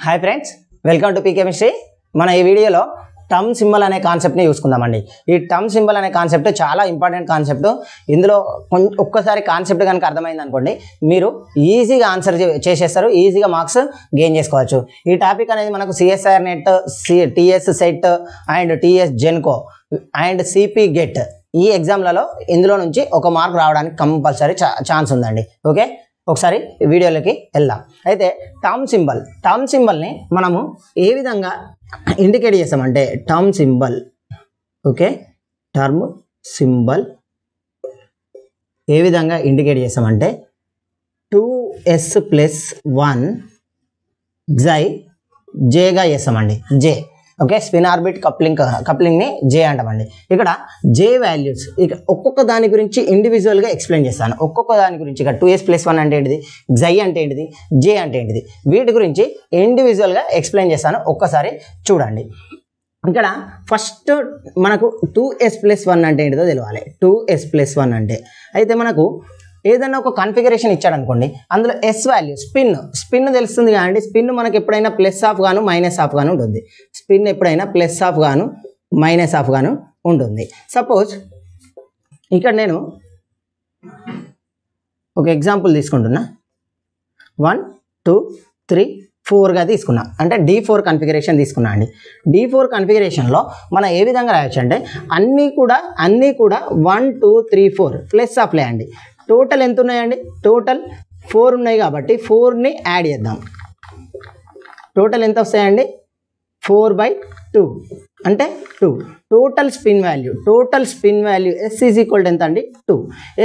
Hi friends, welcome to P chemistry. మన ఈ వీడియోలో టర్మ్ సింబల్ అనే కాన్సెప్ట్ని చూసుకుందామండి. ఈ టర్మ్ సింబల్ అనే కాన్సెప్ట్ చాలా ఇంపార్టెంట్ కాన్సెప్ట్. ఇందులో ఒక్కసారి కాన్సెప్ట్ కనుక అర్థమైంది అనుకోండి, మీరు ఈజీగా ఆన్సర్ చేసేస్తారు, ఈజీగా మార్క్స్ గెయిన్ చేసుకోవచ్చు. ఈ టాపిక్ అనేది మనకు CSIR net, TS set and TS Genco and CP get ఈ ఎగ్జామ్లలో ఇందులో నుంచి ఒక మార్క్ రావడానికి కంపల్సరీ ఛాన్స్ ఉందండి. ఓకే, ఒకసారి వీడియోలోకి వెళ్దాం. అయితే టర్మ్ సింబల్ని మనము ఏ విధంగా ఇండికేట్ చేస్తామంటే term symbol, okay, term symbol ఏ విధంగా ఇండికేట్ చేస్తామంటే 2s+1 జై జేగా చేస్తామండి. జే, ఓకే, స్పిన్ ఆర్బిట్ కప్లింగ్ని జే అంటామండి. ఇక్కడ జే వాల్యూస్ ఇక ఒక్కొక్క దాని గురించి ఇండివిజువల్గా ఎక్స్ప్లెయిన్ చేస్తాను. ఒక్కొక్క దాని గురించి ఇక 2s+1 అంటే ఏంటిది, జై అంటే ఏంటిది, జే అంటే ఏంటిది, వీటి గురించి ఇండివిజువల్గా ఎక్స్ప్లెయిన్ చేస్తాను. ఒక్కసారి చూడండి. ఇక్కడ ఫస్ట్ మనకు 2s+1 అంటే ఏంటిదో తెలియాలి. 2s+1 అంటే అయితే మనకు ఏదైనా ఒక కాన్ఫిగరేషన్ ఇచ్చాడు అనుకోండి, అందులో ఎస్ వాల్యూ స్పిన్ తెలుస్తుంది కానీ స్పిన్ మనకి ఎప్పుడైనా ప్లస్ హాఫ్ గాను మైనస్ హాఫ్ గాను ఉంటుంది. స్పిన్ ఎప్పుడైనా ప్లస్ హాఫ్ గాను మైనస్ హాఫ్ గాను ఉంటుంది. సపోజ్ ఇక్కడ నేను ఒక ఎగ్జాంపుల్ తీసుకుంటున్నా, 1 2 3 4గా తీసుకున్నా, అంటే D4 కాన్ఫిగరేషన్ తీసుకున్నా అండి. D4 కాన్ఫిగరేషన్లో మనం ఏ విధంగా రాయొచ్చు అంటే అన్నీ కూడా 1 2 3 4 ప్లస్ హాఫ్లే అండి. టోటల్ ఎంత ఉన్నాయండి, టోటల్ 4 ఉన్నాయి కాబట్టి 4ని యాడ్ చేద్దాం. టోటల్ ఎంత వస్తాయండి, 4/2 అంటే 2. Total spin value S is equal to ఎంత అండి, 2.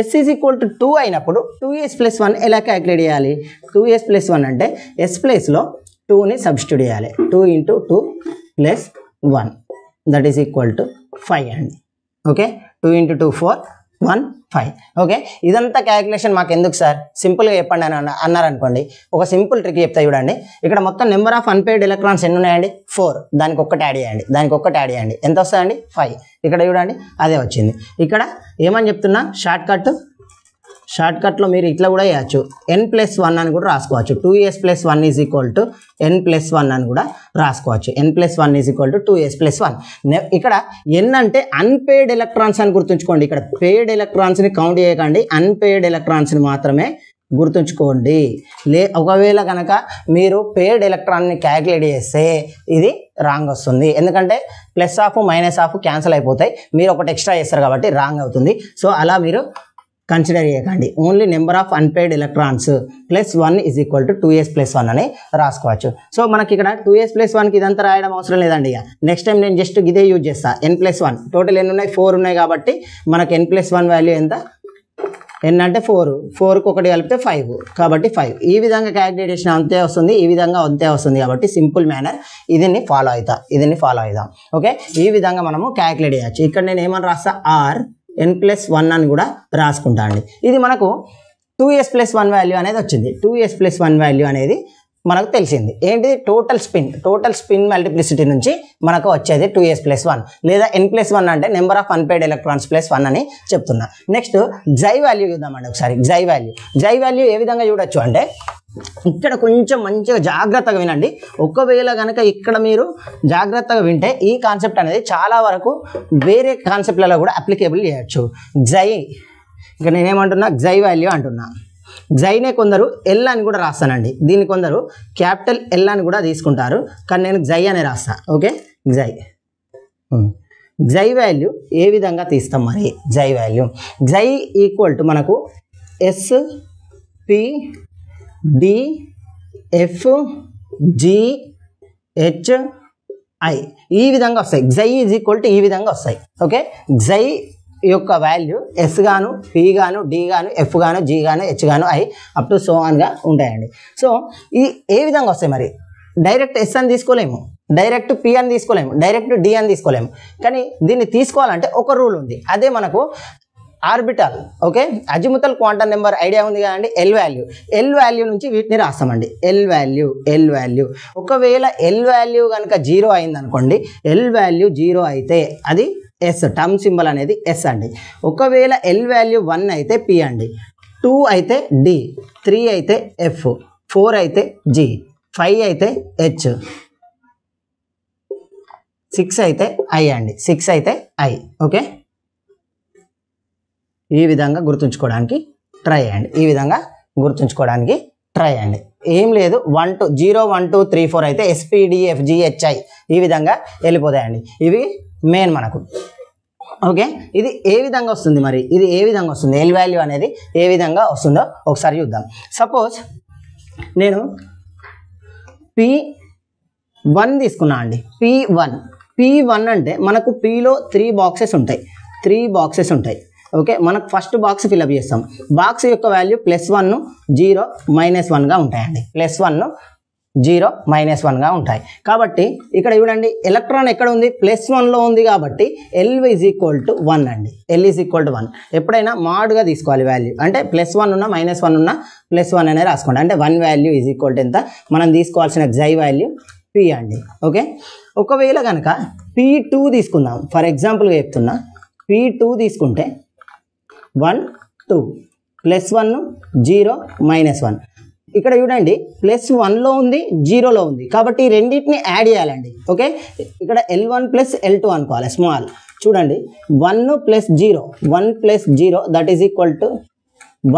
S ఈజ్ ఈక్వల్ టు 2 అయినప్పుడు 2s+1 ఎలా క్యాలిక్యులేట్ చేయాలి, 2s+1 అంటే S ప్లేస్లో 2ని సబ్స్టిట్యూట్ చేయాలి. 2 × 2 + 1 దట్ ఈస్ ఈక్వల్ టు 5 అండి. ఓకే, 2 × 2 4 1 5. ఓకే, ఇదంతా క్యాలిక్యులేషన్ మాకు ఎందుకు సార్, సింపుల్గా చెప్పండి అని అన్నారనుకోండి, ఒక సింపుల్ ట్రిక్ చెప్తా చూడండి. ఇక్కడ మొత్తం నెంబర్ ఆఫ్ అన్పెయిడ్ ఎలక్ట్రాన్స్ ఎన్ని ఉన్నాయండి, 4. దానికి ఒక్కటి యాడ్ చేయండి, ఎంత వస్తుందండి, 5. ఇక్కడ చూడండి అదే వచ్చింది. ఇక్కడ ఏమని చెప్తున్నా, షార్ట్ కట్లో మీరు ఇట్లా కూడా చేయొచ్చు, n+1 అని కూడా రాసుకోవచ్చు. 2s+1 is equal to n+1 అని కూడా రాసుకోవచ్చు. n+1 is equal to 2s+1. ఇక్కడ n అంటే అన్పెయిడ్ ఎలక్ట్రాన్స్ అని గుర్తుంచుకోండి. ఇక్కడ పెయిడ్ ఎలక్ట్రాన్స్ని కౌంట్ చేయకండి, అన్పెయిడ్ ఎలక్ట్రాన్స్ని మాత్రమే గుర్తుంచుకోండి. ఒకవేళ కనుక మీరు పెయిడ్ ఎలక్ట్రాన్ని క్యాలిక్యులేట్ చేస్తే ఇది రాంగ్ వస్తుంది. ఎందుకంటే plus half minus half cancel అయిపోతాయి, మీరు ఒకటి ఎక్స్ట్రా చేస్తారు కాబట్టి రాంగ్ అవుతుంది. సో అలా మీరు కన్సిడర్ చేయకండి. Only number of unpaired electrons +1 is equal to 2s+1 అని రాసుకోవచ్చు. సో మనకి ఇక్కడ 2s+1కి ఇదంతా రాయడం అవసరం లేదండి. ఇక నెక్స్ట్ టైం నేను జస్ట్ ఇదే యూజ్ చేస్తా. n+1 టోటల్ ఎన్ని ఉన్నాయి, 4 ఉన్నాయి కాబట్టి మనకు n+1 వాల్యూ ఎంత, n అంటే 4కి ఒకటి కలిపితే 5 కాబట్టి 5. ఈ విధంగా క్యాలిక్యులేషన్ అంతే వస్తుంది, ఈ విధంగా అంతే వస్తుంది. కాబట్టి సింపుల్ మేనర్ దీన్ని ఫాలో అవుతాం. ఓకే, ఈ విధంగా మనము క్యాలిక్యులేట్ చేయొచ్చు. ఇక్కడ నేను ఏమని రాస్తా, n+1 అని కూడా రాసుకుంటా అండి. ఇది మనకు 2s+1 వాల్యూ అనేది వచ్చింది. 2s+1 వాల్యూ అనేది మనకు తెలిసింది. ఏంటిది, టోటల్ స్పిన్ మల్టిప్లిసిటీ నుంచి మనకు వచ్చేది 2s+1 లేదా n+1 అంటే నెంబర్ ఆఫ్ అన్పెయిడ్ ఎలక్ట్రాన్స్ +1 అని చెప్తున్నా. నెక్స్ట్ జై వాల్యూ చూద్దామండి ఒకసారి. జై వాల్యూ ఏ విధంగా చూడొచ్చు అంటే ఇక్కడ కొంచెం మంచిగా జాగ్రత్తగా వినండి. ఒకవేళ కనుక ఇక్కడ మీరు జాగ్రత్తగా వింటే ఈ కాన్సెప్ట్ అనేది చాలా వరకు వేరే కాన్సెప్ట్లలో కూడా అప్లికేబుల్ చేయొచ్చు. జై, ఇక నేనేమంటున్నా, జై వాల్యూ అంటున్నా. జైనే కొందరు ఎల్ అని కూడా రాస్తానండి, దీన్ని కొందరు క్యాపిటల్ ఎల్ అని కూడా తీసుకుంటారు, కానీ నేను జై అనే రాస్తా. ఓకే, జై వాల్యూ ఏ విధంగా తీస్తాం మరి, జై ఈక్వల్ టు మనకు SPDFGHI ఈ విధంగా వస్తాయి. జై ఈజ్ ఈక్వల్ టు ఈ విధంగా వస్తాయి. ఓకే, జై యొక్క వాల్యూ S గాను, P గాను, D గాను, F గాను, G గాను, H గాను, I అప్ టు సో ఆన్గా ఉంటాయండి. సో ఇది ఏ విధంగా వస్తాయి మరి, డైరెక్ట్ S అని తీసుకోలేము, డైరెక్ట్ P అని తీసుకోలేము, డైరెక్ట్ D అని తీసుకోలేము. కానీ దీన్ని తీసుకోవాలంటే ఒక రూల్ ఉంది, అదే మనకు orbital. Okay, azimuthal quantum number idea ఉంది కదండి, ఎల్ వాల్యూ నుంచి వీటిని రాస్తామండి. ఎల్ వాల్యూ ఒకవేళ ఎల్ వాల్యూ కనుక 0 అయింది అనుకోండి, ఎల్ వాల్యూ 0 అయితే అది S, టర్మ్ సింబల్ అనేది S అండి. ఒకవేళ ఎల్ వాల్యూ 1 అయితే P అండి, 2 అయితే D, 3 అయితే F, 4 అయితే G, 5 అయితే హెచ్, 6 అయితే ఐ అండి, 6 అయితే ఐ. ఓకే, ఈ విధంగా గుర్తుంచుకోవడానికి ట్రై చేయండి, ఈ విధంగా గుర్తుంచుకోవడానికి ట్రై చేయండి. ఏం లేదు 1 2 0 1 2 3 4 అయితే SPDFGHI ఈ విధంగా వెళ్ళిపోతాయండి. ఇవి మెయిన్ మనకు. ఓకే, ఇది ఏ విధంగా వస్తుంది మరి, ఇది ఏ విధంగా వస్తుంది, ఎల్ వాల్యూ అనేది ఏ విధంగా వస్తుందో ఒకసారి చూద్దాం. సపోజ్ నేను P1 తీసుకున్నా అండి. P1 అంటే మనకు Pలో 3 బాక్సెస్ ఉంటాయి, 3 బాక్సెస్ ఉంటాయి. ఓకే, మనకు ఫస్ట్ బాక్స్ ఫిల్అప్ చేస్తాం. బాక్స్ యొక్క వాల్యూ +1 0 -1గా ఉంటాయండి. +1 0 -1గా ఉంటాయి. కాబట్టి ఇక్కడ చూడండి ఎలక్ట్రాన్ ఎక్కడ ఉంది, +1లో ఉంది కాబట్టి L = 1 అండి. L = 1. ఎప్పుడైనా మాడ్గా తీసుకోవాలి వాల్యూ, అంటే +1 ఉన్నా -1 ఉన్నా +1 అనేది రాసుకోండి. అంటే 1 వాల్యూ = ఎంత, మనం తీసుకోవాల్సిన xi వాల్యూ P అండి. ఓకే, ఒకవేళ కనుక P2 తీసుకుందాం, ఫర్ ఎగ్జాంపుల్గా చెప్తున్నా, P2 తీసుకుంటే 1 2 +1 0 -1. ఇక్కడ చూడండి +1లో ఉంది, 0లో ఉంది, కాబట్టి ఈ రెండింటిని యాడ్ చేయాలండి. ఓకే, ఇక్కడ L1 + L2 అనుకోవాలి స్మాల్. చూడండి 1 + 0 1 + 0 దట్ ఈజ్ ఈక్వల్ టు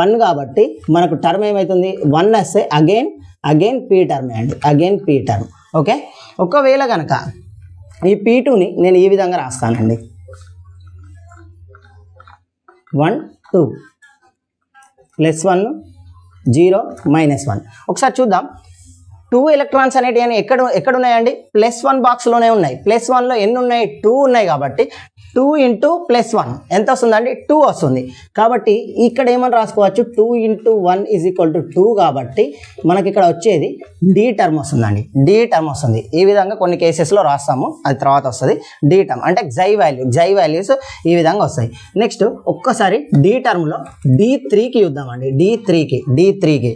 1 కాబట్టి మనకు టర్మ్ ఏమవుతుంది, 1 వస్తే అగైన్ P టర్మ్ అండి, అగైన్ P టర్మ్. ఓకే, ఒకవేళ కనుక ఈ P2ని నేను ఈ విధంగా రాస్తానండి, 1 2 +1 0 -1. ఒకసారి చూద్దాం 2 ఎలక్ట్రాన్స్ అనేటివి ఎక్కడ ఉన్నాయండి, +1 బాక్స్లోనే ఉన్నాయి. +1లో ఎన్ని ఉన్నాయి, 2 ఉన్నాయి కాబట్టి 2 × +1 ఎంత వస్తుందండి, 2 వస్తుంది. కాబట్టి ఇక్కడ ఏమని రాసుకోవచ్చు, 2 × 1 = 2 కాబట్టి మనకి ఇక్కడ వచ్చేది D టర్మ్ వస్తుందండి, D టర్మ్ వస్తుంది. ఈ విధంగా కొన్ని కేసెస్లో రాస్తాము, అది తర్వాత వస్తుంది D టర్మ్. అంటే xi వాల్యూస్ ఈ విధంగా వస్తాయి. నెక్స్ట్ ఒక్కసారి D టర్మ్లో D3కి చూద్దామండి, D3కి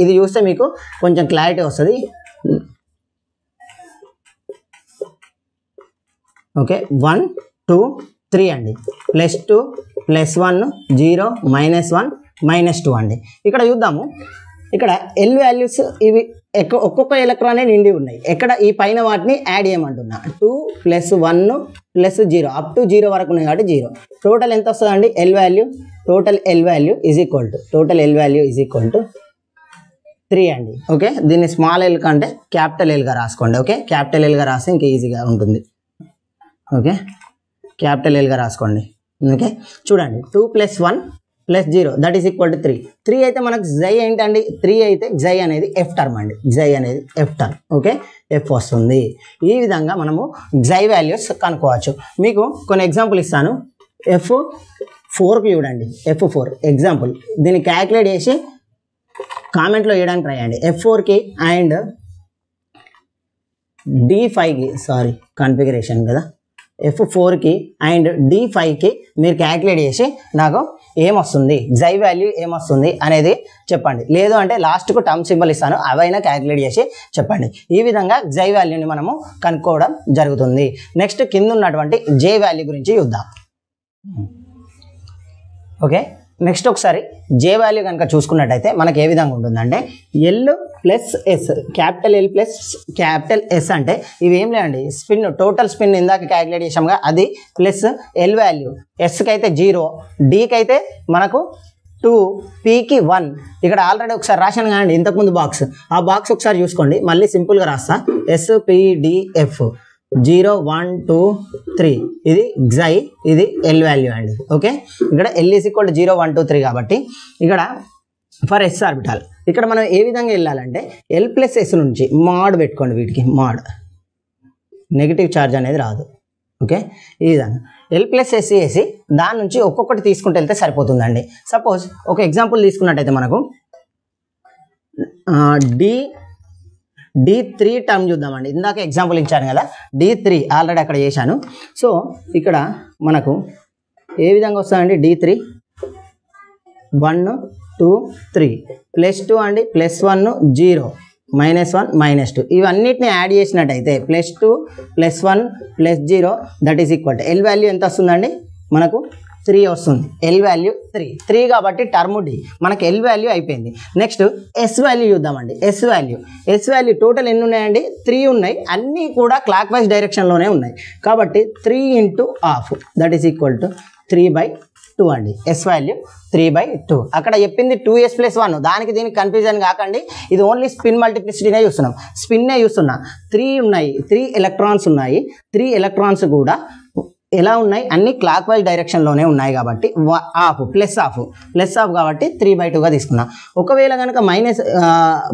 ఇది చూస్తే మీకు కొంచెం క్లారిటీ వస్తుంది. ఓకే, 1 2 3 అండి, +2 +1 0 -1 -2 అండి. ఇక్కడ చూద్దాము, ఇక్కడ L వాల్యూస్ ఇవి ఒక్కొక్క ఎలక్ట్రాన్ నిండి ఉన్నాయి. ఎక్కడ ఈ పైన వాటిని యాడ్ చేయమంటున్నా, 2 + 1 + 0 అప్ టు 0 వరకు ఉన్నాయి కాబట్టి 0. టోటల్ ఎంత వస్తుందండి L value, total L value = 3 అండి. ఓకే, దీన్ని స్మాల్ L కంటే క్యాపిటల్ Lగా రాసుకోండి. ఓకే, క్యాపిటల్ Lగా రాస్తే ఇంకా ఈజీగా ఉంటుంది. ఓకే, క్యాపిటల్ Lగా రాసుకోండి. ఓకే, చూడండి 2 + 1 + 0 దట్ ఈస్ ఈక్వల్ టు 3. 3 అయితే మనకు xi ఏంటండి, 3 అయితే xi అనేది F టర్మ్ అండి, xi అనేది F టర్మ్. ఓకే, F వస్తుంది. ఈ విధంగా మనము xi వాల్యూస్ కనుక్కోవచ్చు. మీకు కొన్ని ఎగ్జాంపుల్ ఇస్తాను. F4కి చూడండి, F4 ఎగ్జాంపుల్, దీన్ని క్యాలిక్యులేట్ చేసి కామెంట్లో వేయడానికి ట్రై చేయండి. F4కి అండ్ D5కి, సారీ కన్ఫిగరేషన్ కదా, F4కి అండ్ D5కి మీరు క్యాలిక్యులేట్ చేసి నాకు ఏమొస్తుంది, xi వాల్యూ ఏమొస్తుంది అనేది చెప్పండి. లేదు అంటే లాస్ట్కు టర్మ్ సింబల్ ఇస్తాను, అవైనా క్యాలిక్యులేట్ చేసి చెప్పండి. ఈ విధంగా xi వాల్యూని మనము కనుక్కోవడం జరుగుతుంది. నెక్స్ట్ కింద ఉన్నటువంటి J వాల్యూ గురించి చూద్దాం. ఓకే, నెక్స్ట్ ఒకసారి J వాల్యూ కనుక చూసుకున్నట్టయితే మనకి ఏ విధంగా ఉంటుందంటే L + S, capital L + capital S అంటే ఇవి ఏం లేదండి, స్పిన్, టోటల్ స్పిన్ ఇందాక క్యాలిక్యులేట్ చేసాముగా, అది ప్లస్ L వాల్యూ, Sకి అయితే 0, Dకి అయితే మనకు 2, Pకి 1. ఇక్కడ ఆల్రెడీ ఒకసారి రాశాను కానీ ఇంతకుముందు బాక్స్, ఆ బాక్స్ ఒకసారి చూసుకోండి. మళ్ళీ సింపుల్గా రాస్తా, SPDF 0 1 2 3 ఇది xi, ఇది L వాల్యూ అండి. ఓకే, ఇక్కడ L = 0 1 2 3 కాబట్టి ఇక్కడ ఫర్ S ఆర్బిటాల్ ఇక్కడ మనం ఏ విధంగా వెళ్ళాలంటే L + S నుంచి మాడ్ పెట్టుకోండి, వీటికి మాడ్, నెగిటివ్ ఛార్జ్ అనేది రాదు. ఓకే, ఈ విధంగా L + S వేసి దాని నుంచి ఒక్కొక్కటి తీసుకుంటూ వెళ్తే సరిపోతుందండి. సపోజ్ ఒక ఎగ్జాంపుల్ తీసుకున్నట్టయితే మనకు D3 టర్మ్ చూద్దామండి. ఇందాక ఎగ్జాంపుల్ ఇచ్చాను కదా, D3 ఆల్రెడీ అక్కడ చేశాను. సో ఇక్కడ మనకు ఏ విధంగా వస్తుందండి, D3 1 2 3 +2 అండి, +1 0 -1 -2 ఇవన్నిటిని యాడ్ చేసినట్టయితే +2 +1 +0 that is equal to L value ఎంత వస్తుందండి మనకు 3 వస్తుంది. ఎల్ వాల్యూ 3 కాబట్టి టర్మ్ డి మనకి ఎల్ వాల్యూ అయిపోయింది. నెక్స్ట్ ఎస్ వాల్యూ చూద్దామండి. ఎస్ వాల్యూ టోటల్ ఎన్ని ఉన్నాయండి? 3 ఉన్నాయి. అన్నీ కూడా క్లాక్ వైజ్ డైరెక్షన్లోనే ఉన్నాయి కాబట్టి 3 × ½ దట్ ఈస్ ఈక్వల్ టు 3/2 అండి. S value 3/2. అక్కడ చెప్పింది 2s + 1 దానికి దీనికి కన్ఫ్యూజన్ కాకండి. ఇది ఓన్లీ స్పిన్ మల్టిప్లిసిటీనే చూస్తున్నాం. స్పిన్నే చూస్తున్నా. 3 ఉన్నాయి, 3 ఎలక్ట్రాన్స్ ఉన్నాయి. 3 ఎలక్ట్రాన్స్ కూడా ఎలా ఉన్నాయి? అన్ని క్లాక్ వైజ్ డైరెక్షన్లోనే ఉన్నాయి కాబట్టి ప్లస్ హాఫ్ కాబట్టి 3/2గా తీసుకున్నా. ఒకవేళ కనుక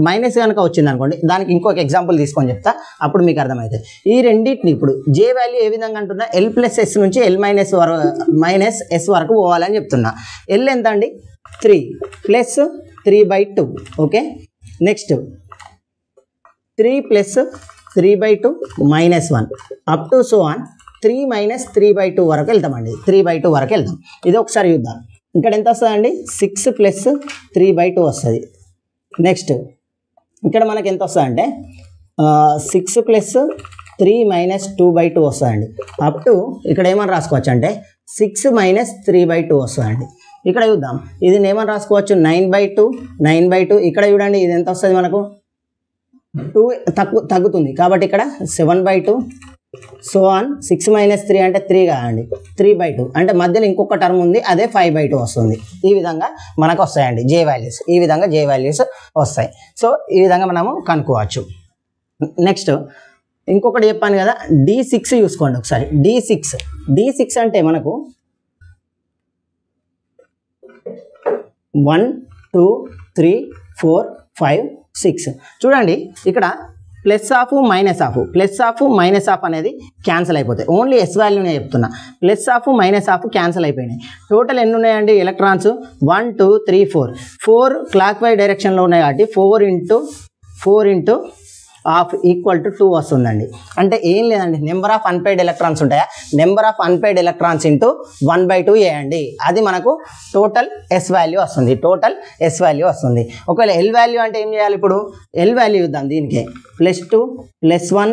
మైనస్ కనుక వచ్చింది అనుకోండి, దానికి ఇంకొక ఎగ్జాంపుల్ తీసుకొని చెప్తా, అప్పుడు మీకు అర్థమవుతుంది. ఈ రెండింటిని ఇప్పుడు జే వాల్యూ ఏ విధంగా అంటున్నా? L+S నుంచి L-S వరకు పోవాలని చెప్తున్నా. L ఎంత అండి? 3 + 3/2. Okay, next 3 + 3/2 -1 up to so on 3 - 3/2 వరకు వెళ్తామండి. 3/2 వరకు వెళ్తాం. ఇది ఒకసారి చూద్దాం. ఇక్కడ ఎంత వస్తుందండి? 6 + 3/2 వస్తుంది. నెక్స్ట్ ఇక్కడ మనకి ఎంత వస్తుందంటే 6 + 3 - 2/2 వస్తుందండి. అప్ టు ఇక్కడ ఏమని రాసుకోవచ్చు అంటే 6 - 3/2 వస్తుందండి. ఇక్కడ చూద్దాం, ఇది ఏమని రాసుకోవచ్చు? 9/2. ఇక్కడ చూడండి, ఇది ఎంత వస్తుంది మనకు? 2 తగ్గుతుంది కాబట్టి ఇక్కడ 7/2. సో ఆన్ 6 - 3 అంటే 3 కాదండి, 3/2 అంటే మధ్యలో ఇంకొక టర్మ్ ఉంది, అదే 5/2 వస్తుంది. ఈ విధంగా మనకు వస్తాయండి జే వాల్యూస్. ఈ విధంగా జే వాల్యూస్ వస్తాయి. సో ఈ విధంగా మనము కనుక్కోవచ్చు. నెక్స్ట్ ఇంకొకటి చెప్పాను కదా, D6 చూసుకోండి ఒకసారి. D6 అంటే మనకు 1 2 3 4 5 6 చూడండి. ఇక్కడ ప్లస్ హాఫ్ మైనస్ హాఫ్ అనేది క్యాన్సిల్ అయిపోతాయి. ఓన్లీ ఎస్ వాల్యూనే చెప్తున్నా. Plus half minus half cancel అయిపోయినాయి. టోటల్ ఎన్ని ఉన్నాయండి ఎలక్ట్రాన్స్? 1 2 3 4 క్లాక్ వైజ్ డైరెక్షన్లో ఉన్నాయి కాబట్టి 4 × ½ = 2 వస్తుందండి. అంటే ఏం లేదండి, నెంబర్ ఆఫ్ అన్పెయిడ్ ఎలక్ట్రాన్స్ ఉంటాయా? నెంబర్ ఆఫ్ అన్పెయిడ్ ఎలక్ట్రాన్స్ × 1/2 చేయండి. అది మనకు టోటల్ ఎస్ వాల్యూ వస్తుంది. ఒకవేళ ఎల్ వాల్యూ అంటే ఏం చేయాలి? ఇప్పుడు ఎల్ వాల్యూ ఇద్దాం దీనికి. +2 +1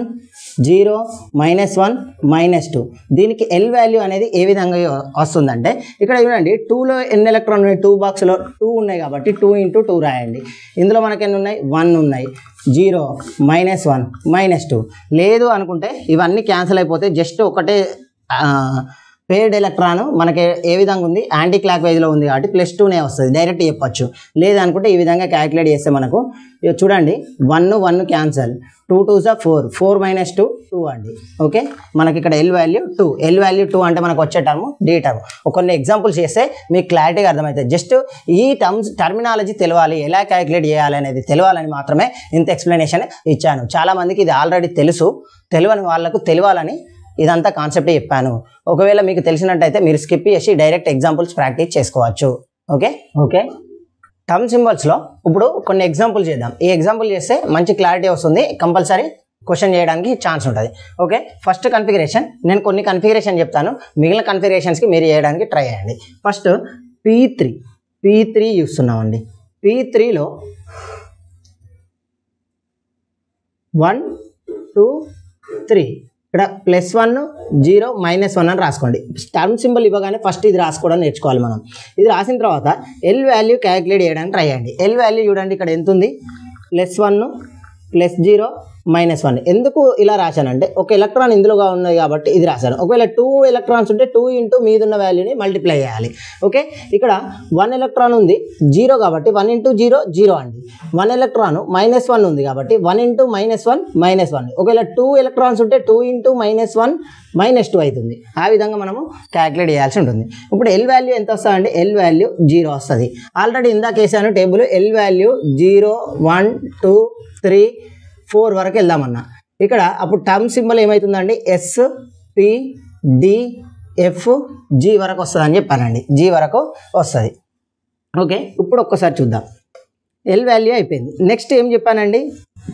0 -1 -2. దీనికి ఎల్ వాల్యూ అనేది ఏ విధంగా వస్తుందంటే ఇక్కడ చూడండి, 2లో ఎన్ని ఎలక్ట్రాన్ ఉన్నాయి? 2 బాక్స్లో 2 ఉన్నాయి కాబట్టి 2 × 2 రాయండి. ఇందులో మనకి ఎన్ని ఉన్నాయి? 1 ఉన్నాయి. 0 -1 -2 లేదు అనుకుంటే ఇవన్నీ క్యాన్సిల్ అయిపోతే జస్ట్ ఒకటే పేర్డ్ ఎలక్ట్రాన్ మనకి ఏ విధంగా ఉంది? యాంటీ క్లాక్ వైజ్లో ఉంది కాబట్టి +2నే వస్తుంది. డైరెక్ట్ చెప్పచ్చు. లేదనుకుంటే ఈ విధంగా క్యాలిక్యులేట్ చేస్తే మనకు చూడండి 1 క్యాన్సల్, 2 2s 4 4 - 2 2 అండి. ఓకే, మనకి ఇక్కడ ఎల్ వాల్యూ 2 అంటే మనకు వచ్చే టర్మ్ డి టర్మ్. కొన్ని ఎగ్జాంపుల్స్ చేస్తే మీకు క్లారిటీగా అర్థమవుతుంది. జస్ట్ ఈ టర్మినాలజీ తెలవాలి, ఎలా క్యాలిక్యులేట్ చేయాలి అనేది తెలవాలని మాత్రమే ఇంత ఎక్స్ప్లెనేషన్ ఇచ్చాను. చాలామందికి ఇది ఆల్రెడీ తెలుసు, తెలియని వాళ్ళకు తెలియాలని ఇదంతా కాన్సెప్ట్ చెప్పాను. ఒకవేళ మీకు తెలిసినట్టయితే మీరు స్కిప్ చేసి డైరెక్ట్ ఎగ్జాంపుల్స్ ప్రాక్టీస్ చేసుకోవచ్చు. ఓకే, టర్మ్ సింబల్స్లో ఇప్పుడు కొన్ని ఎగ్జాంపుల్ చేద్దాం. ఈ ఎగ్జాంపుల్ చేస్తే మంచి క్లారిటీ వస్తుంది, కంపల్సరీ క్వశ్చన్ చేయడానికి ఛాన్స్ ఉంటుంది. ఓకే, ఫస్ట్ కన్ఫిగరేషన్, నేను కొన్ని కన్ఫిగరేషన్ చెప్తాను, మిగిలిన కన్ఫిగరేషన్స్కి మీరు చేయడానికి ట్రై చేయండి. ఫస్ట్ P3 చూస్తున్నామండి. P3లో 1 2 3 ఇక్కడ +1 0 -1 అని రాసుకోండి. టర్మ్ సింబల్ ఇవ్వగానే ఫస్ట్ ఇది రాసుకోవడం నేర్చుకోవాలి మనం. ఇది రాసిన తర్వాత ఎల్ వాల్యూ క్యాలిక్యులేట్ చేయడానికి ట్రై చేయండి. ఎల్ వాల్యూ చూడండి, ఇక్కడ ఎంత ఉంది? +1 +0 -1. ఎందుకు ఇలా రాశానంటే ఒక ఎలక్ట్రాన్ ఇందులోగా ఉన్నది కాబట్టి ఇది రాశాను. ఒకవేళ 2 ఎలక్ట్రాన్స్ ఉంటే 2 × మీదున్న వాల్యూని మల్టిప్లై చేయాలి. ఓకే, ఇక్కడ 1 ఎలక్ట్రాన్ ఉంది 0 కాబట్టి 1 × 0 0 అండి. 1 ఎలక్ట్రాన్ -1 ఉంది కాబట్టి 1 × -1 -1. ఒకవేళ 2 ఎలక్ట్రాన్స్ ఉంటే 2 × -1 -2 అవుతుంది. ఆ విధంగా మనము క్యాలిక్యులేట్ చేయాల్సి ఉంటుంది. ఇప్పుడు ఎల్ వాల్యూ ఎంత వస్తుందండి? ఎల్ వాల్యూ 0 వస్తుంది. ఆల్రెడీ ఇందాక వేసాను టేబుల్. ఎల్ వాల్యూ 0 1 2 3 4 వరకు వెళ్దామన్నా. ఇక్కడ అప్పుడు టర్మ్ సింబల్ ఏమవుతుందండి? S P D F G వరకు వస్తుంది అని చెప్పానండి. G వరకు వస్తుంది. ఓకే, ఇప్పుడు ఒక్కసారి చూద్దాం. ఎల్ వాల్యూ అయిపోయింది. నెక్స్ట్ ఏం చెప్పానండి?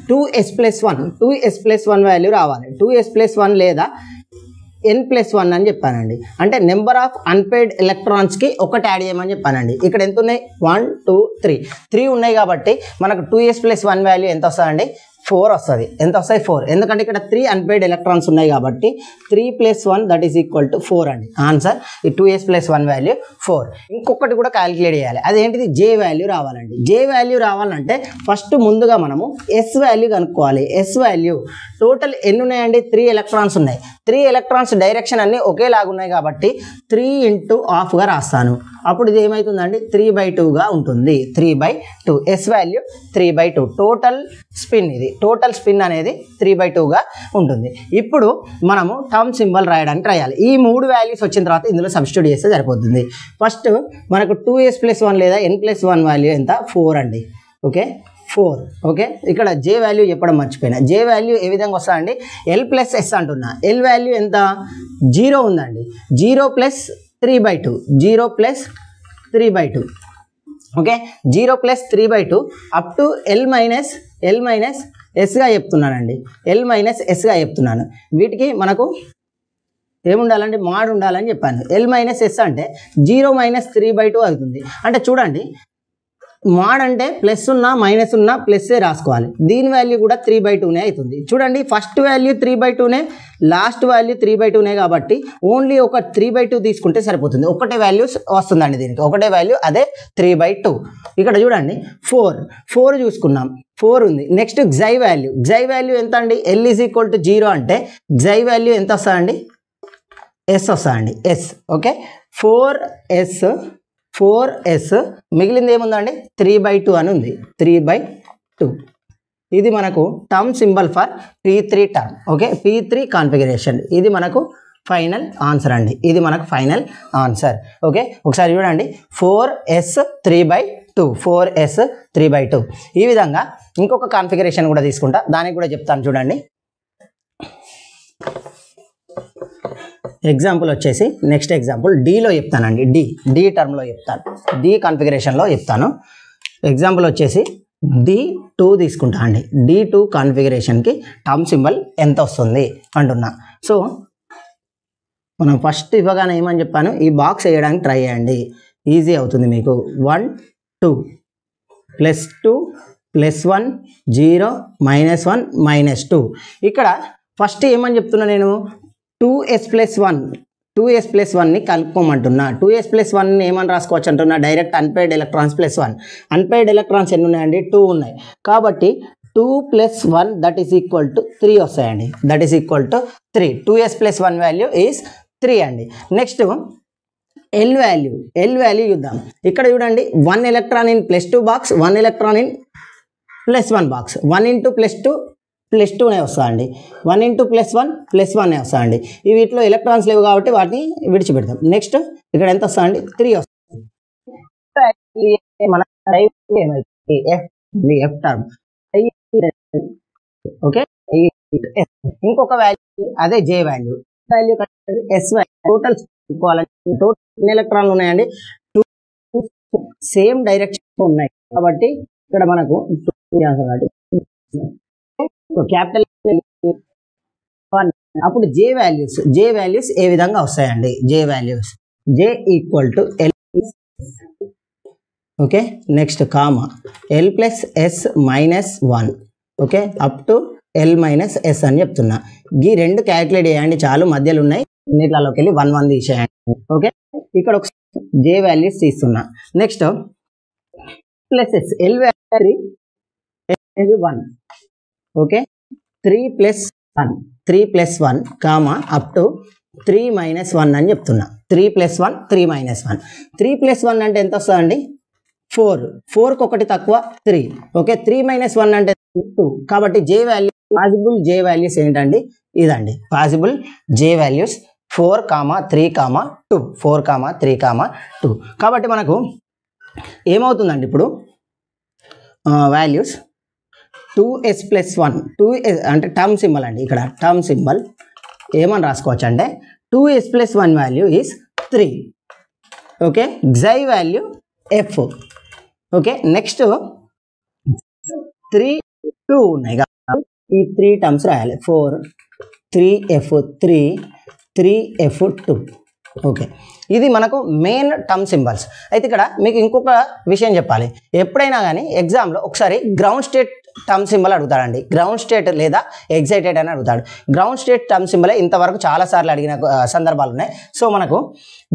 2s+1 వాల్యూ రావాలి. 2s+1 లేదా n+1 అని చెప్పానండి. అంటే నెంబర్ ఆఫ్ అన్పెయిడ్ ఎలక్ట్రాన్స్కి ఒకటి యాడ్ చేయమని చెప్పానండి. ఇక్కడ ఎంత ఉన్నాయి? 1 2 3 ఉన్నాయి కాబట్టి మనకు 2s+1 వాల్యూ ఎంత వస్తుందండి? 4 వస్తుంది. ఎంత వస్తాయి 4, ఎందుకంటే ఇక్కడ 3 అన్పెయిడ్ ఎలక్ట్రాన్స్ ఉన్నాయి కాబట్టి 3 + 1 దట్ ఈస్ ఈక్వల్ టు 4 అండి. ఆన్సర్ ఈ 2s + 1 వాల్యూ 4. ఇంకొకటి కూడా క్యాలిక్యులేట్ చేయాలి, అదేంటిది జే వాల్యూ రావాలండి. జే వాల్యూ రావాలంటే ఫస్ట్ ముందుగా మనము ఎస్ వాల్యూ కనుక్కోవాలి. ఎస్ వాల్యూ టోటల్ ఎన్ని ఉన్నాయండి, 3 ఎలక్ట్రాన్స్ ఉన్నాయి. 3 ఎలక్ట్రాన్స్ డైరెక్షన్ అన్నీ ఒకేలాగా ఉన్నాయి కాబట్టి 3 × ½ రాస్తాను. అప్పుడు ఇది ఏమవుతుందండి 3/2గా ఉంటుంది. 3/2 ఎస్ వాల్యూ 3/2 టోటల్ స్పిన్. ఇది టోటల్ స్పిన్ అనేది 3/2గా ఉంటుంది. ఇప్పుడు మనము టర్మ్ సింబల్ రాయడానికి రాయాలి. ఈ 3 వాల్యూస్ వచ్చిన తర్వాత ఇందులో సబ్స్టిట్యూట్ చేస్తే సరిపోతుంది. ఫస్ట్ మనకు 2s + 1 లేదా n + 1 వాల్యూ ఎంత 4 అండి. ఓకే 4. ఓకే ఇక్కడ జే వాల్యూ చెప్పడం మర్చిపోయినా. జే వాల్యూ ఏ విధంగా వస్తా అండి, L + S అంటున్నా. L వాల్యూ ఎంత 0 ఉందండి. 0 + 3/2 0 + 3/2 ఓకే 0 + 3/2 అప్ టు L - Sగా చెప్తున్నానండి. L - Sగా చెప్తున్నాను. వీటికి మనకు ఏముండాలండి, మాడ్ ఉండాలని చెప్పాను. L - S అంటే 0 - 3/2 అవుతుంది. అంటే చూడండి మాడ్ అంటే ప్లస్ ఉన్నా మైనస్ ఉన్నా ప్లస్సే రాసుకోవాలి. దీని వాల్యూ కూడా 3/2నే అవుతుంది. చూడండి ఫస్ట్ వాల్యూ 3/2నే, లాస్ట్ వాల్యూ 3/2నే కాబట్టి ఓన్లీ ఒక 3/2 తీసుకుంటే సరిపోతుంది. ఒకటే వాల్యూ వస్తుందండి దీనికి, ఒకటే వాల్యూ అదే 3/2. ఇక్కడ చూడండి 4 చూసుకున్నాం, 4 ఉంది. నెక్స్ట్ xi వాల్యూ ఎంత అండి, L = 0 అంటే xi వాల్యూ ఎంత వస్తుందండి, S వస్తుందండి. S ఓకే 4s మిగిలింది ఏముందండి 3/2 అని ఉంది. 3/2 ఇది మనకు term symbol for P3 term. Okay P3 configuration ఇది మనకు ఫైనల్ ఆన్సర్ అండి. ఇది మనకు ఫైనల్ ఆన్సర్. ఓకే ఒకసారి చూడండి 4s 3/2 4s 3/2. ఈ విధంగా ఇంకొక కాన్ఫిగరేషన్ కూడా తీసుకుంటా, దానికి కూడా చెప్తాను చూడండి. ఎగ్జాంపుల్ వచ్చేసి నెక్స్ట్ ఎగ్జాంపుల్ డీలో చెప్తానండి. డి టర్మ్లో చెప్తాను, డి కాన్ఫిగరేషన్లో చెప్తాను. ఎగ్జాంపుల్ వచ్చేసి D2 తీసుకుంటా అండి. D2 కాన్ఫిగరేషన్కి టర్మ్ సింబల్ ఎంత వస్తుంది అంటున్నా. సో మనం ఫస్ట్ ఇవ్వగానే ఏమని చెప్పాను, ఈ బాక్స్ వేయడానికి ట్రై చేయండి, ఈజీ అవుతుంది మీకు. 1 2 +2 +1 0 -1 -2. ఇక్కడ ఫస్ట్ ఏమని చెప్తున్నా నేను, 2s + 1ని కలుపుకోమంటున్నా. 2s + 1ని ఏమని రాసుకోవచ్చు అంటున్నా, direct unpaired electrons +1. Unpaired electrons ఎన్ని ఉన్నాయండి 2 ఉన్నాయి కాబట్టి 2 + 1 దట్ ఈస్ ఈక్వల్ టు 3 వస్తాయండి. That is equal to 3. 2s + 1 value is 3 అండి. నెక్స్ట్ L వాల్యూ చూద్దాం. ఇక్కడ చూడండి 1 electron in +2 box, 1 electron in +1 box. 1 × +2 +2నే వస్తా అండి. 1 × +1 +1నే వస్తా అండి. ఈ వీటిలో ఎలక్ట్రాన్స్ లేవు కాబట్టి వాటిని విడిచిపెడతాం. నెక్స్ట్ ఇక్కడ ఎంత వస్తా అండి 3 వస్తుంది. మన ఏమైతుంది ఎఫ్ టర్మ్. ఓకే ఇంకొక వాల్యూ అదే J value S value. Total total ఎలక్ట్రాన్లు ఉన్నాయండి 2 సేమ్ డైరెక్షన్ ఉన్నాయి కాబట్టి ఇక్కడ మనకు క్యాపిటల్ 1. అప్పుడు జే వాల్యూస్ ఏ విధంగా వస్తాయండి, J values J = L. Okay next comma L + S - 1. Okay up to L - S అని చెప్తున్నా. ఈ రెండు క్యాలిక్యులేట్ చేయండి చాలు, మధ్యలో ఉన్నాయి అన్నిట్లలోకి వెళ్ళి 1 1 తీసేయండి. ఓకే ఇక్కడ ఒక జే వాల్యూస్ తీస్తున్నా. Next +S L value 1. Okay 3 + 1 comma up to 3 - 1 అని చెప్తున్నా. 3 + 1 3 - 1. 3 + 1 అంటే ఎంత వస్తుందండి 4కి ఒకటి తక్కువ 3. ఓకే 3 - 1 అంటే 2 కాబట్టి జే వాల్యూ పాసిబుల్ జే వాల్యూస్ ఏంటండి, ఇదండి పాసిబుల్ జే వాల్యూస్ 4, 3, 2. 4, 3, 2. కాబట్టి మనకు ఏమవుతుందండి ఇప్పుడు వాల్యూస్ 2s + 1 2s అంటే టర్మ్ సింబల్ అండి. ఇక్కడ టర్మ్ సింబల్ ఏమని రాసుకోవచ్చు అంటే 2s + 1 value is 3. Okay xi value f. Okay next 3 2 ఉన్నాయి కాబట్టి ఈ 3 టర్మ్స్ రాయాలి. 4 3f 3 3f 2. ఓకే, ఇది మనకు మెయిన్ టర్మ్ సింబల్స్. అయితే ఇక్కడ మీకు ఇంకొక విషయం చెప్పాలి. ఎప్పుడైనా కానీ ఎగ్జామ్లో ఒకసారి గ్రౌండ్ స్టేట్ టర్మ్ సింబల్ అడుగుతాడండి. గ్రౌండ్ స్టేట్ లేదా ఎగ్జైటెడ్ అని అడుగుతాడు. గ్రౌండ్ స్టేట్ టర్మ్ సింబల్ ఇంతవరకు చాలాసార్లు అడిగిన సందర్భాలు ఉన్నాయి. సో మనకు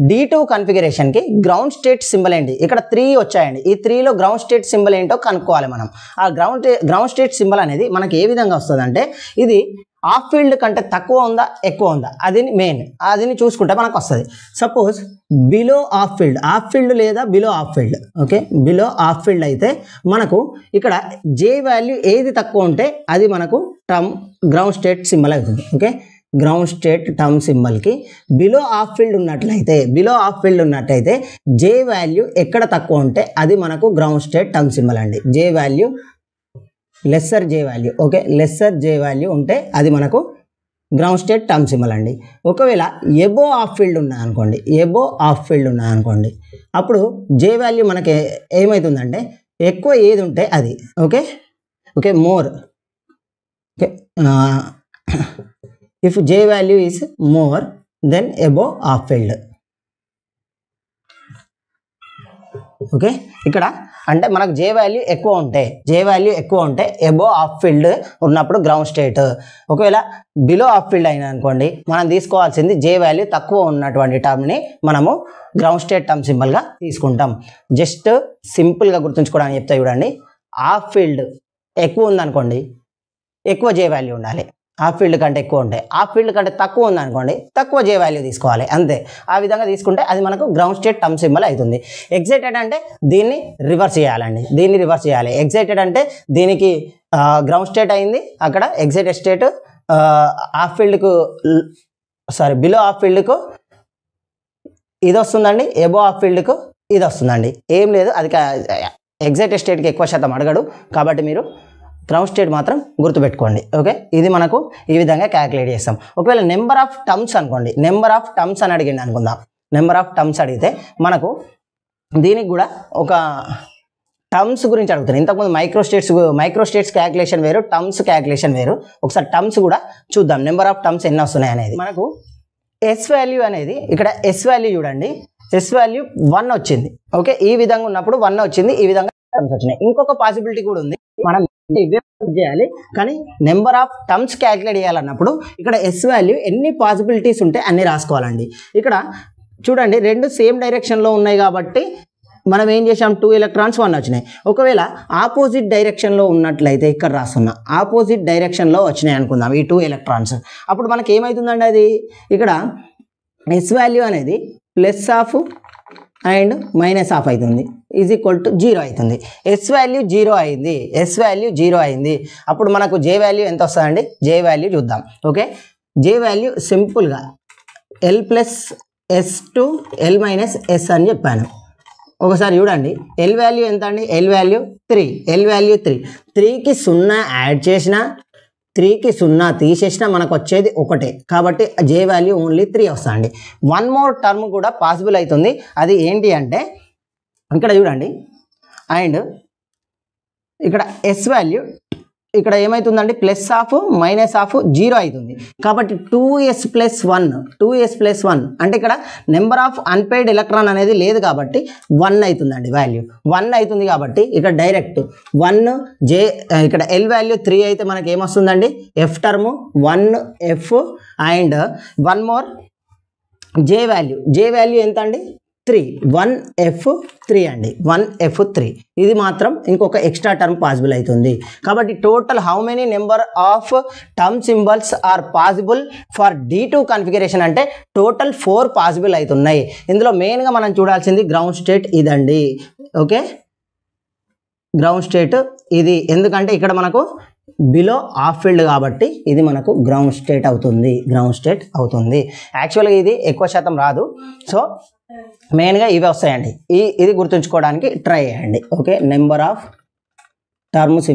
D2 కన్ఫిగరేషన్కి గ్రౌండ్ స్టేట్ సింబల్ ఏంటి, ఇక్కడ 3 వచ్చాయండి. ఈ 3లో గ్రౌండ్ స్టేట్ సింబల్ ఏంటో కనుక్కోవాలి మనం. ఆ గ్రౌండ్ స్టేట్ సింబల్ అనేది మనకి ఏ విధంగా వస్తుందంటే, ఇది ఆఫ్ ఫీల్డ్ కంటే తక్కువ ఉందా ఎక్కువ ఉందా అది మెయిన్, అదిని చూసుకుంటే మనకు వస్తుంది. సపోజ్ బిలో ఆఫ్ ఫీల్డ్ లేదా below half field. Okay, below half field అయితే మనకు ఇక్కడ జే వాల్యూ ఏది తక్కువ ఉంటే అది మనకు గ్రౌండ్ స్టేట్ సింబల్ అవుతుంది. ఓకే, గ్రౌండ్ స్టేట్ టర్మ్ సింబల్కి బిలో ఆఫ్ ఫీల్డ్ ఉన్నట్లయితే జే వాల్యూ ఎక్కడ తక్కువ ఉంటే అది మనకు గ్రౌండ్ స్టేట్ టర్మ్ సింబల్ అండి. జే వాల్యూ లెస్సర్ జే వాల్యూ, ఓకే, లెస్సర్ జే వాల్యూ ఉంటే అది మనకు గ్రౌండ్ స్టేట్ టర్మ్ సింబల్ అండి. ఒకవేళ ఎబో ఆఫ్ ఫీల్డ్ ఉన్నాయనుకోండి, అప్పుడు జే వాల్యూ మనకి ఏమవుతుందంటే ఎక్కువ ఏది ఉంటే అది. Okay okay more. Okay, if J value is more than above half field. Okay, ఇక్కడ అంటే మనకు J వాల్యూ ఎక్కువ ఉంటే అబోవ్ హాఫ్ ఫీల్డ్ ఉన్నప్పుడు గ్రౌండ్ స్టేట్. ఒకవేళ బిలో హాఫ్ ఫీల్డ్ అయినా అనుకోండి, మనం తీసుకోవాల్సింది J వాల్యూ తక్కువ ఉన్నటువంటి టర్మ్ని మనము గ్రౌండ్ స్టేట్ టర్మ్ సింబల్గా తీసుకుంటాం. జస్ట్ సింపుల్గా గుర్తుంచుకోవడానికి చెప్తా చూడండి. హాఫ్ ఫీల్డ్ ఎక్కువ ఉందనుకోండి, ఎక్కువ J వాల్యూ ఉండాలి. హాఫ్ ఫీల్డ్ కంటే ఎక్కువ ఉంటాయి. హాఫ్ ఫీల్డ్ కంటే తక్కువ ఉందనుకోండి, తక్కువ J వాల్యూ తీసుకోవాలి, అంతే. ఆ విధంగా తీసుకుంటే అది మనకు గ్రౌండ్ స్టేట్ టర్మ్ సింబల్ అవుతుంది. ఎగ్జైటెడ్ అంటే దీన్ని రివర్స్ చేయాలండి, ఎగ్జైటెడ్ అంటే దీనికి గ్రౌండ్ స్టేట్ అయింది, అక్కడ ఎగ్జైటెడ్ స్టేట్ హాఫ్ ఫీల్డ్కు బిలో హాఫ్ ఫీల్డ్కు ఇది వస్తుందండి, ఎబో హాఫ్ ఫీల్డ్కు ఇది వస్తుందండి. ఏం లేదు, అది ఎగ్జైటెడ్ స్టేట్కి ఎక్కువ శాతం అడగడు కాబట్టి మీరు గ్రౌండ్ స్టేట్ మాత్రం గుర్తుపెట్టుకోండి. ఓకే, ఇది మనకు ఈ విధంగా క్యాలిక్యులేట్ చేస్తాం. ఒకవేళ నెంబర్ ఆఫ్ టర్మ్స్ అనుకోండి, నెంబర్ ఆఫ్ టర్మ్స్ అని అడిగింది అనుకుందాం. నెంబర్ ఆఫ్ టర్మ్స్ అడిగితే మనకు దీనికి కూడా ఒక టర్మ్స్ గురించి అడుగుతాను. ఇంతకుముందు మైక్రో స్టేట్స్ క్యాలిక్యులేషన్ వేరు, టర్మ్స్ క్యాలిక్యులేషన్ వేరు. ఒకసారి టర్మ్స్ కూడా చూద్దాం, నెంబర్ ఆఫ్ టర్మ్స్ ఎన్ని వస్తున్నాయి అనేది. మనకు ఎస్ వాల్యూ అనేది, ఇక్కడ ఎస్ వాల్యూ చూడండి, ఎస్ వాల్యూ 1 వచ్చింది. ఓకే, ఈ విధంగా ఉన్నప్పుడు 1 వచ్చింది, ఈ విధంగా టర్మ్స్ వచ్చినాయి. ఇంకొక పాసిబిలిటీ కూడా ఉంది, మనం చేయాలి కానీ నెంబర్ ఆఫ్ టర్మ్స్ క్యాలిక్యులేట్ చేయాలన్నప్పుడు ఇక్కడ ఎస్ వాల్యూ ఎన్ని పాసిబిలిటీస్ ఉంటే అన్ని రాసుకోవాలండి. ఇక్కడ చూడండి, రెండు సేమ్ డైరెక్షన్లో ఉన్నాయి కాబట్టి మనం ఏం చేసాం, 2 ఎలక్ట్రాన్స్ 1 వచ్చినాయి. ఒకవేళ ఆపోజిట్ డైరెక్షన్లో ఉన్నట్లయితే ఇక్కడ రాస్తున్నా, ఆపోజిట్ డైరెక్షన్లో వచ్చినాయి అనుకుందాం ఈ 2 ఎలక్ట్రాన్స్. అప్పుడు మనకి ఏమవుతుందండి, అది ఇక్కడ ఎస్ వాల్యూ అనేది plus of and minus of అవుతుంది, ఈజ్ ఈక్వల్ టు 0 అవుతుంది. ఎస్ వాల్యూ 0 అయింది. అప్పుడు మనకు జే వాల్యూ ఎంత వస్తుందండి, జే వాల్యూ చూద్దాం. ఓకే, జే వాల్యూ సింపుల్గా L plus S to L minus yes అని చెప్పాను. ఒకసారి చూడండి, ఎల్ వాల్యూ ఎంత అండి, ఎల్ వాల్యూ 3, 3కి 0 యాడ్ చేసినా 3కి 0 తీసేసినా మనకు వచ్చేది 1. కాబట్టి జే వాల్యూ ఓన్లీ 3 వస్తుందండి. 1 మోర్ టర్మ్ కూడా పాసిబుల్ అవుతుంది. అది ఏంటి అంటే ఇక్కడ చూడండి, అండ్ ఇక్కడ ఎస్ వాల్యూ ఇక్కడ ఏమవుతుందండి, ప్లస్ ఆఫ్ మైనస్ ఆఫ్ 0 అవుతుంది. కాబట్టి 2s ప్లస్ 1 అంటే ఇక్కడ నెంబర్ ఆఫ్ అన్పెయిడ్ ఎలక్ట్రాన్ అనేది లేదు కాబట్టి 1 అవుతుందండి, వాల్యూ 1 అవుతుంది. కాబట్టి ఇక్కడ డైరెక్ట్ 1 జే, ఇక్కడ ఎల్ వాల్యూ 3 అయితే మనకి ఏమొస్తుందండి, F term 1f and 1 more J value ఎంత అండి, 3, 1f3 అండి, 1f3. ఇది మాత్రం ఇంకొక ఎక్స్ట్రా టర్మ్ పాసిబుల్ అవుతుంది. కాబట్టి total how many number of term symbols are possible for D2 configuration అంటే టోటల్ 4 పాసిబుల్ అవుతున్నాయి. ఇందులో మెయిన్గా మనం చూడాల్సింది గ్రౌండ్ స్టేట్ ఇదండి. ఓకే, గ్రౌండ్ స్టేట్ ఇది, ఎందుకంటే ఇక్కడ మనకు బిలో హాఫ్ ఫీల్డ్ కాబట్టి ఇది మనకు గ్రౌండ్ స్టేట్ అవుతుంది. యాక్చువల్గా ఇది ఎక్కువ శాతం రాదు, సో మెయిన్గా ఇవి వస్తాయండి. ఇది గుర్తుంచుకోవడానికి ట్రై చేయండి. Okay, number of terms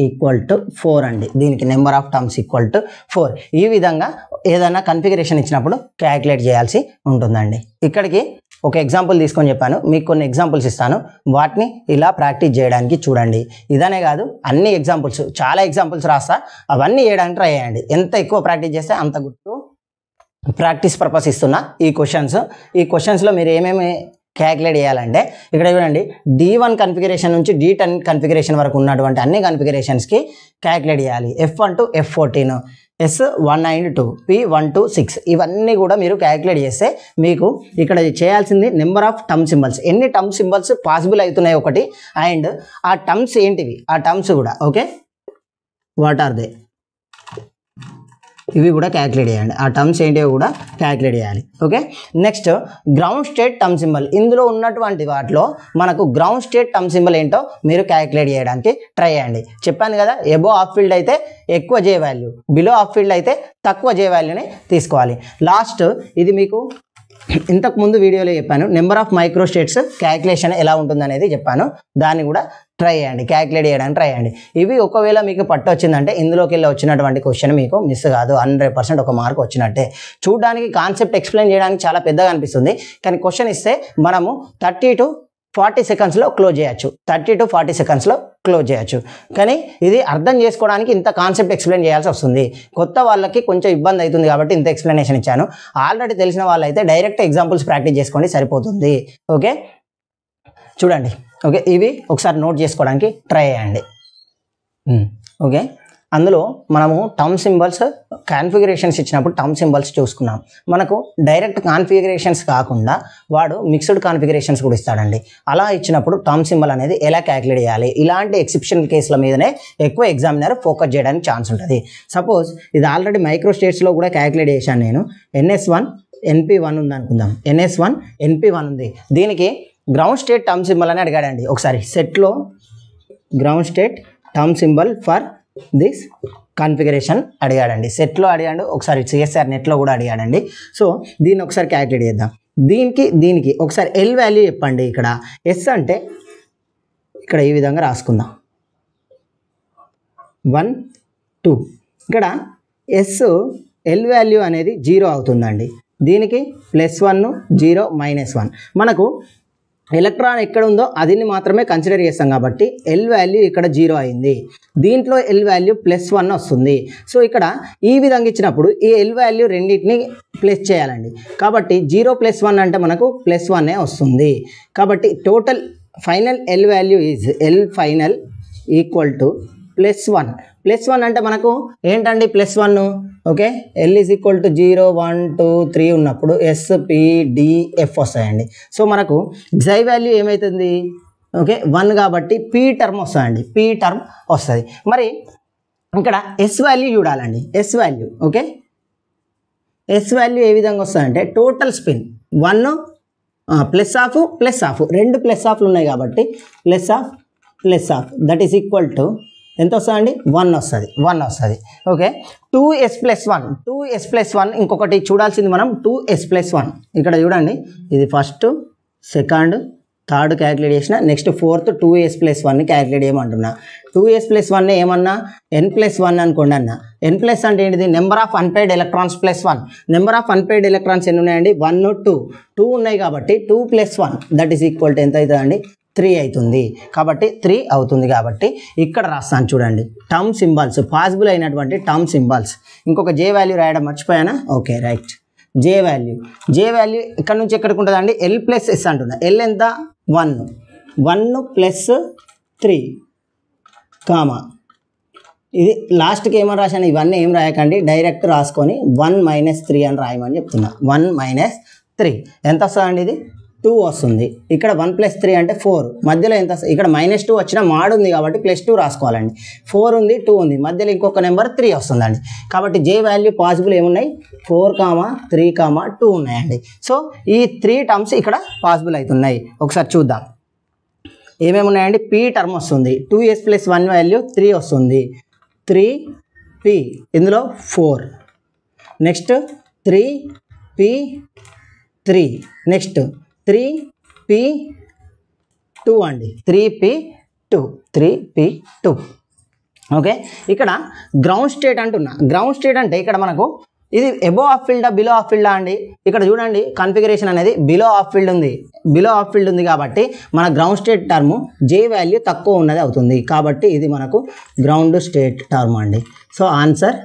equal to 4 అండి. దీనికి number of terms equal to 4. ఈ విధంగా ఏదైనా కన్ఫిగరేషన్ ఇచ్చినప్పుడు క్యాలిక్యులేట్ చేయాల్సి ఉంటుందండి. ఇక్కడికి ఒక ఎగ్జాంపుల్ తీసుకొని చెప్పాను, మీకు కొన్ని ఎగ్జాంపుల్స్ ఇస్తాను, వాటిని ఇలా ప్రాక్టీస్ చేయడానికి చూడండి. ఇదనే కాదు, అన్ని ఎగ్జాంపుల్స్, చాలా ఎగ్జాంపుల్స్ రాస్తా, అవన్నీ చేయడానికి ట్రై చేయండి. ఎంత ఎక్కువ ప్రాక్టీస్ చేస్తే అంత గుర్తు ప్రాక్టీస్ పర్పస్ ఇస్తున్నా ఈ క్వశ్చన్స్లో మీరు ఏమేమి క్యాలిక్యులేట్ చేయాలంటే ఇక్కడ చూడండి D1 కన్ఫిగరేషన్ నుంచి D10 కన్ఫిగరేషన్ వరకు ఉన్నటువంటి అన్ని కన్ఫిగరేషన్స్కి క్యాలిక్యులేట్ చేయాలి. F1 to F14, S192, P126 ఇవన్నీ కూడా మీరు క్యాలిక్యులేట్ చేస్తే మీకు ఇక్కడ చేయాల్సింది నెంబర్ ఆఫ్ టర్మ్ సింబల్స్, ఎన్ని టర్మ్ సింబల్స్ పాసిబుల్ అవుతున్నాయి ఒకటి, అండ్ ఆ టర్మ్స్ ఏంటివి ఆ టర్మ్స్ కూడా ఓకే వాట్ ఆర్ దే ఇవి కూడా క్యాలిక్యులేట్ చేయండి, ఆ టర్మ్స్ ఏంటివో కూడా క్యాలిక్యులేట్ చేయాలి. Okay next ground state term symbol, ఇందులో ఉన్నటువంటి వాటిలో మనకు గ్రౌండ్ స్టేట్ టర్మ్ సింబల్ ఏంటో మీరు క్యాలిక్యులేట్ చేయడానికి ట్రై చేయండి. చెప్పాను కదా, ఎబో ఆఫ్ ఫీల్డ్ అయితే ఎక్కువ జే వాల్యూ, బిలో ఆఫ్ ఫీల్డ్ అయితే తక్కువ జే వాల్యూని తీసుకోవాలి. లాస్ట్ ఇది మీకు ఇంతకు ముందు వీడియోలో చెప్పాను, number of micro states calculation ఎలా ఉంటుంది అనేది చెప్పాను, దాన్ని కూడా ట్రై చేయండి, క్యాలిక్యులేట్ చేయడానికి ట్రై చేయండి. ఇవి ఒకవేళ మీకు పట్టు వచ్చిందంటే ఇందులోకి వెళ్ళి వచ్చినటువంటి క్వశ్చన్ మీకు మిస్ కాదు, 100% ఒక మార్క్ వచ్చినట్టే. చూడడానికి కాన్సెప్ట్ ఎక్స్ప్లెయిన్ చేయడానికి చాలా పెద్దగా అనిపిస్తుంది, కానీ క్వశ్చన్ ఇస్తే మనము 30 to 40 సెకండ్స్లో క్లోజ్ చేయొచ్చు, 30 to 40 సెకండ్స్లో క్లోజ్ చేయొచ్చు. కానీ ఇది అర్థం చేసుకోవడానికి ఇంత కాన్సెప్ట్ ఎక్స్ప్లెయిన్ చేయాల్సి వస్తుంది. కొత్త వాళ్ళకి కొంచెం ఇబ్బంది అవుతుంది కాబట్టి ఇంత ఎక్స్ప్లెనేషన్ ఇచ్చాను. ఆల్రెడీ తెలిసిన వాళ్ళైతే డైరెక్ట్ ఎగ్జాంపుల్స్ ప్రాక్టీస్ చేసుకోండి సరిపోతుంది. ఓకే చూడండి, ఓకే ఇవి ఒకసారి నోట్ చేసుకోవడానికి ట్రై చేయండి. ఓకే అందులో మనము టర్మ్ సింబల్స్ కాన్ఫిగరేషన్స్ ఇచ్చినప్పుడు టర్మ్ సింబల్స్ చూసుకున్నాం. మనకు డైరెక్ట్ కాన్ఫిగరేషన్స్ కాకుండా వాడు మిక్స్డ్ కాన్ఫిగరేషన్స్ కూడా ఇస్తాడండి. అలా ఇచ్చినప్పుడు టర్మ్ సింబల్ అనేది ఎలా క్యాలిక్యులేట్ చేయాలి, ఇలాంటి ఎక్సెప్షనల్ కేసుల మీదనే ఎక్కువ ఎగ్జామినర్ ఫోకస్ చేయడానికి ఛాన్స్ ఉంటుంది. సపోజ్ ఇది ఆల్రెడీ మైక్రో స్టేట్స్లో కూడా క్యాలిక్యులేట్ చేశాను నేను. NS1 NP1 ఉంది అనుకుందాం, NS1 NP1 ఉంది. దీనికి గ్రౌండ్ స్టేట్ టర్మ్ సింబల్ అని అడిగాడండి. ఒకసారి సెట్లో ground state term symbol for this configuration అడిగాడండి, సెట్లో అడిగాడు, ఒకసారి CSR నెట్లో కూడా అడిగాడండి. సో దీన్ని ఒకసారి క్యాలిక్యులేట్ చేద్దాం. దీనికి ఒకసారి L వాల్యూ చెప్పండి. ఇక్కడ S అంటే ఇక్కడ ఈ విధంగా రాసుకుందాం, 1 2. ఇక్కడ S L వాల్యూ అనేది 0 అవుతుందండి. దీనికి +1 0 -1. మనకు ఎలక్ట్రాన్ ఎక్కడ ఉందో అది మాత్రమే కన్సిడర్ చేస్తాం కాబట్టి L వాల్యూ ఇక్కడ 0 అయింది. దీంట్లో L వాల్యూ +1 వస్తుంది. సో ఇక్కడ ఈ విధంగా ఇచ్చినప్పుడు ఈ L వాల్యూ రెండింటిని ప్లస్ చేయాలండి. కాబట్టి 0 + 1 అంటే మనకు +1 వస్తుంది. కాబట్టి total final L value is L final equal to +1. +1 అంటే మనకు ఏంటండి +1? Okay L is equal to 0 1 2 3 ఉన్నప్పుడు S P D F వస్తాయండి. సో మనకు Xi వాల్యూ ఏమవుతుంది? ఓకే 1 కాబట్టి P టర్మ్ వస్తుందండి, P టర్మ్ వస్తుంది. మరి ఇక్కడ S వాల్యూ చూడాలండి, S value okay S value ఏ విధంగా వస్తుందంటే టోటల్ స్పిన్ 1 ప్లస్ ఆఫ్ రెండు ప్లస్ ఆఫ్లు ఉన్నాయి కాబట్టి plus half that is equal to ఎంత వస్తుందండి? 1 వస్తుంది. ఓకే 2s + 1 ఇంకొకటి చూడాల్సింది మనం 2s + 1. ఇక్కడ చూడండి, ఇది ఫస్ట్ సెకండ్ థర్డ్ క్యాలిక్యులేట్ చేసిన, నెక్స్ట్ ఫోర్త్ 2s + 1ని క్యాలిక్యులేట్ చేయమంటున్నా. 2s + 1 ఏమన్నా n+1 అనుకోండి అన్న. n+ అంటే ఏంటిది? Number of unpaired electrons +1. Number of unpaired electrons ఎన్ని ఉన్నాయండి? 1 2 ఉన్నాయి కాబట్టి 2 + 1 దట్ ఈస్ ఈక్వల్ టు ఎంత అవుతుందండి? 3 అవుతుంది. కాబట్టి 3 అవుతుంది. కాబట్టి ఇక్కడ రాస్తాను చూడండి, టర్మ్ సింబల్స్ పాసిబుల్ అయినటువంటి టర్మ్ సింబల్స్. ఇంకొక J వాల్యూ రాయడం మర్చిపోయానా? ఓకే రైట్, J వాల్యూ ఇక్కడ నుంచి ఎక్కడికి ఉంటుందండి? L + S అంటున్నా. L ఎంత? 1 + 3 కామా ఇది లాస్ట్కి ఏమని రాశాను? ఇవన్నీ ఏం రాయకండి, డైరెక్ట్ రాసుకొని 1 - 3 అని రాయమని చెప్తున్నా. 1 - 3 ఎంత వస్తుందండి? ఇది 2 వస్తుంది. ఇక్కడ 1 + 3 అంటే 4. మధ్యలో ఎంత? ఇక్కడ -2 వచ్చిన మాడ్ ఉంది కాబట్టి +2 రాసుకోవాలండి. 4 ఉంది, 2 ఉంది, మధ్యలో ఇంకొక నెంబర్ 3 వస్తుందండి. కాబట్టి J వాల్యూ పాసిబుల్ ఏమున్నాయి? 4, 3, 2 ఉన్నాయండి. సో ఈ 3 టర్మ్స్ ఇక్కడ పాసిబుల్ అవుతున్నాయి. ఒకసారి చూద్దాం ఏమేమి ఉన్నాయండి. P టర్మ్ వస్తుంది, 2s + 1 వాల్యూ 3 వస్తుంది, 3p ఇందులో 4, నెక్స్ట్ 3p3, నెక్స్ట్ 3p2 అండి, 3p2. ఓకే ఇక్కడ గ్రౌండ్ స్టేట్ అంటున్నా. గ్రౌండ్ స్టేట్ అంటే ఇక్కడ మనకు ఇది ఎబో ఆఫ్ ఫీల్డా బిలో ఆఫ్ ఫీల్డా అండి? ఇక్కడ చూడండి కాన్ఫిగరేషన్ అనేది బిలో ఆఫ్ ఫీల్డ్ ఉంది కాబట్టి మన ground state term J value తక్కువ ఉన్నది అవుతుంది. కాబట్టి ఇది మనకు గ్రౌండ్ స్టేట్ టర్మ్ అండి. సో ఆన్సర్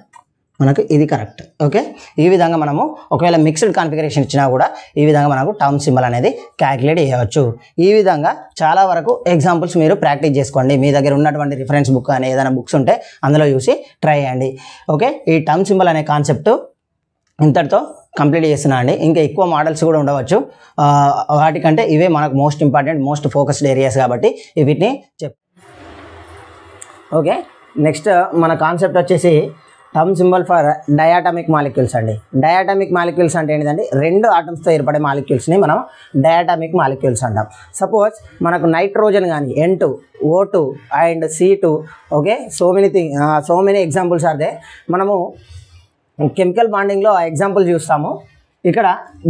మనకు ఇది కరెక్ట్. ఓకే, ఈ విధంగా మనము ఒకవేళ మిక్స్డ్ కాన్ఫిగరేషన్ ఇచ్చినా కూడా ఈ విధంగా మనకు టర్మ్ సింబల్ అనేది క్యాలిక్యులేట్ చేయవచ్చు. ఈ విధంగా చాలా వరకు ఎగ్జాంపుల్స్ మీరు ప్రాక్టీస్ చేసుకోండి. మీ దగ్గర ఉన్నటువంటి రిఫరెన్స్ బుక్ అని ఏదైనా బుక్స్ ఉంటే అందులో చూసి ట్రై చేయండి. ఓకే, ఈ టర్మ్ సింబల్ అనే కాన్సెప్ట్ ఇంతటితో కంప్లీట్ చేస్తున్నా అండి. ఇంకా ఎక్కువ మోడల్స్ కూడా ఉండవచ్చు, వాటికంటే ఇవే మనకు most important most focused areas కాబట్టి వీటిని ఓకే, నెక్స్ట్ మన కాన్సెప్ట్ వచ్చేసి term symbol for diatomic molecules అండి. డయాటమిక్ మాలిక్యూల్స్ అంటే ఏంటంటే రెండు ఆటమ్స్తో ఏర్పడే మాలిక్యూల్స్ని మనం డయాటమిక్ మాలిక్యూల్స్ అంటాం. సపోజ్ మనకు నైట్రోజన్ కానీ N2 O2 and C2 okay, so many examples are there. మనము కెమికల్ బాండింగ్లో ఆ ఎగ్జాంపుల్ చూస్తాము. ఇక్కడ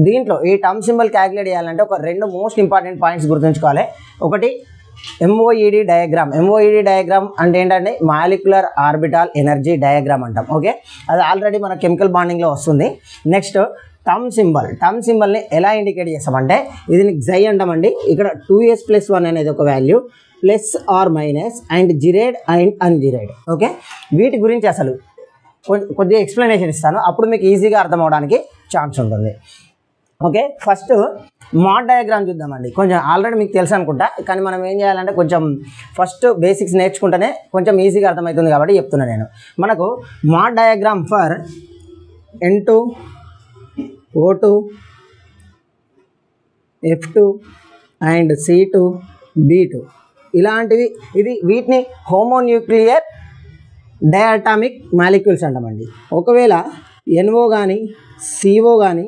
దీంట్లో ఈ టర్మ్ సింబల్ క్యాలిక్యులేట్ చేయాలంటే ఒక రెండు మోస్ట్ ఇంపార్టెంట్ పాయింట్స్ గుర్తుంచుకోవాలి. ఒకటి MOED డయాగ్రామ్. MOED డయాగ్రామ్ అంటే ఏంటంటే మాలిక్యులర్ ఆర్బిటాల్ ఎనర్జీ డయాగ్రామ్ అంటాం. ఓకే, అది ఆల్రెడీ మన కెమికల్ బాండింగ్లో వస్తుంది. నెక్స్ట్ టర్మ్ సింబల్ని ఎలా ఇండికేట్ చేస్తామంటే ఇది XY అంటామండి. ఇక్కడ 2s+1 అనేది ఒక value, plus or minus and gerade and ungerade. Okay, వీటి గురించి అసలు కొద్దిగా ఎక్స్ప్లెనేషన్ ఇస్తాను, అప్పుడు మీకు ఈజీగా అర్థం అవడానికి ఛాన్స్ ఉంటుంది. ఓకే, ఫస్ట్ మాడ్ డయాగ్రామ్ చూద్దామండి. కొంచెం ఆల్రెడీ మీకు తెలుసు అనుకుంటా, కానీ మనం ఏం చేయాలంటే కొంచెం ఫస్ట్ బేసిక్స్ నేర్చుకుంటేనే కొంచెం ఈజీగా అర్థమవుతుంది కాబట్టి చెప్తున్నా నేను. మనకు mod diagram for N2 O2 F2 and C2 B2 ఇలాంటివి, వీటిని హోమోన్యూక్లియర్ డయాటమిక్ మాలిక్యూల్స్ అంటామండి. ఒకవేళ NO కానీ CO కానీ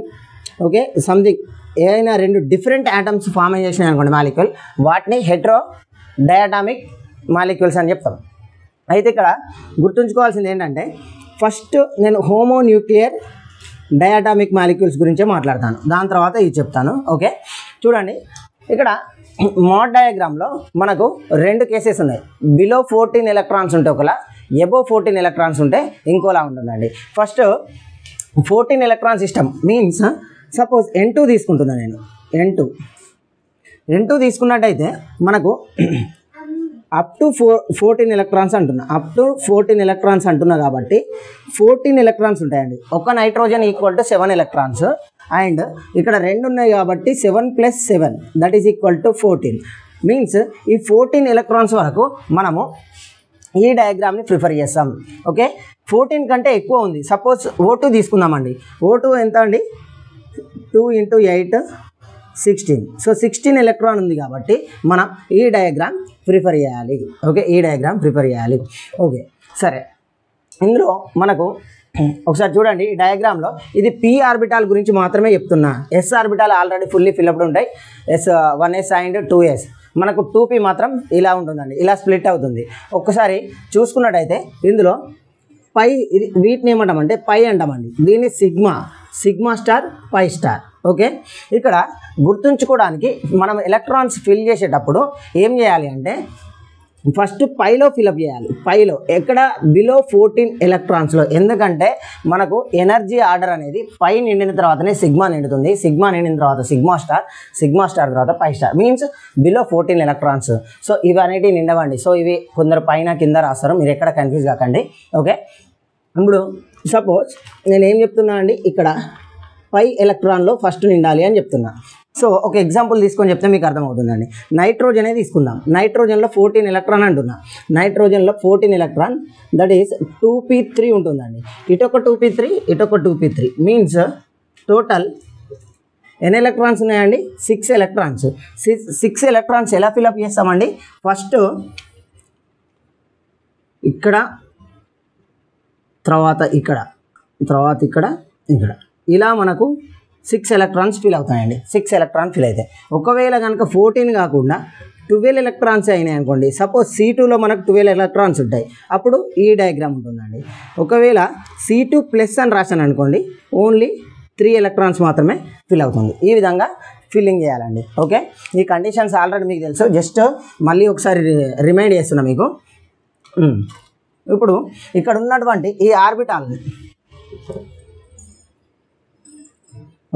ఓకే సంథింగ్ ఏదైనా రెండు డిఫరెంట్ ఆటమ్స్ ఫామ్ చేసినాయి అనుకోండి మాలిక్యూల్, వాటిని హెట్రో డయాటమిక్ మాలిక్యూల్స్ అని చెప్తాం. అయితే ఇక్కడ గుర్తుంచుకోవాల్సింది ఏంటంటే ఫస్ట్ నేను హోమోన్యూక్లియర్ డయాటమిక్ మాలిక్యూల్స్ గురించే మాట్లాడతాను, దాని తర్వాత ఇది చెప్తాను. ఓకే, చూడండి ఇక్కడ మాడ్ డయాగ్రామ్లో మనకు రెండు కేసెస్ ఉన్నాయి. బిలో 14 ఎలక్ట్రాన్స్ ఉంటే ఒకలా, ఎబో 14 ఎలక్ట్రాన్స్ ఉంటే ఇంకోలా ఉంటుందండి. First 14 electron system means suppose N2 తీసుకుంటున్నాను నేను. N2 తీసుకున్నట్టయితే మనకు అప్ టు 14 ఎలక్ట్రాన్స్ అంటున్నా. అప్ టు 14 ఎలక్ట్రాన్స్ అంటున్నా కాబట్టి 14 ఎలక్ట్రాన్స్ ఉంటాయండి. ఒక nitrogen equal to 7 electrons and ఇక్కడ రెండు ఉన్నాయి కాబట్టి 7 + 7 that is equal to 14. Means ఈ 14 ఎలక్ట్రాన్స్ వరకు మనము ఈ డయాగ్రామ్ని ప్రిఫర్ చేస్తాం. ఓకే, 14 కంటే ఎక్కువ ఉంది. సపోజ్ O2 తీసుకుందామండి. O2 ఎంత అండి? 2 × 8 16. సో 16 ఎలక్ట్రాన్ ఉంది కాబట్టి మనం ఈ డయాగ్రామ్ ప్రిఫర్ చేయాలి. ఓకే, ఈ డయాగ్రామ్ ప్రిఫర్ చేయాలి. ఓకే, సరే, ఇందులో మనకు ఒకసారి చూడండి ఈ డయాగ్రామ్లో ఇది p ఆర్బిటాల్ గురించి మాత్రమే చెప్తున్నా. s ఆర్బిటాల్ ఆల్రెడీ ఫుల్లీ ఫిల్అప్డ్ ఉంటాయి. 1s and 2s. మనకు 2p మాత్రం ఇలా ఉంటుందండి, ఇలా స్ప్లిట్ అవుతుంది. ఒక్కసారి చూసుకున్నట్టయితే ఇందులో పై, ఇది వీటిని ఏమంటామంటే పై అంటామండి. దీన్ని sigma star, pi star. Okay, ఇక్కడ గుర్తుంచుకోవడానికి మనం ఎలక్ట్రాన్స్ ఫిల్ చేసేటప్పుడు ఏం చేయాలి అంటే ఫస్ట్ పైలో ఫిల్అప్ చేయాలి. పైలో ఎక్కడ? బిలో 14 ఎలక్ట్రాన్స్లో. ఎందుకంటే మనకు ఎనర్జీ ఆర్డర్ అనేది పై నిండిన తర్వాతనే సిగ్మా నిండుతుంది. సిగ్మా నిండిన తర్వాత సిగ్మా స్టార్ తర్వాత pi star means below 14 electrons. So ఇవి అనేటివి నిండవండి. సో ఇవి కొందరు పైన కింద రాస్తారు, మీరు ఎక్కడ కన్ఫ్యూజ్ కాకండి. ఓకే, ఇప్పుడు సపోజ్ నేను ఏం చెప్తున్నా అండి, ఇక్కడ పై ఎలక్ట్రాన్లో ఫస్ట్ నిండాలి అని చెప్తున్నా. సో ఒక ఎగ్జాంపుల్ తీసుకొని చెప్తే మీకు అర్థమవుతుందండి. నైట్రోజనే తీసుకుందాం. నైట్రోజన్లో 14 ఎలక్ట్రాన్ అంటున్నా. నైట్రోజన్లో 14 ఎలక్ట్రాన్ దట్ ఈస్ 2p3 ఉంటుందండి. ఇటొక 2p3 ఇటొక 2p3 మీన్స్ టోటల్ ఎన్ని ఎలక్ట్రాన్స్ ఉన్నాయండి? 6 ఎలక్ట్రాన్స్. 6 ఎలక్ట్రాన్స్ ఎలా ఫిల్అప్ చేస్తామండి? ఫస్ట్ ఇక్కడ, తర్వాత ఇక్కడ, ఇక్కడ ఇలా మనకు 6 ఎలక్ట్రాన్స్ ఫిల్ అవుతాయండి. 6 ఎలక్ట్రాన్ ఫిల్ అవుతాయి. ఒకవేళ కనుక 14 కాకుండా 12 ఎలక్ట్రాన్స్ అయినాయి అనుకోండి, సపోజ్ C2లో మనకు 12 ఎలక్ట్రాన్స్ ఉంటాయి, అప్పుడు ఈ డయాగ్రామ్ ఉంటుందండి. ఒకవేళ C2 ప్లస్ అని రాశాను అనుకోండి, ఓన్లీ 3 ఎలక్ట్రాన్స్ మాత్రమే ఫిల్ అవుతుంది. ఈ విధంగా ఫిల్లింగ్ చేయాలండి. ఓకే, ఈ కండిషన్స్ ఆల్రెడీ మీకు తెలుసు, జస్ట్ మళ్ళీ ఒకసారి రిమైండ్ చేస్తున్నా మీకు. ఇప్పుడు ఇక్కడ ఉన్నటువంటి ఈ ఆర్బిటాల్ని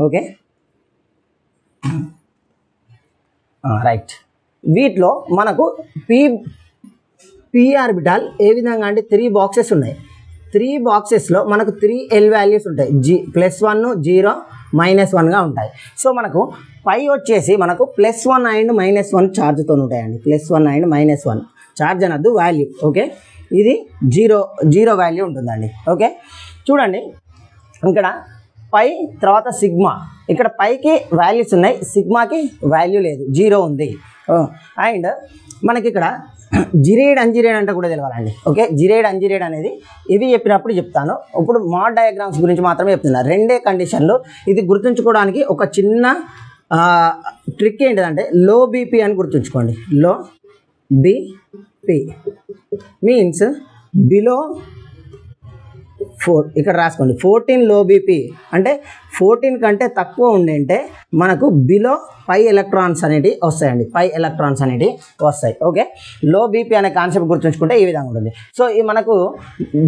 ఓకే రైట్, వీటిలో మనకు పి ఆర్బిటాల్ ఏ విధంగా అంటే 3 బాక్సెస్ ఉన్నాయి. 3 బాక్సెస్లో మనకు 3 ఎల్ వాల్యూస్ ఉంటాయి. +1 0 -1గా ఉంటాయి. సో మనకు పై వచ్చేసి మనకు +1 అండ్ -1 ఛార్జ్తో ఉంటాయండి. +1 అండ్ -1 ఛార్జ్ అనద్దు, వాల్యూ. ఓకే, ఇది జీరో వాల్యూ ఉంటుందండి. ఓకే, చూడండి ఇక్కడ పై తర్వాత సిగ్మా, ఇక్కడ పైకి వాల్యూస్ ఉన్నాయి, సిగ్మాకి వాల్యూ లేదు, 0 ఉంది. అండ్ మనకి ఇక్కడ జిరేడ్ అంజిరేడ్ అంటే కూడా తెలవాలండి. ఓకే, జిరేడ్ అంజిరేడ్ అనేది ఇవి చెప్పినప్పుడు చెప్తాను. ఇప్పుడు మాడ్ డయాగ్రామ్స్ గురించి మాత్రమే చెప్తున్నా. రెండే కండిషన్లు. ఇది గుర్తుంచుకోవడానికి ఒక చిన్న ట్రిక్ ఏంటిదంటే లో బీపీ అని గుర్తుంచుకోండి. Low BP means below 4. ఇక్కడ రాసుకోండి 14 లో బీపీ అంటే 14 కంటే తక్కువ ఉండింటే మనకు బిలో 5 ఎలక్ట్రాన్స్ అనేవి వస్తాయండి. 5 ఎలక్ట్రాన్స్ అనేవి వస్తాయి. ఓకే, లో బీపీ అనే కాన్సెప్ట్ గుర్తుంచుకుంటే ఈ విధంగా ఉంటుంది. సో ఈ మనకు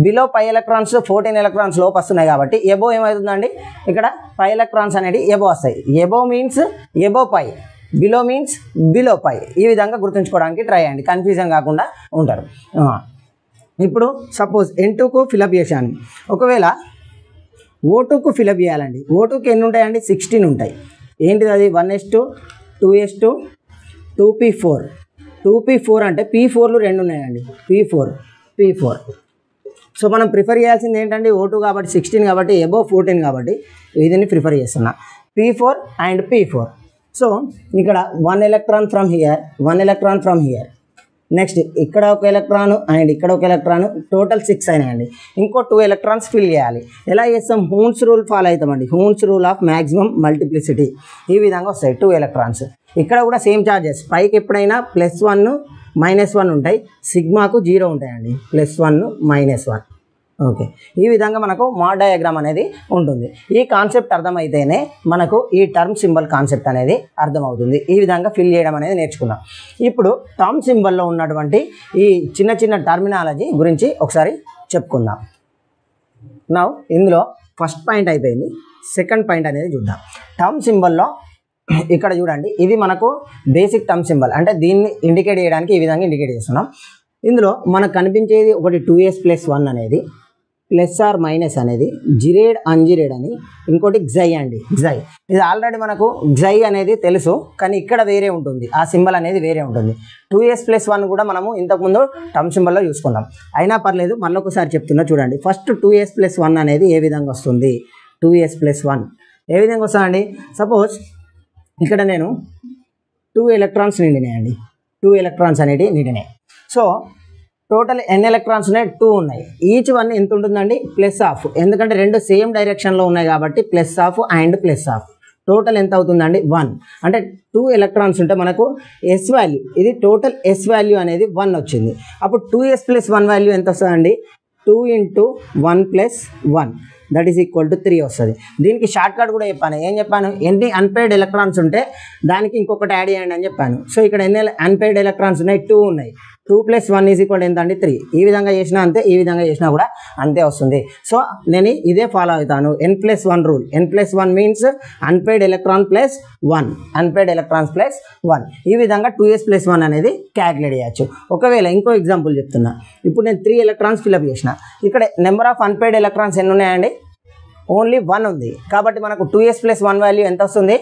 బిలో 5 ఎలక్ట్రాన్స్ 14 ఎలక్ట్రాన్స్ లోపు వస్తున్నాయి కాబట్టి ఎబో ఏమవుతుందండి, ఇక్కడ 5 ఎలక్ట్రాన్స్ అనేవి ఎబో వస్తాయి. Above means above 5, below means below 5. ఈ విధంగా గుర్తుంచుకోవడానికి ట్రై చేయండి, కన్ఫ్యూజన్ కాకుండా ఉంటారు. ఇప్పుడు సపోజ్ N2కు ఫిలప్ చేశాను. ఒకవేళ O2కు ఫిలప్ చేయాలండి. O2కి ఎన్ని ఉంటాయండి, 16 ఉంటాయి. ఏంటిది అది, 1s2 2s2 2p4. 2p4 అంటే p4లు 2 ఉన్నాయండి. p4. సో మనం ప్రిఫర్ చేయాల్సింది ఏంటంటే O2 కాబట్టి 16 కాబట్టి అబోవ్ 14 కాబట్టి దీన్ని ప్రిఫర్ చేస్తున్నా, p4 అండ్ p4. సో ఇక్కడ 1 electron from here, 1 electron from here. Next ఇక్కడ ఒక ఎలక్ట్రాన్ అండ్ ఇక్కడ ఒక ఎలక్ట్రాన్, టోటల్ 6 అయినాయండి. ఇంకో 2 ఎలక్ట్రాన్స్ ఫిల్ చేయాలి. ఎలా చేస్తాం, హూన్స్ రూల్ ఫాలో అవుతామండి. Hund's rule of maximum multiplicity. ఈ విధంగా వస్తాయి 2 ఎలక్ట్రాన్స్. ఇక్కడ కూడా సేమ్ ఛార్జెస్. పైకి ఎప్పుడైనా +1 -1 ఉంటాయి, సిగ్మాకు 0 ఉంటాయండి. +1 -1. ఓకే, ఈ విధంగా మనకు మాడ్ డయాగ్రామ్ అనేది ఉంటుంది. ఈ కాన్సెప్ట్ అర్థమైతేనే మనకు ఈ టర్మ్ సింబల్ కాన్సెప్ట్ అనేది అర్థమవుతుంది. ఈ విధంగా ఫిల్ చేయడం అనేది నేర్చుకున్నాం. ఇప్పుడు టర్మ్ సింబల్లో ఉన్నటువంటి ఈ చిన్న చిన్న టర్మినాలజీ గురించి ఒకసారి చెప్పుకుందాం. నౌ ఇందులో ఫస్ట్ పాయింట్ అయిపోయింది, సెకండ్ పాయింట్ అనేది చూద్దాం. టర్మ్ సింబల్లో ఇక్కడ చూడండి, ఇది మనకు బేసిక్ టర్మ్ సింబల్, అంటే దీన్ని ఇండికేట్ చేయడానికి ఈ విధంగా ఇండికేట్ చేస్తున్నాం. ఇందులో మనకు కనిపించేది ఒకటి 2s+1 అనేది, ప్లస్ ఆర్ మైనస్ అనేది, జిరేడ్ అన్జిరేడ్ అని, ఇంకోటి గ్జై అండి. గ్జై ఇది ఆల్రెడీ మనకు గ్జై అనేది తెలుసు, కానీ ఇక్కడ వేరే ఉంటుంది, ఆ సింబల్ అనేది వేరే ఉంటుంది. 2s+1 కూడా మనము ఇంతకుముందు టర్మ్ సింబల్లో చూసుకుందాం. అయినా పర్లేదు, మళ్ళొకసారి చెప్తున్నా చూడండి. ఫస్ట్ 2s+1 అనేది ఏ విధంగా వస్తుంది, 2s+1 ఏ విధంగా వస్తుందండి. సపోజ్ ఇక్కడ నేను 2 ఎలక్ట్రాన్స్ నిండినాయండి, 2 ఎలక్ట్రాన్స్ అనేవి నిండినాయి. సో టోటల్ ఎన్ని ఎలక్ట్రాన్స్ ఉన్నాయి, 2 ఉన్నాయి. ఈచ్ వన్ ఎంత ఉంటుందండి, +, ఎందుకంటే రెండు సేమ్ డైరెక్షన్లో ఉన్నాయి కాబట్టి +, అండ్ +. టోటల్ ఎంత అవుతుందండి, 1. అంటే 2 ఎలక్ట్రాన్స్ ఉంటే మనకు ఎస్ వాల్యూ, ఇది టోటల్ ఎస్ వాల్యూ అనేది 1 వచ్చింది. అప్పుడు 2s+1 వాల్యూ ఎంత వస్తుందండి, 2 × 1 + 1 దట్ ఈస్ ఈక్వల్ టు 3 వస్తుంది. దీనికి షార్ట్ కట్ కూడా చెప్పాను. ఏం చెప్పాను, ఎన్ని అన్పెయిడ్ ఎలక్ట్రాన్స్ ఉంటే దానికి ఇంకొకటి యాడ్ చేయండి అని చెప్పాను. సో ఇక్కడ ఎన్ని అన్పెయిడ్ ఎలక్ట్రాన్స్ ఉన్నాయి, 2 ఉన్నాయి. 2 + 1 ఈజ్ ఈక్వల్ ఎంత అండి, 3. ఈ విధంగా చేసినా అంతే, ఈ విధంగా చేసినా కూడా అంతే వస్తుంది. సో నేను ఇదే ఫాలో అవుతాను, n+1 rule. n+1 means unpaid electron +1, unpaired electrons +1. ఈ విధంగా 2s+1 అనేది క్యాలిక్యులేట్ చేయొచ్చు. ఒకవేళ ఇంకో ఎగ్జాంపుల్ చెప్తున్నా. ఇప్పుడు నేను 3 ఎలక్ట్రాన్స్ ఫిల్అప్ చేసిన. ఇక్కడ నెంబర్ ఆఫ్ అన్పెయిడ్ ఎలక్ట్రాన్స్ ఎన్ని ఉన్నాయండి, ఓన్లీ 1 ఉంది. కాబట్టి మనకు 2s+1 వాల్యూ ఎంత వస్తుంది,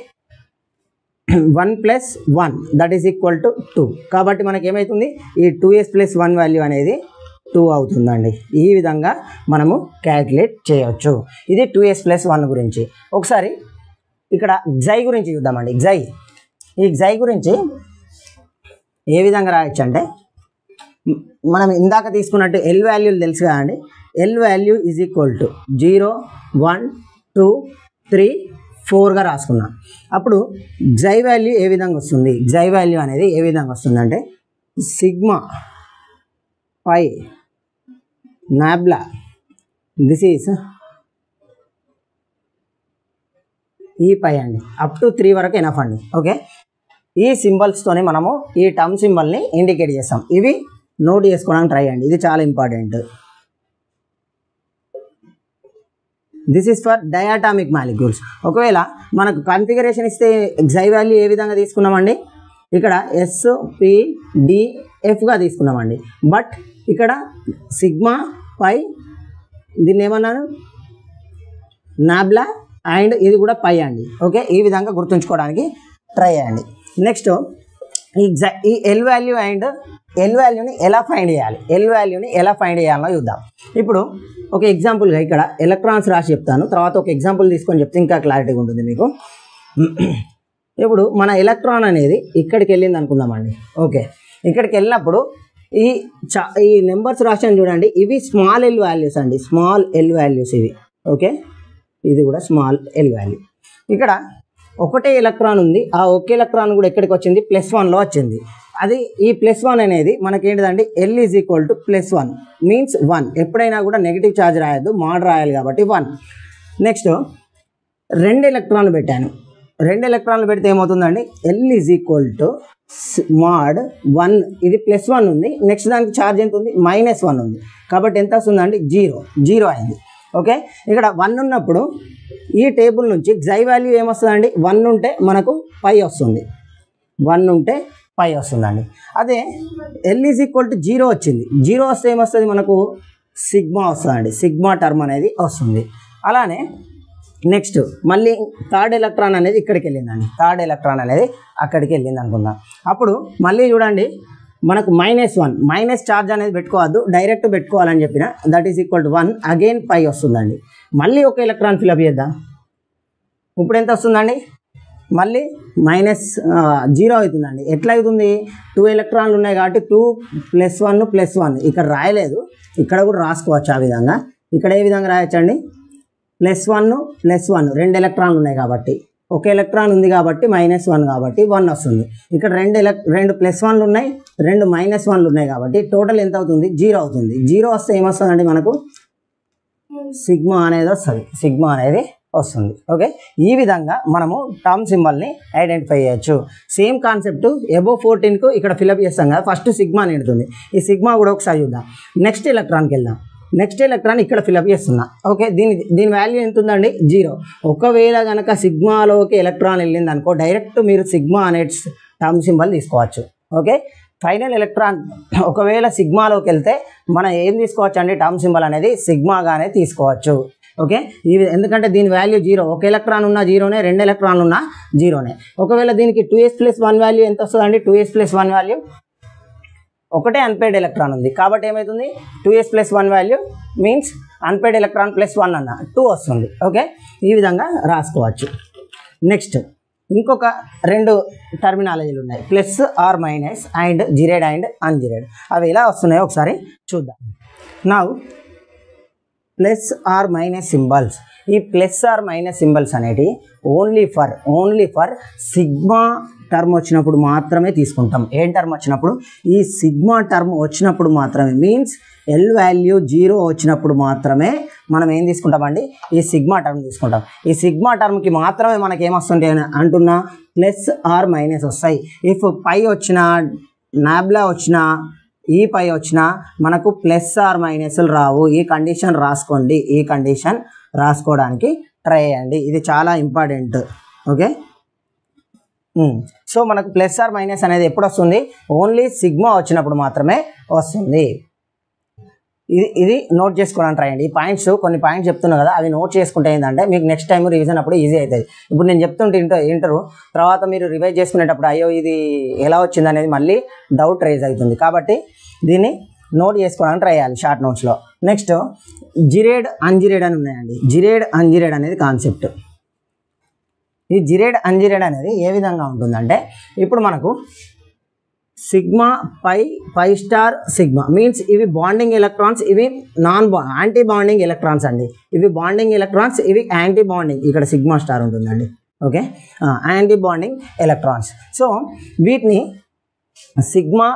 1 + 1 దట్ ఈస్ ఈక్వల్ టు 2. కాబట్టి మనకి ఏమవుతుంది, ఈ 2s+1 వాల్యూ అనేది 2 అవుతుందండి. ఈ విధంగా మనము క్యాలిక్యులేట్ చేయవచ్చు. ఇది 2s+1 గురించి. ఒకసారి ఇక్కడ గ్జై గురించి చూద్దామండి. ఈ గ్జై గురించి ఏ విధంగా రాయొచ్చు అంటే, మనం ఇందాక తీసుకున్నట్టు ఎల్ వాల్యూలు తెలుసు కదండి. L value is equal to 0 1 2 3 4గా రాసుకున్నాం. అప్పుడు గ్జై వాల్యూ ఏ విధంగా వస్తుంది, గ్జై వాల్యూ అనేది ఏ విధంగా వస్తుంది అంటే, sigma pi nabla this is ఈ పై అండి, అప్ టు 3 వరకు ఎనఫ్ అండి. ఓకే, ఈ సింబల్స్తోనే మనము ఈ టర్మ్ సింబల్ని ఇండికేట్ చేస్తాం. ఇవి నోట్ చేసుకోవడానికి ట్రై చేయండి, ఇది చాలా important. This is for diatomic molecules. ఒకవేళ మనకు కాన్ఫిగరేషన్ ఇస్తే గ్జై వాల్యూ ఏ విధంగా తీసుకున్నామండి, ఇక్కడ SPDFగా తీసుకున్నామండి. బట్ ఇక్కడ సిగ్మా పై దీన్ని ఏమన్నాను, నాబ్లా అండ్ ఇది కూడా పై అండి. ఓకే, ఈ విధంగా గుర్తుంచుకోవడానికి ట్రై చేయండి. నెక్స్ట్ ఈ ఎల్ వాల్యూ అండ్ ఎల్ వాల్యూని ఎలా ఫైండ్ చేయాలి, ఎల్ వాల్యూని ఎలా ఫైండ్ చేయాలో చూద్దాం. ఇప్పుడు ఒక ఎగ్జాంపుల్గా ఇక్కడ ఎలక్ట్రాన్స్ రాసి చెప్తాను, తర్వాత ఒక ఎగ్జాంపుల్ తీసుకొని చెప్తే ఇంకా క్లారిటీగా ఉంటుంది మీకు. ఇప్పుడు మన ఎలక్ట్రాన్ అనేది ఇక్కడికి వెళ్ళింది అనుకుందామండి. ఓకే, ఇక్కడికి వెళ్ళినప్పుడు ఈ నెంబర్స్ రాశాను చూడండి, ఇవి స్మాల్ ఎల్ వాల్యూస్ అండి, స్మాల్ ఎల్ వాల్యూస్ ఇవి. ఓకే, ఇది కూడా స్మాల్ ఎల్ వాల్యూ. ఇక్కడ ఒకటే ఎలక్ట్రాన్ ఉంది, ఆ ఒకే ఎలక్ట్రాన్ కూడా ఎక్కడికి వచ్చింది, +1లో వచ్చింది. అది ఈ +1 అనేది మనకేంటిదండి, L is equal to +1 means 1. ఎప్పుడైనా కూడా నెగిటివ్ ఛార్జ్ రాయద్దు, మాడ్ రాయాలి కాబట్టి 1. నెక్స్ట్ 2 ఎలక్ట్రాన్లు పెట్టాను, 2 ఎలక్ట్రాన్లు పెడితే ఏమవుతుందండి, L is equal to mod 1. ఇది +1 ఉంది, నెక్స్ట్ దానికి ఛార్జ్ ఎంత ఉంది, -1 ఉంది, కాబట్టి ఎంత వస్తుందండి, 0 అయింది. ఓకే, ఇక్కడ 1 ఉన్నప్పుడు ఈ టేబుల్ నుంచి xi వాల్యూ ఏమొస్తుందండి, 1 ఉంటే మనకు π వస్తుంది, 1 ఉంటే π వస్తుందండి. అదే L ఈజ్ ఈక్వల్ టు 0 వచ్చింది, 0 వస్తే ఏమొస్తుంది మనకు, సిగ్మా వస్తుందండి, సిగ్మా టర్మ్ అనేది వస్తుంది. అలానే నెక్స్ట్ మళ్ళీ థర్డ్ ఎలక్ట్రాన్ అనేది ఇక్కడికి వెళ్ళిందండి, థర్డ్ ఎలక్ట్రాన్ అనేది అక్కడికి వెళ్ళింది అనుకుందాం. అప్పుడు మళ్ళీ చూడండి మనకు -1 మైనస్ ఛార్జ్ అనేది పెట్టుకోవద్దు, డైరెక్ట్ పెట్టుకోవాలని చెప్పిన, that is equal to 1 again π వస్తుందండి. మళ్ళీ ఒక ఎలక్ట్రాన్ ఫిల్అప్ చేద్దాం, ఇప్పుడు ఎంత వస్తుందండి, మళ్ళీ -0 అవుతుందండి. ఎట్లా అవుతుంది, 2 ఎలక్ట్రాన్లు ఉన్నాయి కాబట్టి 2 +1 +1 ఇక్కడ రాయలేదు, ఇక్కడ కూడా రాసుకోవచ్చు ఆ విధంగా. ఇక్కడ ఏ విధంగా రాయొచ్చండి, +1 +1 2 ఎలక్ట్రాన్లు ఉన్నాయి కాబట్టి, ఒక ఎలక్ట్రాన్ ఉంది కాబట్టి -1 కాబట్టి 1 వస్తుంది. ఇక్కడ 2 +1లు ఉన్నాయి, 2 -1లు ఉన్నాయి కాబట్టి టోటల్ ఎంత అవుతుంది, 0 అవుతుంది. 0 వస్తే ఏమొస్తుందండి మనకు, సిగ్మా అనేది వస్తుంది, సిగ్మా అనేది వస్తుంది. ఓకే, ఈ విధంగా మనము టర్మ్ సింబల్ని ఐడెంటిఫై చేయొచ్చు. సేమ్ కాన్సెప్ట్ అబోవ్ 14కు ఇక్కడ ఫిల్అప్ చేస్తాం కదా, ఫస్ట్ సిగ్మా నిండుతుంది, ఈ సిగ్మా కూడా ఒకసారి చూద్దాం. నెక్స్ట్ ఎలక్ట్రాన్కి వెళ్దాం, నెక్స్ట్ ఎలక్ట్రాన్ ఇక్కడ ఫిల్అప్ చేస్తున్నా. ఓకే, దీని వాల్యూ ఎంత ఉందండి, 0. ఒకవేళ కనుక సిగ్మాలోకి ఎలక్ట్రాన్ వెళ్ళింది అనుకో, డైరెక్ట్ మీరు సిగ్మా అనే టర్మ్ సింబల్ తీసుకోవచ్చు. ఓకే, ఫైనల్ ఎలక్ట్రాన్ ఒకవేళ సిగ్మాలోకి వెళ్తే మనం ఏం తీసుకోవచ్చు అండి, టర్మ్ సింబల్ అనేది సిగ్మాగానే తీసుకోవచ్చు. ఓకే, ఎందుకంటే దీని వాల్యూ 0, ఒక ఎలక్ట్రాన్ ఉన్న 0నే, 2 ఎలక్ట్రాన్లు ఉన్న 0నే. ఒకవేళ దీనికి 2s+1 వాల్యూ ఎంత వస్తుందండి, 2s+1 వాల్యూ ఒకటే అన్పేడ్ ఎలక్ట్రాన్ ఉంది కాబట్టి ఏమవుతుంది, 2s+1 value means unpaired electron +1 అన్న 2 వస్తుంది. ఓకే, ఈ విధంగా రాసుకోవచ్చు. నెక్స్ట్ ఇంకొక 2 టర్మినాలజీలు ఉన్నాయి, plus or minus and gerade and ungerade. అవి ఎలా వస్తున్నాయో ఒకసారి చూద్దాం. Now plus or minus symbols, ఈ ప్లస్ ఆర్ మైనస్ సింబల్స్ అనేటివి ఓన్లీ ఫర్ సిగ్మా టర్మ్ వచ్చినప్పుడు మాత్రమే తీసుకుంటాం. ఏం టర్మ్ వచ్చినప్పుడు, ఈ సిగ్మా టర్మ్ వచ్చినప్పుడు మాత్రమే, మీన్స్ ఎల్ వాల్యూ 0 వచ్చినప్పుడు మాత్రమే మనం ఏం తీసుకుంటామండి, ఈ సిగ్మా టర్మ్ తీసుకుంటాం. ఈ సిగ్మా టర్మ్కి మాత్రమే మనకి ఏమొస్తుంటాయి అంటున్నా, ప్లస్ ఆర్ మైనస్ వస్తాయి. ఇఫ్ పై వచ్చినా, నాబ్లా వచ్చినా, ఈ పై వచ్చినా మనకు ప్లస్ ఆర్ మైనస్లు రావు. ఈ కండిషన్ రాసుకోండి, ఈ కండిషన్ రాసుకోవడానికి ట్రై చేయండి, ఇది చాలా ఇంపార్టెంట్. ఓకే, సో మనకు ప్లస్ ఆర్ మైనస్ అనేది ఎప్పుడు వస్తుంది, ఓన్లీ సిగ్మా వచ్చినప్పుడు మాత్రమే వస్తుంది. ఇది నోట్ చేసుకోవడానికి ట్రై చేయండి. ఈ పాయింట్స్, కొన్ని పాయింట్స్ చెప్తున్నా కదా, అవి నోట్ చేసుకుంటే ఏంటంటే మీకు నెక్స్ట్ టైం రివిజన్ అప్పుడు ఈజీ అవుతుంది. ఇప్పుడు నేను చెప్తుంటే ఇంటరు తర్వాత మీరు రివైజ్ చేసుకునేటప్పుడు అయ్యో ఇది ఎలా వచ్చింది అనేది మళ్ళీ డౌట్ రైజ్ అవుతుంది. కాబట్టి దీన్ని నోట్ చేసుకోవడానికి ట్రై చేయాలి షార్ట్ నోట్స్లో. నెక్స్ట్ జిరేడ్ అన్జిరేడ్ అని ఉన్నాయండి. జిరేడ్ అన్జిరేడ్ అనేది కాన్సెప్ట్. ఈ జిరేడ్ అన్జిరేడ్ అనేది ఏ విధంగా ఉంటుందంటే, ఇప్పుడు మనకు sigma pi star sigma means ఇవి బాండింగ్ ఎలక్ట్రాన్స్, ఇవి యాంటీ బాండింగ్ ఎలక్ట్రాన్స్ అండి. ఇవి బాండింగ్ ఎలక్ట్రాన్స్, ఇవి యాంటీ బాండింగ్, ఇక్కడ సిగ్మా స్టార్ ఉంటుందండి. Okay, antibonding electrons. So వీటిని sigma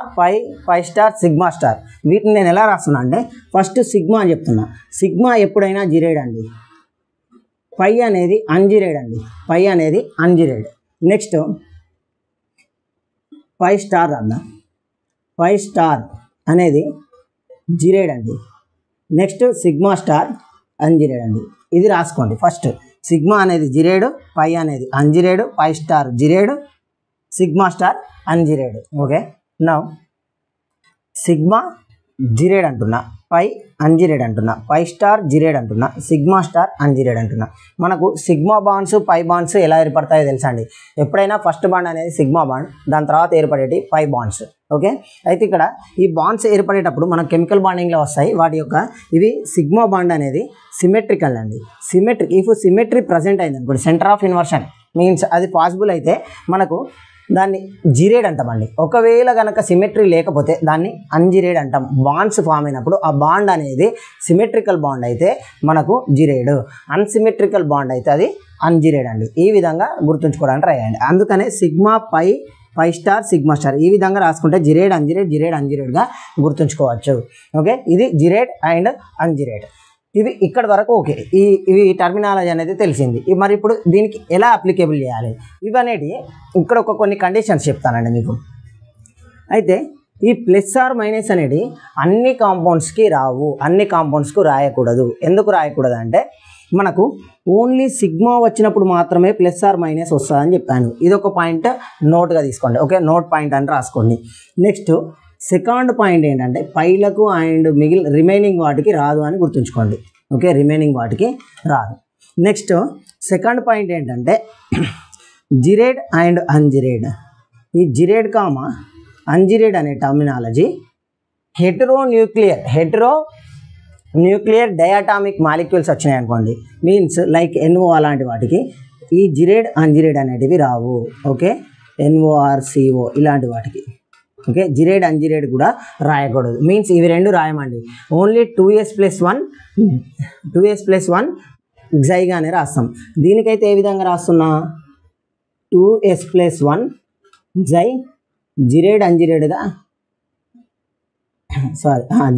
pi star sigma star, వీటిని నేను ఎలా రాస్తున్నా అంటే, ఫస్ట్ సిగ్మా అని చెప్తున్నా. సిగ్మా ఎప్పుడైనా జిరేడ్ అండి, పై అనేది అన్జిరేడ్ అండి, పై అనేది అన్జిరేడ్. నెక్స్ట్ పై స్టార్ రాద్దాం, పై స్టార్ అనేది జిరేడ్ అండి. నెక్స్ట్ సిగ్మా స్టార్ అన్జిరేడ్ అండి. ఇది రాసుకోండి. ఫస్ట్ సిగ్మా అనేది జిరేడు, పై అనేది ungerade, pi star gerade, sigma star ungerade. Okay, now sigma gerade అంటున్నా, పై అంజిరేడ్ అంటున్నా, పై స్టార్ జిరేడ్ అంటున్నా, సిగ్మా స్టార్ అంజిరేడ్ అంటున్నా. మనకు సిగ్మా బాండ్స్ పై బాండ్స్ ఎలా ఏర్పడతాయో తెలుసా అండి. ఎప్పుడైనా ఫస్ట్ బాండ్ అనేది సిగ్మా బాండ్, దాని తర్వాత ఏర్పడేటి పై బాండ్స్. ఓకే, అయితే ఇక్కడ ఈ బాండ్స్ ఏర్పడేటప్పుడు మనకు కెమికల్ బాండింగ్లో వస్తాయి. వాటి యొక్క ఇవి సిగ్మా బాండ్ అనేది సిమెట్రికల్ అండి. ఇఫ్ సిమెట్రీ ప్రజెంట్ అయింది అనుకోండి, సెంటర్ ఆఫ్ ఇన్వర్షన్ మీన్స్ అది పాసిబుల్ అయితే మనకు దాన్ని జిరేడ్ అంటామండి. ఒకవేళ కనుక సిమెట్రీ లేకపోతే దాన్ని అంజిరేడ్ అంటాం. బాండ్స్ ఫామ్ అయినప్పుడు ఆ బాండ్ అనేది సిమెట్రికల్ బాండ్ అయితే మనకు జిరేడ్, అన్సిమెట్రికల్ బాండ్ అయితే అది అంజిరేడ్ అండి. ఈ విధంగా గుర్తుంచుకోవడానికి ట్రై చేయండి. అందుకనే sigma pi star sigma star ఈ విధంగా రాసుకుంటే జిరేడ్ అంజిరేడ్గా గుర్తుంచుకోవచ్చు. ఓకే, ఇది జిరేడ్ అండ్ అంజిరేడ్. ఇవి ఇక్కడ వరకు ఓకే. ఇవి టర్మినాలజీ అనేది తెలిసింది. మరి ఇప్పుడు దీనికి ఎలా అప్లికేబుల్ చేయాలి ఇవనేటి ఇక్కడ కొన్ని కండిషన్స్ చెప్తానండి మీకు. అయితే ఈ ప్లస్ ఆర్ మైనస్ అనేది అన్ని కాంపౌండ్స్కి రావు, అన్ని కాంపౌండ్స్కు రాయకూడదు. ఎందుకు రాయకూడదు అంటే మనకు ఓన్లీ సిగ్మా వచ్చినప్పుడు మాత్రమే ప్లస్ ఆర్ మైనస్ వస్తుందని చెప్పాను. ఇది ఒక పాయింట్ నోట్గా తీసుకోండి. ఓకే, నోట్ పాయింట్ అని రాసుకోండి. నెక్స్ట్ సెకండ్ పాయింట్ ఏంటంటే పైలకు అండ్ రిమైనింగ్ వాటికి రాదు అని గుర్తుంచుకోండి. ఓకే, రిమైనింగ్ వాటికి రాదు. నెక్స్ట్ సెకండ్ పాయింట్ ఏంటంటే జిరేడ్ అండ్ అంజిరేడ్. ఈ జిరేడ్ కామా అంజిరేడ్ అనే terminology hetero nuclear diatomic molecules వచ్చినాయి అనుకోండి, మీన్స్ లైక్ NO అలాంటి వాటికి ఈ జిరేడ్ అంజిరేడ్ అనేటివి రావు. ఓకే, NORCO ఇలాంటి వాటికి. ఓకే, జిరేడ్ అంజిరేడ్ కూడా రాయకూడదు. మీన్స్ ఇవి రెండు రాయమండి. ఓన్లీ 2s+1 జైగానే రాస్తాం. దీనికైతే ఏ విధంగా రాస్తున్నా 2s+1 జై జిరేడ్ అంజిరేడ్గా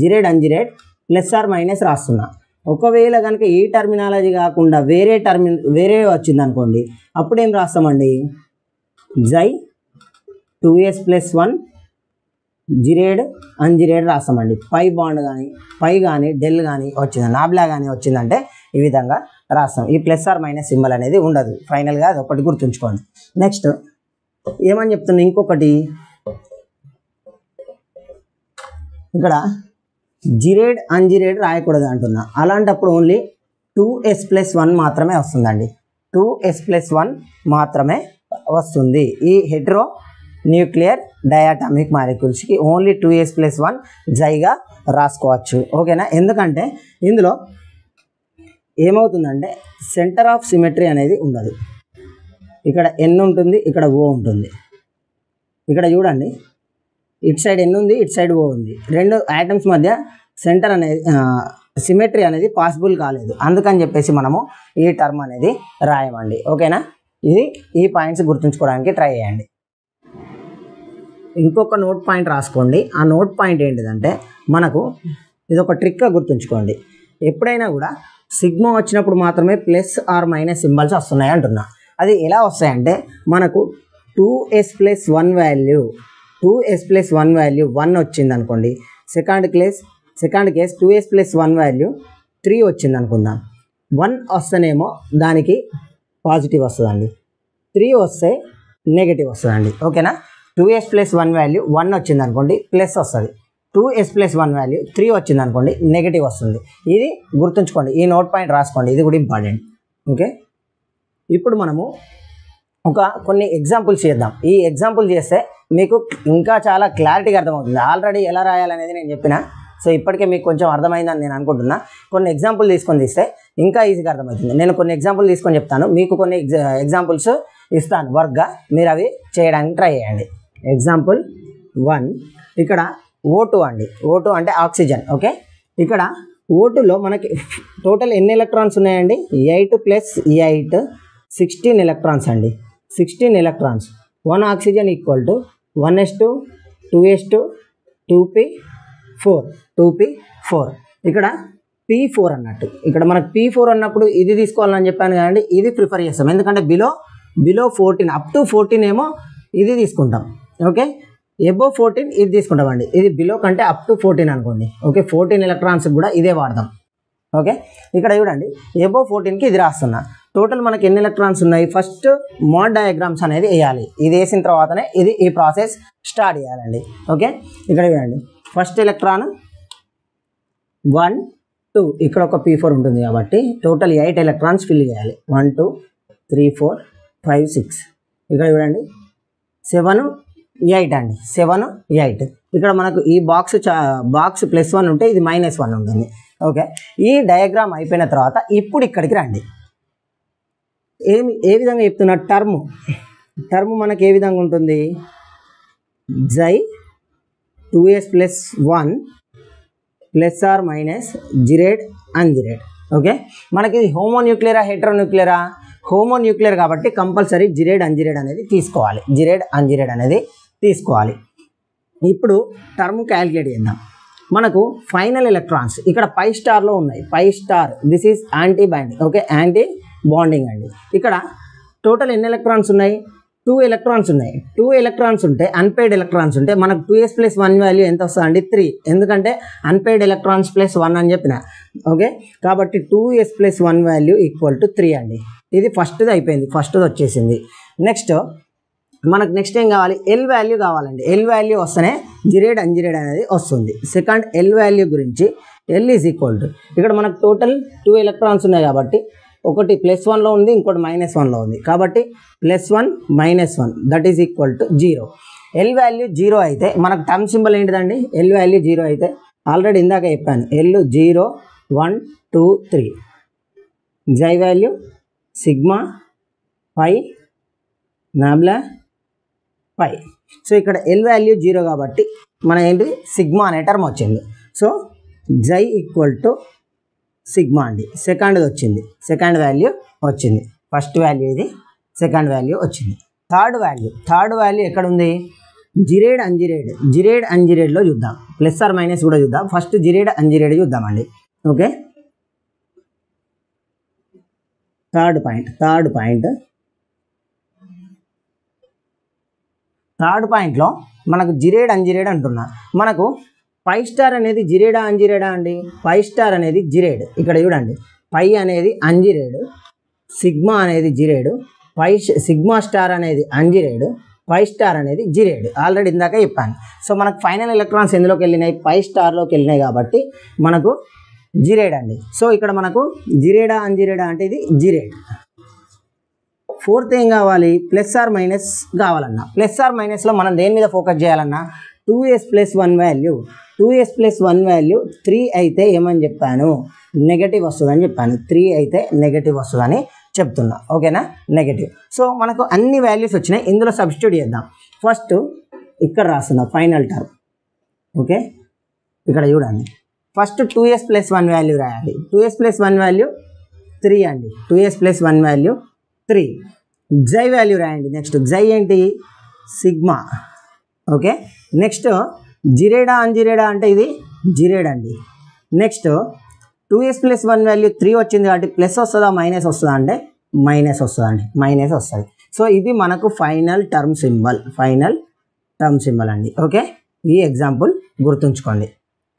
జిరేడ్ అంజిరేడ్ ప్లస్ ఆర్ మైనస్ రాస్తున్నా. ఒకవేళ కనుక ఈ టర్మినాలజీ కాకుండా వేరే వచ్చింది అనుకోండి, అప్పుడేం రాస్తామండి జై 2s+1 జిరేడ్ అంజిరేడ్ రాస్తామండి. పై బాండ్ కానీ డెల్ కానీ వచ్చింది, నాబ్లా కానీ వచ్చిందంటే ఈ విధంగా రాస్తాం. ఈ ప్లస్ ఆర్ మైనస్ సింబల్ అనేది ఉండదు. ఫైనల్గా అది ఒకటి గుర్తుంచుకోండి. నెక్స్ట్ ఏమని చెప్తున్నా, ఇంకొకటి ఇక్కడ జిరేడ్ అంజిరేడ్ రాయకూడదు అంటున్నా. అలాంటప్పుడు ఓన్లీ 2s+1 మాత్రమే వస్తుందండి. 2s+1 మాత్రమే వస్తుంది. ఈ హెటరో న్యూక్లియర్ డయాటామిక్ మాలిక్యూల్స్కి ఓన్లీ 2s+1 జైగా రాసుకోవచ్చు. ఓకేనా, ఎందుకంటే ఇందులో ఏమవుతుందంటే సెంటర్ ఆఫ్ సిమెట్రీ అనేది ఉండదు. ఇక్కడ N ఉంటుంది, ఇక్కడ O ఉంటుంది. ఇక్కడ చూడండి, ఇటు సైడ్ N ఉంది, ఇటు సైడ్ O ఉంది. రెండు ఐటమ్స్ మధ్య సెంటర్ అనేది సిమెట్రీ అనేది పాసిబుల్ కాలేదు. అందుకని చెప్పేసి మనము ఈ టర్మ్ అనేది రాయమండి. ఓకేనా, ఈ పాయింట్స్ గుర్తుంచుకోవడానికి ట్రై చేయండి. ఇంకొక నోట్ పాయింట్ రాసుకోండి. ఆ నోట్ పాయింట్ ఏంటిదంటే మనకు ఇది ఒక ట్రిక్గా గుర్తుంచుకోండి. ఎప్పుడైనా కూడా సిగ్మా వచ్చినప్పుడు మాత్రమే ప్లస్ ఆర్ మైనస్ సింబల్స్ వస్తున్నాయి అంటున్నా. అది ఎలా వస్తాయంటే మనకు 2s+1 వాల్యూ 1 వచ్చింది అనుకోండి. సెకండ్ కేస్ 2s+1 వాల్యూ 3 వచ్చింది అనుకుందాం. 1 వస్తేనేమో దానికి పాజిటివ్ వస్తుందండి, 3 వస్తే నెగిటివ్ వస్తుందండి. ఓకేనా, 2s+1 వాల్యూ 1 వచ్చింది అనుకోండి ప్లస్ వస్తుంది, 2s+1 వాల్యూ 3 వచ్చింది అనుకోండి నెగిటివ్ వస్తుంది. ఇది గుర్తుంచుకోండి, ఈ నోట్ పాయింట్ రాసుకోండి, ఇది కూడా ఇంపార్టెంట్. ఓకే, ఇప్పుడు మనము కొన్ని ఎగ్జాంపుల్స్ చేద్దాం. ఈ ఎగ్జాంపుల్ చేస్తే మీకు ఇంకా చాలా క్లారిటీగా అర్థమవుతుంది. ఆల్రెడీ ఎలా రాయాలనేది నేను చెప్పిన, సో ఇప్పటికే మీకు కొంచెం అర్థమైందని నేను అనుకుంటున్నా. కొన్ని ఎగ్జాంపుల్ తీసుకొని తీస్తే ఇంకా ఈజీగా అర్థమవుతుంది. నేను కొన్ని ఎగ్జాంపుల్ తీసుకొని చెప్తాను, మీకు కొన్ని ఎగ్జాంపుల్స్ ఇస్తాను వర్క్గా, మీరు అవి చేయడానికి ట్రై చేయండి. ఎగ్జాంపుల్ 1, ఇక్కడ O2 అండి. O2 అంటే ఆక్సిజన్. ఓకే, ఇక్కడ O2లో మనకి టోటల్ ఎన్ని ఎలక్ట్రాన్స్ ఉన్నాయండి? 8 + 8 16 ఎలక్ట్రాన్స్ అండి. 16 electrons. 1 oxygen equal to 1s2 2s2 2p4. ఇక్కడ P4 అన్నట్టు. ఇక్కడ మనకు P4 అన్నప్పుడు ఇది తీసుకోవాలని చెప్పాను కదండి, ఇది ప్రిఫర్ చేస్తాం. ఎందుకంటే బిలో 14 అప్ టు 14 ఏమో ఇది తీసుకుంటాం. ఓకే, ఎబో 14 ఇది తీసుకుంటామండి. ఇది బిలో కంటే అప్ టు 14 అనుకోండి. ఓకే, 14 ఎలక్ట్రాన్స్ కూడా ఇదే వాడదాం. ఓకే, ఇక్కడ చూడండి ఎబో 14కి ఇది రాస్తున్నా. టోటల్ మనకి ఎన్ని ఎలక్ట్రాన్స్ ఉన్నాయి? ఫస్ట్ మోడ్ డయాగ్రామ్స్ అనేది వేయాలి. ఇది వేసిన తర్వాతనే ఈ ప్రాసెస్ స్టార్ట్ చేయాలండి. ఓకే, ఇక్కడ చూడండి ఫస్ట్ ఎలక్ట్రాన్ 1 2 ఇక్కడ ఒక p4 ఉంటుంది కాబట్టి టోటల్ 8 ఎలక్ట్రాన్స్ ఫిల్ చేయాలి. 1 2 3 4 5 6 ఇక్కడ చూడండి 7 8 అండి, 7 8. ఇక్కడ మనకు ఈ బాక్స్ +1 ఉంటే ఇది -1 ఉంటుంది. ఓకే, ఈ డయాగ్రామ్ అయిపోయిన తర్వాత ఇప్పుడు ఇక్కడికి రండి. ఏ విధంగా చెప్తున్నా, టర్మ్ మనకి ఏ విధంగా ఉంటుంది, xi 2s + 1 ± జిరేడ్ అన్జిరేడ్. ఓకే, మనకి ఇది హోమోన్యూక్లియరా హెటరోన్యూక్లియరా? హోమోన్యూక్లియర్ కాబట్టి కంపల్సరీ జిరేడ్ అన్జిరేడ్ అనేది తీసుకోవాలి. జిరేడ్ అన్జిరేడ్ అనేది తీసుకోవాలి. ఇప్పుడు టర్మ్ క్యాలిక్యులేట్ చేద్దాం. మనకు ఫైనల్ ఎలక్ట్రాన్స్ ఇక్కడ పై స్టార్లో ఉన్నాయి. Pi star this is antibinding. Okay, antibonding అండి. ఇక్కడ టోటల్ ఎన్ని ఎలక్ట్రాన్స్ ఉన్నాయి? 2 ఎలక్ట్రాన్స్ ఉన్నాయి. 2 ఎలక్ట్రాన్స్ ఉంటే అన్పెయిడ్ ఎలక్ట్రాన్స్ ఉంటే మనకు 2s + 1 వాల్యూ ఎంత వస్తుందండి? 3. ఎందుకంటే అన్పెయిడ్ ఎలక్ట్రాన్స్ +1 అని చెప్పిన. ఓకే, కాబట్టి 2s + 1 వాల్యూ = 3 అండి. ఇది ఫస్ట్ది అయిపోయింది, ఫస్ట్ది వచ్చేసింది. నెక్స్ట్ ఏం కావాలి? ఎల్ వాల్యూ కావాలండి. ఎల్ వాల్యూ వస్తేనే జిరేడ్ అన్జిరేడ్ అనేది వస్తుంది. సెకండ్ ఎల్ వాల్యూ గురించి ఎల్ ఈజ్ ఈక్వల్ టు, ఇక్కడ మనకు టోటల్ 2 ఎలక్ట్రాన్స్ ఉన్నాయి కాబట్టి ఒకటి +1లో ఉంది, ఇంకోటి -1లో ఉంది. కాబట్టి +1 -1 that is equal to 0. L value 0 అయితే మనకు టర్మ్ సింబల్ ఏంటిదండి? ఎల్ వాల్యూ 0 అయితే ఆల్రెడీ ఇందాక చెప్పాను, ఎల్ 0 1 2 3. జై వాల్యూ సిగ్మా పై నాబ్లా పై. సో ఇక్కడ ఎల్ వాల్యూ 0 కాబట్టి మన ఏంటి సిగ్మా అనే టర్మ్ వచ్చింది. సో జై = సిగ్మా అండి. సెకండ్ది వచ్చింది, సెకండ్ వాల్యూ వచ్చింది. ఫస్ట్ వాల్యూ ఇది, సెకండ్ వాల్యూ వచ్చింది. థర్డ్ వాల్యూ ఎక్కడ ఉంది? జిరేడ్ అన్జిరేడ్లో చూద్దాం, ± కూడా చూద్దాం. ఫస్ట్ జిరేడ్ అన్జిరేడ్ చూద్దామండి. ఓకే, థర్డ్ పాయింట్లో మనకు జిరేడ్ అన్జిరేడ్ అంటున్నా. మనకు పై స్టార్ అనేది జిరేడా అన్జిరేడా అండి? పై స్టార్ అనేది జిరేడ్. ఇక్కడ చూడండి, పై అనేది అన్జిరేడ్, సిగ్మా అనేది జిరేడు, సిగ్మా స్టార్ అనేది అన్జిరేడ్, పై స్టార్ అనేది జిరేడ్. ఆల్రెడీ ఇందాక చెప్పాను. సో మనకు ఫైనల్ ఎలక్ట్రాన్స్ ఎందులోకి వెళ్ళినాయి? పై స్టార్లోకి వెళ్ళినాయి కాబట్టి మనకు జిరేడ్ అండి. సో ఇక్కడ మనకు జిరేడా అన్జిరేడా అంటే ఇది జిరేడ్. ఫోర్త్ ఏం కావాలి? +or- కావాలన్నా. +or- మనం దేని మీద ఫోకస్ చేయాలన్నా? 2s + 1 వాల్యూ 3 అయితే ఏమని చెప్పాను? నెగటివ్ వస్తుందని చెప్పాను. 3 అయితే నెగటివ్ వస్తుందని చెప్తున్నా. ఓకేనా, నెగటివ్. సో మనకు అన్ని వాల్యూస్ వచ్చినాయి, ఇందులో సబ్స్టిట్యూట్ చేద్దాం. ఫస్ట్ ఇక్కడ రాస్తున్నా ఫైనల్ టర్మ్. ఓకే, ఇక్కడ చూడండి, ఫస్ట్ 2s + 1 వాల్యూ రాయాలి. 2s + 1 వాల్యూ 3 అండి. 2s + 1 value 3. జై వాల్యూ రాయండి. నెక్స్ట్ జై ఏంటి? సిగ్మా. ఓకే, నెక్స్ట్ జిరేడా అన్జిరేడా అంటే ఇది జిరేడ్ అండి. నెక్స్ట్ 2s + 1 వాల్యూ 3 వచ్చింది కాబట్టి ప్లస్ వస్తుందా మైనస్ వస్తుందా అంటే మైనస్ వస్తుందండి, మైనస్ వస్తుంది. సో ఇది మనకు ఫైనల్ టర్మ్ సింబల్ అండి. ఓకే, ఈ ఎగ్జాంపుల్ గుర్తుంచుకోండి.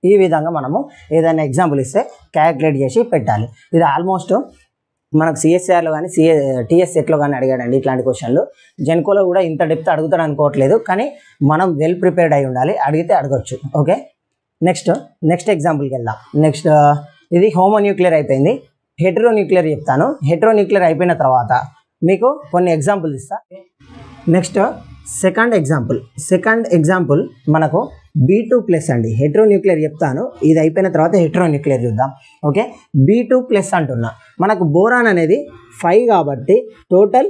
ఈ విధంగా మనము ఏదైనా ఎగ్జాంపుల్ ఇస్తే క్యాలిక్యులేట్ చేసి పెట్టాలి. ఇది ఆల్మోస్ట్ మనకు సిఎస్ఆర్లో కానీ టీఎస్ సెట్లో కానీ అడిగాడండి ఇట్లాంటి క్వశ్చన్లు. జెన్కోలో కూడా ఇంత డెప్త్ అడుగుతాడు అనుకోవట్లేదు, కానీ మనం వెల్ ప్రిపేర్డ్ అయి ఉండాలి, అడిగితే అడగొచ్చు. ఓకే, నెక్స్ట్ ఎగ్జాంపుల్కి వెళ్దాం. నెక్స్ట్ ఇది హోమోన్యూక్లియర్ అయిపోయింది. హెటరోన్యూక్లియర్ చెప్తాను. హెటరోన్యూక్లియర్ అయిపోయిన తర్వాత మీకు కొన్ని ఎగ్జాంపుల్స్ ఇస్తా. నెక్స్ట్ సెకండ్ ఎగ్జాంపుల్ మనకు B2+ అండి. హెటరోన్యూక్లియర్ చెప్తాను, ఇది అయిపోయిన తర్వాత హెటరోన్యూక్లియర్ చూద్దాం. ఓకే, B2+ అంటున్నా. మనకు బోరాన్ అనేది 5 కాబట్టి టోటల్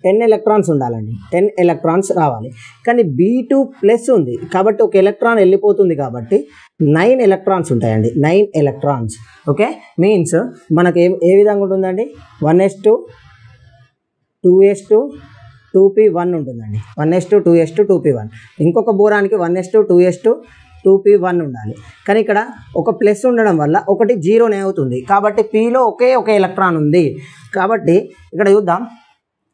10 ఎలక్ట్రాన్స్ ఉండాలండి. 10 ఎలక్ట్రాన్స్ రావాలి. కానీ B2+ ఉంది కాబట్టి ఒక ఎలక్ట్రాన్ వెళ్ళిపోతుంది కాబట్టి 9 ఎలక్ట్రాన్స్ ఉంటాయండి. 9 ఎలక్ట్రాన్స్. ఓకే, మీన్స్ మనకు ఏ విధంగా ఉంటుందండి? 1s2 2s2 2p1 ఉంటుందండి. 1s2 2s2 2p1. ఇంకొక బోరానికి 1s2 2s2 2p1 ఉండాలి. కానీ ఇక్కడ ఒక ప్లస్ ఉండడం వల్ల ఒకటి జీరోనే అవుతుంది కాబట్టి Pలో ఒకే ఎలక్ట్రాన్ ఉంది. కాబట్టి ఇక్కడ చూద్దాం,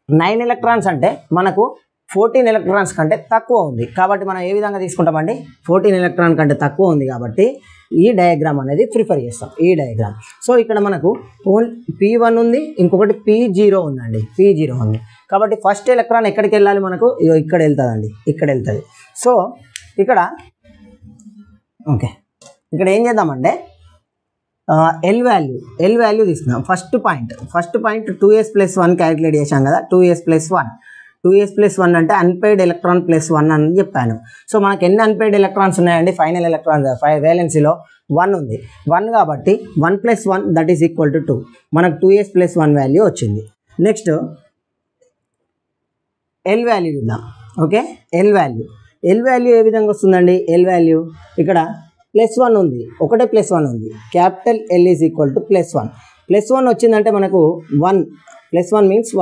9 ఎలక్ట్రాన్స్ అంటే మనకు 14 ఎలక్ట్రాన్స్ కంటే తక్కువ ఉంది కాబట్టి మనం ఏ విధంగా తీసుకుంటామండి? 14 ఎలక్ట్రాన్ కంటే తక్కువ ఉంది కాబట్టి ఈ డయాగ్రామ్ అనేది ప్రిఫర్ చేస్తాం, ఈ డయాగ్రామ్. సో ఇక్కడ మనకు P1 ఉంది, ఇంకొకటి P0 ఉందండి. P0 ఉంది కాబట్టి ఫస్ట్ ఎలక్ట్రాన్ ఎక్కడికి వెళ్ళాలి? మనకు ఇక్కడ వెళ్తుందండి, ఇక్కడ వెళ్తుంది. సో ఇక్కడ ఓకే, ఇక్కడ ఏం చేద్దామంటే ఎల్ వాల్యూ తీసుకుందాం. ఫస్ట్ పాయింట్ 2s + 1 క్యాలిక్యులేట్ చేశాం కదా. 2s + 1 అంటే అన్పెయిడ్ ఎలక్ట్రాన్ +1 అని చెప్పాను. సో మనకి ఎన్ని అన్పెయిడ్ ఎలక్ట్రాన్స్ ఉన్నాయండి? ఫైనల్ ఎలక్ట్రాన్స్ వేలెన్సీలో 1 ఉంది. 1 కాబట్టి 1 + 1 దట్ ఈస్ ఈక్వల్ టు 2. మనకు 2s + 1 వాల్యూ వచ్చింది. నెక్స్ట్ ఎల్ వాల్యూ చూద్దాం. ఓకే, ఎల్ వాల్యూ ఏ విధంగా వస్తుందండి? ఎల్ వాల్యూ ఇక్కడ +1 ఉంది, ఒకటే +1 ఉంది. Capital L is equal to +1. +1 వచ్చిందంటే మనకు 1 +1 మీన్స్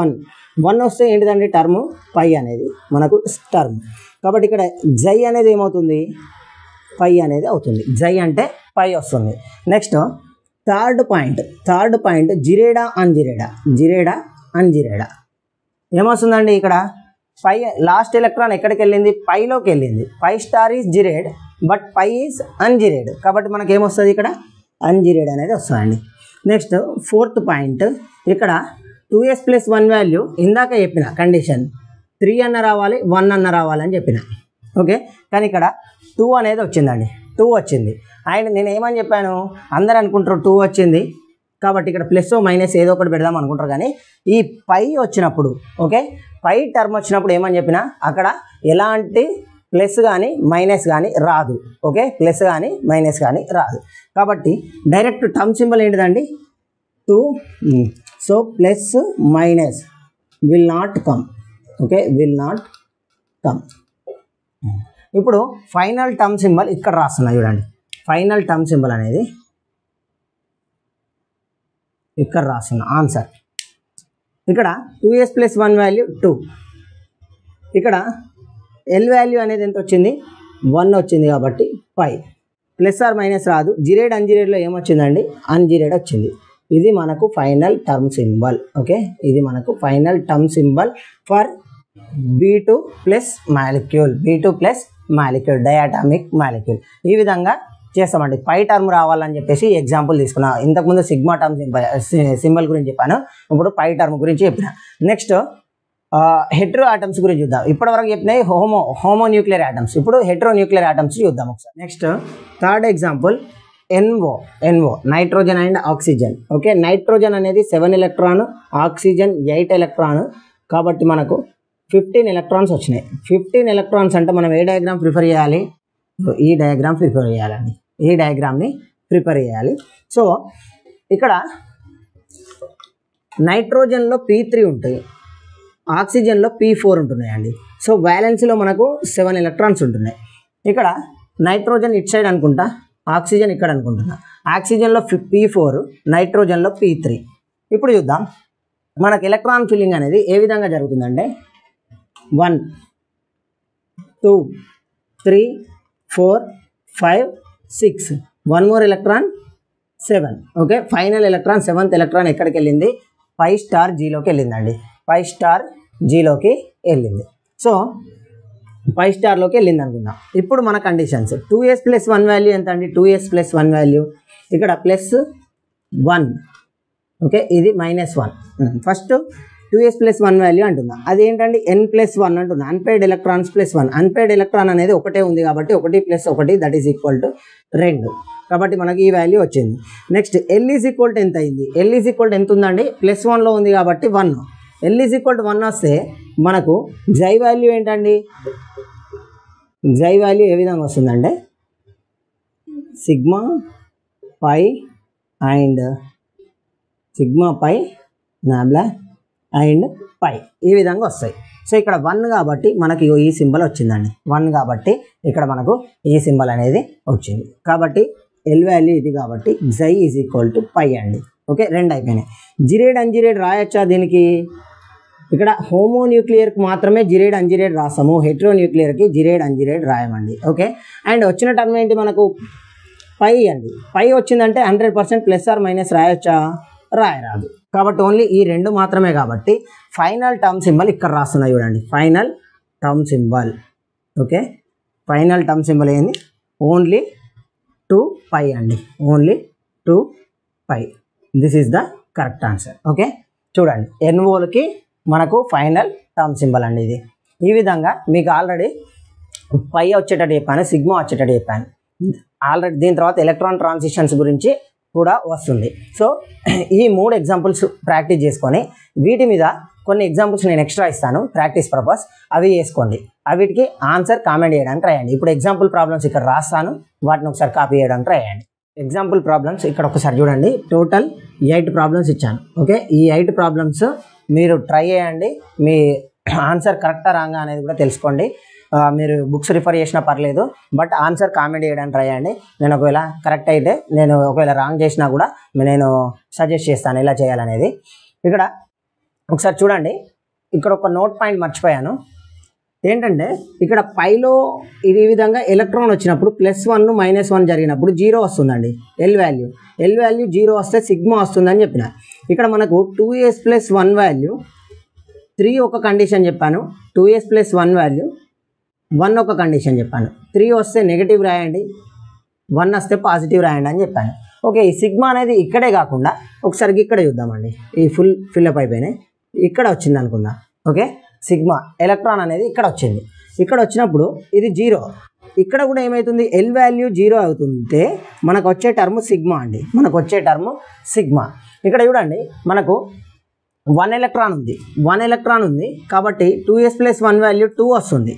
1 వస్తే ఏంటిదండి? టర్మ్ పై అనేది మనకు టర్మ్. కాబట్టి ఇక్కడ జై అనేది ఏమవుతుంది? పై అనేది అవుతుంది. జై అంటే పై వస్తుంది. నెక్స్ట్ థర్డ్ పాయింట్ జిరేడా అన్జిరేడా ఏమొస్తుందండి? ఇక్కడ పై లాస్ట్ ఎలక్ట్రాన్ ఎక్కడికి వెళ్ళింది? పైలోకి వెళ్ళింది. Pi star is gerade but pi is ungerade. కాబట్టి మనకి ఏమొస్తుంది? ఇక్కడ అన్జిరేడ్ అనేది వస్తుందండి. నెక్స్ట్ ఫోర్త్ పాయింట్, ఇక్కడ 2s + 1 వాల్యూ ఇందాక చెప్పిన కండిషన్ 3 అన్న రావాలి, 1 అన్న రావాలి అని చెప్పిన. ఓకే, కానీ ఇక్కడ 2 అనేది వచ్చిందండి. 2 వచ్చింది. అండ్ నేను ఏమని చెప్పాను? అందరు అనుకుంటారు 2 వచ్చింది కాబట్టి ఇక్కడ ప్లస్ మైనస్ ఏదో ఒకటి పెడదాం అనుకుంటారు. కానీ ఈ పై వచ్చినప్పుడు, ఓకే, పై టర్మ్ వచ్చినప్పుడు ఏమని చెప్పినా అక్కడ ఎలాంటి ప్లస్ కానీ మైనస్ కానీ రాదు. ఓకే, ప్లస్ కానీ మైనస్ కానీ రాదు. కాబట్టి డైరెక్ట్ టర్మ్ సింబల్ ఏంటిదండి? 2. So plus minus will not come. Okay, will not come. ఇప్పుడు ఫైనల్ టర్మ్ సింబల్ ఇక్కడ రాస్తున్నా చూడండి. ఫైనల్ టర్మ్ సింబల్ అనేది ఇక్కడ రాస్తున్నా. ఆన్సర్ ఇక్కడ 2s + 1 వాల్యూ 2. ఇక్కడ ఎల్ వాల్యూ అనేది ఎంత వచ్చింది? 1 వచ్చింది కాబట్టి పై. ప్లస్ ఆర్ మైనస్ రాదు. జిరేడ్ అన్జిరేడ్లో ఏమొచ్చిందండి? అన్జిరేడ్ వచ్చింది. ఇది మనకు ఫైనల్ టర్మ్ సింబల్. ఓకే, ఇది మనకు final term symbol for B2 plus molecule diatomic molecule. ఈ విధంగా చేస్తామండి. పై టర్మ్ రావాలని చెప్పేసి ఎగ్జాంపుల్ తీసుకున్నా. ఇంతకుముందు సిగ్మా టర్మ్ సింబల్ గురించి చెప్పాను, ఇప్పుడు పై టర్మ్ గురించి చెప్పిన. నెక్స్ట్ హెట్రో ఆటమ్స్ గురించి చూద్దాం. ఇప్పటివరకు చెప్పినాయి హోమో న్యూక్లియర్ ఆటమ్స్. ఇప్పుడు హెట్రో న్యూక్లియర్ ఆటమ్స్ చూద్దాం ఒకసారి. Next third example NO nitrogen and oxygen. Okay, nitrogen అనేది 7 ఎలక్ట్రాన్, ఆక్సిజన్ 8 ఎలక్ట్రాన్. కాబట్టి మనకు 15 ఎలక్ట్రాన్స్ వచ్చినాయి. 15 ఎలక్ట్రాన్స్ అంటే మనం ఏ డయాగ్రామ్ ప్రిఫర్ చేయాలి? ఈ డయాగ్రామ్ ప్రిఫర్ చేయాలండి. ఈ డయాగ్రామ్ని ప్రిపేర్ చేయాలి. సో ఇక్కడ నైట్రోజన్లో P3 ఉంటాయి, ఆక్సిజన్లో P4 ఉంటున్నాయండి. సో వ్యాలెన్సీలో మనకు 7 ఎలక్ట్రాన్స్ ఉంటున్నాయి. ఇక్కడ నైట్రోజన్ ఇట్ సైడ్ అనుకుంటా, ఆక్సిజన్ ఇక్కడ అనుకుంటున్నా. ఆక్సిజన్లో P4, నైట్రోజన్లో P3. ఇప్పుడు చూద్దాం మనకు ఎలక్ట్రాన్ ఫిల్లింగ్ అనేది ఏ విధంగా జరుగుతుందంటే 1 2 3 4 5 6 1 more electron 7. Okay, final electron 7th electron ఎక్కడికి వెళ్ళింది? Pi star జీలోకి వెళ్ళిందండి. పై స్టార్ జీలోకి వెళ్ళింది. సో పై స్టార్లోకి వెళ్ళింది అనుకుందాం. ఇప్పుడు మన కండిషన్స్ 2s + 1 వాల్యూ ఎంత అండి? 2s + 1 వాల్యూ ఇక్కడ +1. ఓకే, ఇది -1. ఫస్ట్ 2s + 1 వాల్యూ అంటున్నా. అదేంటండి? n+1 అంటున్నా. Unpaired electrons +1. అన్పెయిడ్ ఎలక్ట్రాన్ అనేది ఒకటే ఉంది కాబట్టి 1 + 1 దట్ ఈస్ ఈక్వల్ టు 2. కాబట్టి మనకి ఈ వాల్యూ వచ్చింది. Next L is equal to ఎంత అయింది? L ఈజ్ ఈక్వల్ టు ఎంత ఉందండి? +1లో ఉంది కాబట్టి 1. L ఈజ్ ఈక్వల్ టు 1 వస్తే మనకు జై వాల్యూ ఏంటండి? జై వాల్యూ ఏ విధంగా వస్తుందంటే సిగ్మా పై నాబ్లా అండ్ పై ఈ విధంగా వస్తాయి. సో ఇక్కడ 1 కాబట్టి మనకి ఈ సింబల్ వచ్చిందండి. 1 కాబట్టి ఇక్కడ మనకు ఈ సింబల్ అనేది వచ్చింది. కాబట్టి ఎల్ వాల్యూ ఇది కాబట్టి జై ఈజ్ ఈక్వల్ టు పై అండి. ఓకే, 2 అయిపోయినాయి. జిరేడ్ అన్జిరేడ్ రాయొచ్చా దీనికి? ఇక్కడ హోమో న్యూక్లియర్కి మాత్రమే జిరేడ్ అన్జిరేడ్ రాస్తాము, హెట్రో న్యూక్లియర్కి జిరేడ్ అన్జిరేడ్ రాయమండి. ఓకే, అండ్ వచ్చిన టర్మ్ ఏంటి మనకు? పై అండి. పై వచ్చిందంటే 100% ప్లస్ ఆర్ మైనస్ రాయొచ్చా? రాయరాదు. కాబట్టి ఓన్లీ ఈ 2 మాత్రమే. కాబట్టి ఫైనల్ టర్మ్ సింబల్ ఇక్కడ రాస్తున్నా చూడండి. Final term symbol. Okay, final term symbol ఏంది? ఓన్లీ 2π అండి. Only 2π. This is the correct answer. Okay, చూడండి ఎన్ఓలకి మనకు ఫైనల్ టర్మ్ సింబల్ అండి ఇది. ఈ విధంగా మీకు ఆల్రెడీ పై వచ్చేటట్టు చెప్పాను, సిగ్మా వచ్చేటట్టు చెప్పాను. ఆల్రెడీ దీని తర్వాత ఎలక్ట్రాన్ ట్రాన్సిషన్స్ గురించి కూడా వస్తుంది. సో ఈ 3 ఎగ్జాంపుల్స్ ప్రాక్టీస్ చేసుకొని వీటి మీద కొన్ని ఎగ్జాంపుల్స్ నేను ఎక్స్ట్రా ఇస్తాను ప్రాక్టీస్ పర్పస్, అవి చేసుకోండి. వీటికి ఆన్సర్ కామెంట్ చేయడానికి ట్రై చేయండి. ఇప్పుడు ఎగ్జాంపుల్ ప్రాబ్లమ్స్ ఇక్కడ రాస్తాను, వాటిని ఒకసారి కాపీ చేయడానికి ట్రై చేయండి. ఎగ్జాంపుల్ ప్రాబ్లమ్స్ ఇక్కడ ఒకసారి చూడండి. టోటల్ 8 ప్రాబ్లమ్స్ ఇచ్చాను. ఓకే, ఈ 8 ప్రాబ్లమ్స్ మీరు ట్రై చేయండి. మీ ఆన్సర్ కరెక్టా రాంగా అనేది కూడా తెలుసుకోండి. మీరు బుక్స్ రిఫర్ చేసినా పర్లేదు, బట్ ఆన్సర్ కామెంట్ చేయడానికి ట్రై చేయండి. నేను ఒకవేళ కరెక్ట్ అయితే, నేను ఒకవేళ రాంగ్ చేసినా కూడా నేను సజెస్ట్ చేస్తాను ఎలా చేయాలనేది. ఇక్కడ ఒకసారి చూడండి, ఇక్కడ ఒక నోట్ పాయింట్ మర్చిపోయాను. ఏంటంటే ఇక్కడ పైలో ఈ విధంగా ఎలక్ట్రాన్ వచ్చినప్పుడు +1 -1 జరిగినప్పుడు 0 వస్తుందండి. ఎల్ వాల్యూ 0 వస్తే సిగ్మా వస్తుందని చెప్పిన. ఇక్కడ మనకు 2s + 1 వాల్యూ 3 ఒక కండిషన్ చెప్పాను, 2s + 1 వాల్యూ 1 ఒక కండిషన్ చెప్పాను. 3 వస్తే నెగిటివ్ రాయండి, 1 వస్తే పాజిటివ్ రాయండి అని చెప్పాను. ఓకే, ఈ సిగ్మా అనేది ఇక్కడే కాకుండా ఒకసారి ఇక్కడ చూద్దామండి. ఈ ఫిల్అప్ అయిపోయినాయి, ఇక్కడ వచ్చింది అనుకుందాం. ఓకే, సిగ్మా ఎలక్ట్రాన్ అనేది ఇక్కడ వచ్చింది. ఇక్కడ వచ్చినప్పుడు ఇది 0, ఇక్కడ కూడా ఏమవుతుంది, ఎల్ వాల్యూ 0 అవుతుంటే మనకు వచ్చే టర్మ్ సిగ్మా అండి. మనకు వచ్చే టర్మ్ సిగ్మా. ఇక్కడ చూడండి, మనకు 1 ఎలక్ట్రాన్ ఉంది కాబట్టి 2s + 1 వాల్యూ 2 వస్తుంది.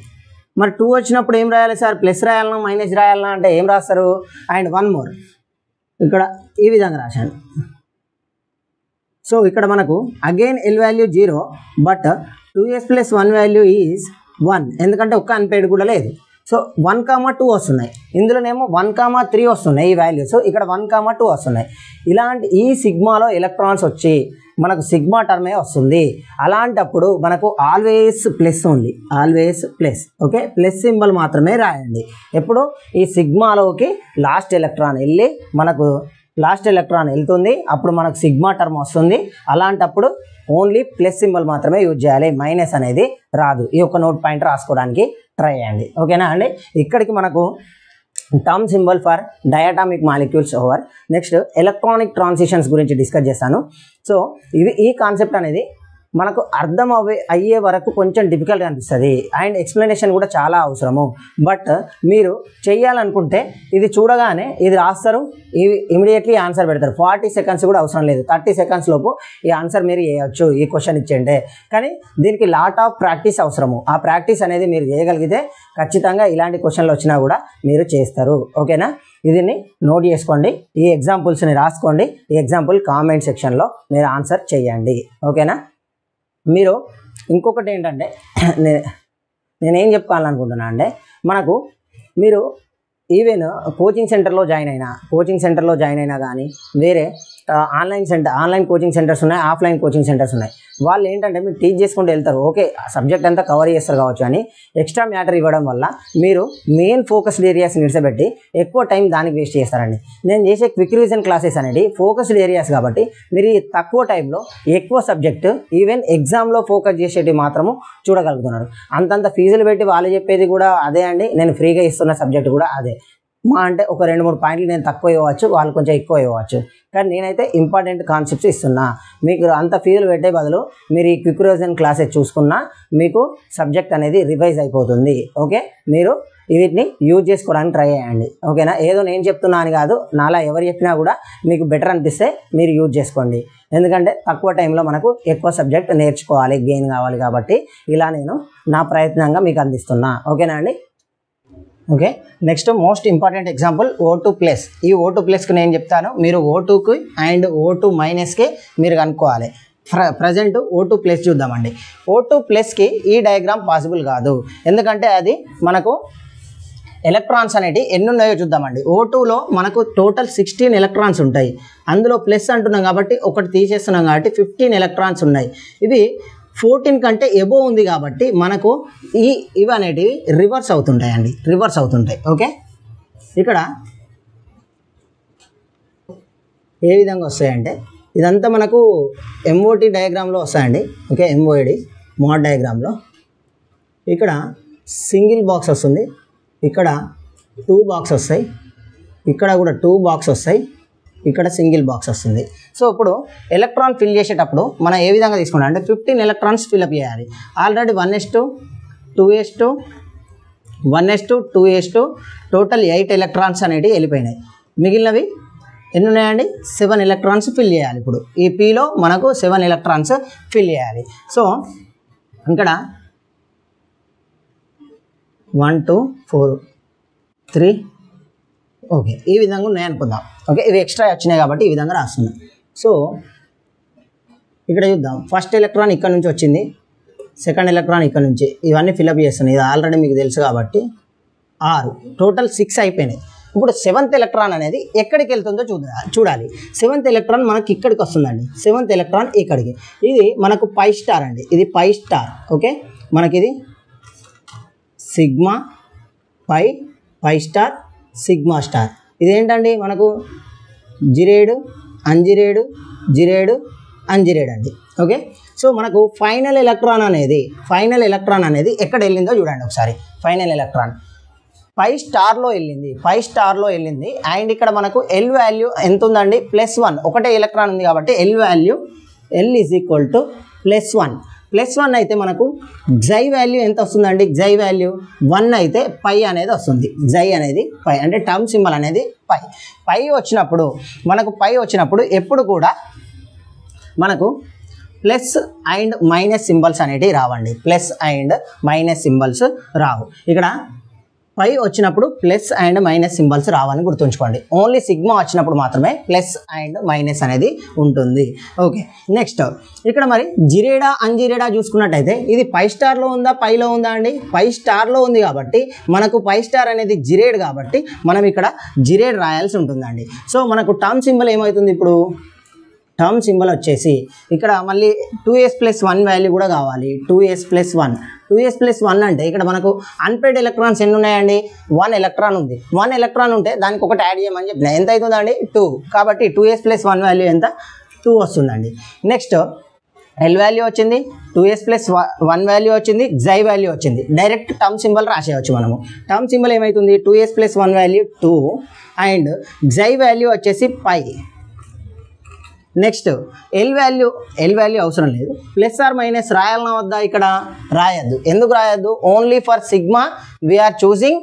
మరి 2 వచ్చినప్పుడు ఏం రాయాలి సార్, ప్లస్ రాయాలన్నా మైనస్ రాయాలన్నా అంటే ఏం రాస్తారు, అండ్ 1 మోర్. ఇక్కడ ఈ విధంగా రాశాను. సో ఇక్కడ మనకు again L value 0, but 2s + 1 value is 1, ఎందుకంటే ఒక్క అన్పేడ్ కూడా లేదు. సో 1, 2 వస్తున్నాయి, ఇందులోనేమో 1, 3 వస్తున్నాయి ఈ వాల్యూస్, ఇక్కడ 1, 2 వస్తున్నాయి. ఇలాంటి ఈ సిగ్మాలో ఎలక్ట్రాన్స్ వచ్చి మనకు సిగ్మా టర్మే వస్తుంది. అలాంటప్పుడు మనకు always plus only, always plus. Okay, plus symbol మాత్రమే రాయండి. ఎప్పుడు ఈ సిగ్మాలోకి లాస్ట్ ఎలక్ట్రాన్ వెళ్ళి మనకు లాస్ట్ ఎలక్ట్రాన్ వెళ్తుంది, అప్పుడు మనకు సిగ్మా టర్మ్ వస్తుంది. అలాంటప్పుడు ఓన్లీ ప్లస్ సింబల్ మాత్రమే యూజ్ చేయాలి, మైనస్ అనేది రాదు. ఈ ఒక నోట్ పాయింట్ రాసుకోవడానికి ట్రై చేయండి. ఓకేనా అండి, ఇక్కడికి మనకు term symbol for diatomic molecules over. Next electronic transitions గురించి డిస్కస్ చేస్తాను. సో ఈ కాన్సెప్ట్ అనేది మనకు అర్థం అయ్యే వరకు కొంచెం డిఫికల్ట్గా అనిపిస్తుంది, అండ్ ఎక్స్ప్లెనేషన్ కూడా చాలా అవసరము. బట్ మీరు చేయాలనుకుంటే ఇది చూడగానే ఇది రాస్తారు, ఇమీడియట్లీ ఆన్సర్ పెడతారు. 40 సెకండ్స్ కూడా అవసరం లేదు, 30 సెకండ్స్ లోపు ఈ ఆన్సర్ మీరు చేయవచ్చు ఈ క్వశ్చన్ ఇచ్చేయండి. కానీ దీనికి లాట్ ఆఫ్ ప్రాక్టీస్ అవసరము. ఆ ప్రాక్టీస్ అనేది మీరు చేయగలిగితే ఖచ్చితంగా ఇలాంటి క్వశ్చన్లు వచ్చినా కూడా మీరు చేస్తారు. ఓకేనా, దీన్ని నోట్ చేసుకోండి, ఈ ఎగ్జాంపుల్స్ని రాసుకోండి. ఈ ఎగ్జాంపుల్ కామెంట్ సెక్షన్లో మీరు ఆన్సర్ చేయండి. ఓకేనా, మీరు ఇంకొకటి ఏంటంటే నేనేం చెప్పుకోవాలనుకుంటున్నా అంటే, మనకు మీరు ఈవెన్ కోచింగ్ సెంటర్లో జాయిన్ అయినా కానీ వేరే ఆన్లైన్ కోచింగ్ సెంటర్స్ ఉన్నాయి, ఆఫ్లైన్ కోచింగ్ సెంటర్స్ ఉన్నాయి. వాళ్ళు ఏంటంటే మీరు టీచ్ చేసుకుంటూ వెళ్తారు, ఓకే సబ్జెక్ట్ అంతా కవర్ చేస్తారు కావచ్చు అని ఎక్స్ట్రా మ్యాటర్ ఇవ్వడం వల్ల మీరు మెయిన్ ఫోకస్డ్ ఏరియాస్ నిలిచబెట్టి ఎక్కువ టైం దానికి వేస్ట్ చేస్తారండి. నేను చేసే క్విక్ రివిజన్ క్లాసెస్ అనేది ఫోకస్డ్ ఏరియాస్ కాబట్టి మీరు తక్కువ టైంలో ఎక్కువ సబ్జెక్టు ఈవెన్ ఎగ్జామ్లో ఫోకస్ చేసేటివి మాత్రము చూడగలుగుతున్నారు. అంతంత ఫీజులు పెట్టి వాళ్ళు చెప్పేది కూడా అదే అండి, నేను ఫ్రీగా ఇస్తున్న సబ్జెక్ట్ కూడా అదే. మా అంటే ఒక 2-3 పాయింట్లు నేను తక్కువ ఇవ్వచ్చు, వాళ్ళు కొంచెం ఎక్కువ ఇవ్వచ్చు, కానీ నేనైతే ఇంపార్టెంట్ కాన్సెప్ట్స్ ఇస్తున్నా. మీకు అంత ఫీజులు పెట్టే బదులు మీరు ఈ క్విక్ రివిజన్ క్లాసెస్ చూసుకున్నా మీకు సబ్జెక్ట్ అనేది రివైజ్ అయిపోతుంది. ఓకే, మీరు వీటిని యూజ్ చేసుకోవడానికి ట్రై చేయండి. ఓకేనా, ఏదో నేను చెప్తున్నా అని కాదు, నాలా ఎవరు చెప్పినా కూడా మీకు బెటర్ అనిపిస్తే మీరు యూజ్ చేసుకోండి. ఎందుకంటే తక్కువ టైంలో మనకు ఎక్కువ సబ్జెక్ట్ నేర్చుకోవాలి, గెయిన్ కావాలి కాబట్టి ఇలా నేను నా ప్రయత్నంగా మీకు అందిస్తున్నా. ఓకేనా అండి. Okay, next most important example O2+. ఈ O2+కి నేను చెప్తాను, మీరు O2కి అండ్ O2- మీరు కనుక్కోవాలి. ప్రజెంట్ O2+ చూద్దామండి. O2+కి ఈ డయాగ్రామ్ పాసిబుల్ కాదు, ఎందుకంటే అది మనకు ఎలక్ట్రాన్స్ అనేవి ఎన్ని ఉన్నాయో చూద్దామండి. O2లో మనకు టోటల్ 16 ఎలక్ట్రాన్స్ ఉంటాయి, అందులో ప్లస్ అంటున్నాం కాబట్టి ఒకటి తీసేస్తున్నాం కాబట్టి 15 ఎలక్ట్రాన్స్ ఉన్నాయి. ఇవి 14 కంటే ఎబో ఉంది కాబట్టి మనకు ఇవి అనేటివి రివర్స్ అవుతుంటాయండి, రివర్స్ అవుతుంటాయి. ఓకే, ఇక్కడ ఏ విధంగా వస్తాయంటే ఇదంతా మనకు MOT డయాగ్రామ్లో వస్తాయండి. ఓకే, MOD మోడ్ డయాగ్రామ్లో ఇక్కడ సింగిల్ బాక్స్ వస్తుంది, ఇక్కడ 2 బాక్స్ వస్తాయి, ఇక్కడ కూడా 2 బాక్స్ వస్తాయి, ఇక్కడ సింగిల్ బాక్స్ వస్తుంది. సో ఇప్పుడు ఎలక్ట్రాన్ ఫిల్ చేసేటప్పుడు మనం ఏ విధంగా తీసుకుంటాం అంటే 15 ఎలక్ట్రాన్స్ ఫిల్అప్ చేయాలి. Already 1s2 2s2 1s2 2s2 total 8 electrons అనేవి వెళ్ళిపోయినాయి. మిగిలినవి ఎన్ని ఉన్నాయండి? 7 ఎలక్ట్రాన్స్ ఫిల్ చేయాలి. ఇప్పుడు ఈ Pలో మనకు 7 ఎలక్ట్రాన్స్ ఫిల్ చేయాలి. సో ఇక్కడ 1 2 4 3 ఓకే, ఈ విధంగా ఉన్నాయి అనుకుందాం. ఓకే, ఇవి ఎక్స్ట్రా వచ్చినాయి కాబట్టి ఈ విధంగా రాస్తున్నాం. సో ఇక్కడ చూద్దాం, ఫస్ట్ ఎలక్ట్రాన్ ఇక్కడ నుంచి వచ్చింది, సెకండ్ ఎలక్ట్రాన్ ఇక్కడ నుంచి, ఇవన్నీ ఫిల్అప్ చేస్తున్నాయి. ఇది ఆల్రెడీ మీకు తెలుసు కాబట్టి 6 టోటల్ 6 అయిపోయినాయి. ఇప్పుడు 7th ఎలక్ట్రాన్ అనేది ఎక్కడికి వెళ్తుందో చూడాలి. 7th ఎలక్ట్రాన్ మనకి ఇక్కడికి వస్తుందండి. 7th ఎలక్ట్రాన్ ఇక్కడికి, ఇది మనకు పై స్టార్ అండి, ఇది పై స్టార్. ఓకే, మనకి ఇది sigma pi star sigma star. ఇదేంటండి మనకు జిరేడు అంజిరేడు జిరేడు అంజిరేడు అండి. ఓకే, సో మనకు ఫైనల్ ఎలక్ట్రాన్ అనేది ఎక్కడ వెళ్ళిందో చూడండి ఒకసారి. ఫైనల్ ఎలక్ట్రాన్ పై స్టార్లో వెళ్ళింది. అండ్ ఇక్కడ మనకు ఎల్ వాల్యూ ఎంత ఉందండి? +1. ఒకటే ఎలక్ట్రాన్ ఉంది కాబట్టి ఎల్ వాల్యూ L = +1 అయితే మనకు xi వాల్యూ ఎంత వస్తుందండి? xi వాల్యూ 1 అయితే పై అనేది వస్తుంది. xi అనేది పై అంటే టర్మ్ సింబల్ అనేది పై వచ్చినప్పుడు ఎప్పుడు కూడా మనకు ప్లస్ అండ్ మైనస్ సింబల్స్ అనేటివి రావండి. ప్లస్ అండ్ మైనస్ సింబల్స్ రావు. ఇక్కడ పై వచ్చినప్పుడు ప్లస్ అండ్ మైనస్ సింబల్స్ రావని గుర్తుంచుకోండి. ఓన్లీ సిగ్మా వచ్చినప్పుడు మాత్రమే ప్లస్ అండ్ మైనస్ అనేది ఉంటుంది. ఓకే, నెక్స్ట్ ఇక్కడ మరి జిరేడా అంజిరేడా చూసుకున్నట్టయితే ఇది పై స్టార్లో ఉందా పైలో ఉందా అండి? పై స్టార్లో ఉంది కాబట్టి మనకు పై స్టార్ అనేది జిరేడ్ కాబట్టి మనం ఇక్కడ జిరేడ్ రాయాల్సి ఉంటుందండి. సో మనకు టర్మ్ సింబల్ ఏమవుతుంది? ఇప్పుడు టర్మ్ సింబల్ వచ్చేసి ఇక్కడ మళ్ళీ 2s+1 వాల్యూ కూడా కావాలి. 2s+1 అంటే ఇక్కడ మనకు అన్పేడ్ ఎలక్ట్రాన్స్ ఎన్ని ఉన్నాయండి? 1 ఎలక్ట్రాన్ ఉంది. 1 ఎలక్ట్రాన్ ఉంటే దానికి ఒకటి యాడ్ చేయమని చెప్పిన. ఎంత అవుతుందండి? 2. కాబట్టి 2s+1 వాల్యూ ఎంత? 2 వస్తుందండి. నెక్స్ట్ ఎల్ వాల్యూ వచ్చింది, 2s+1 వాల్యూ వచ్చింది, xi వాల్యూ వచ్చింది. డైరెక్ట్ టర్మ్ సింబల్ రాసేయచ్చు మనము. టర్మ్ సింబల్ ఏమవుతుంది? 2s+1 value 2 and xi value వచ్చేసి పై. నెక్స్ట్ ఎల్ వాల్యూ అవసరం లేదు. ప్లస్ ఆర్ మైనస్ రాయాలన్నా వద్దా? ఇక్కడ రాయద్దు. ఎందుకు రాయద్దు? Only for sigma we are choosing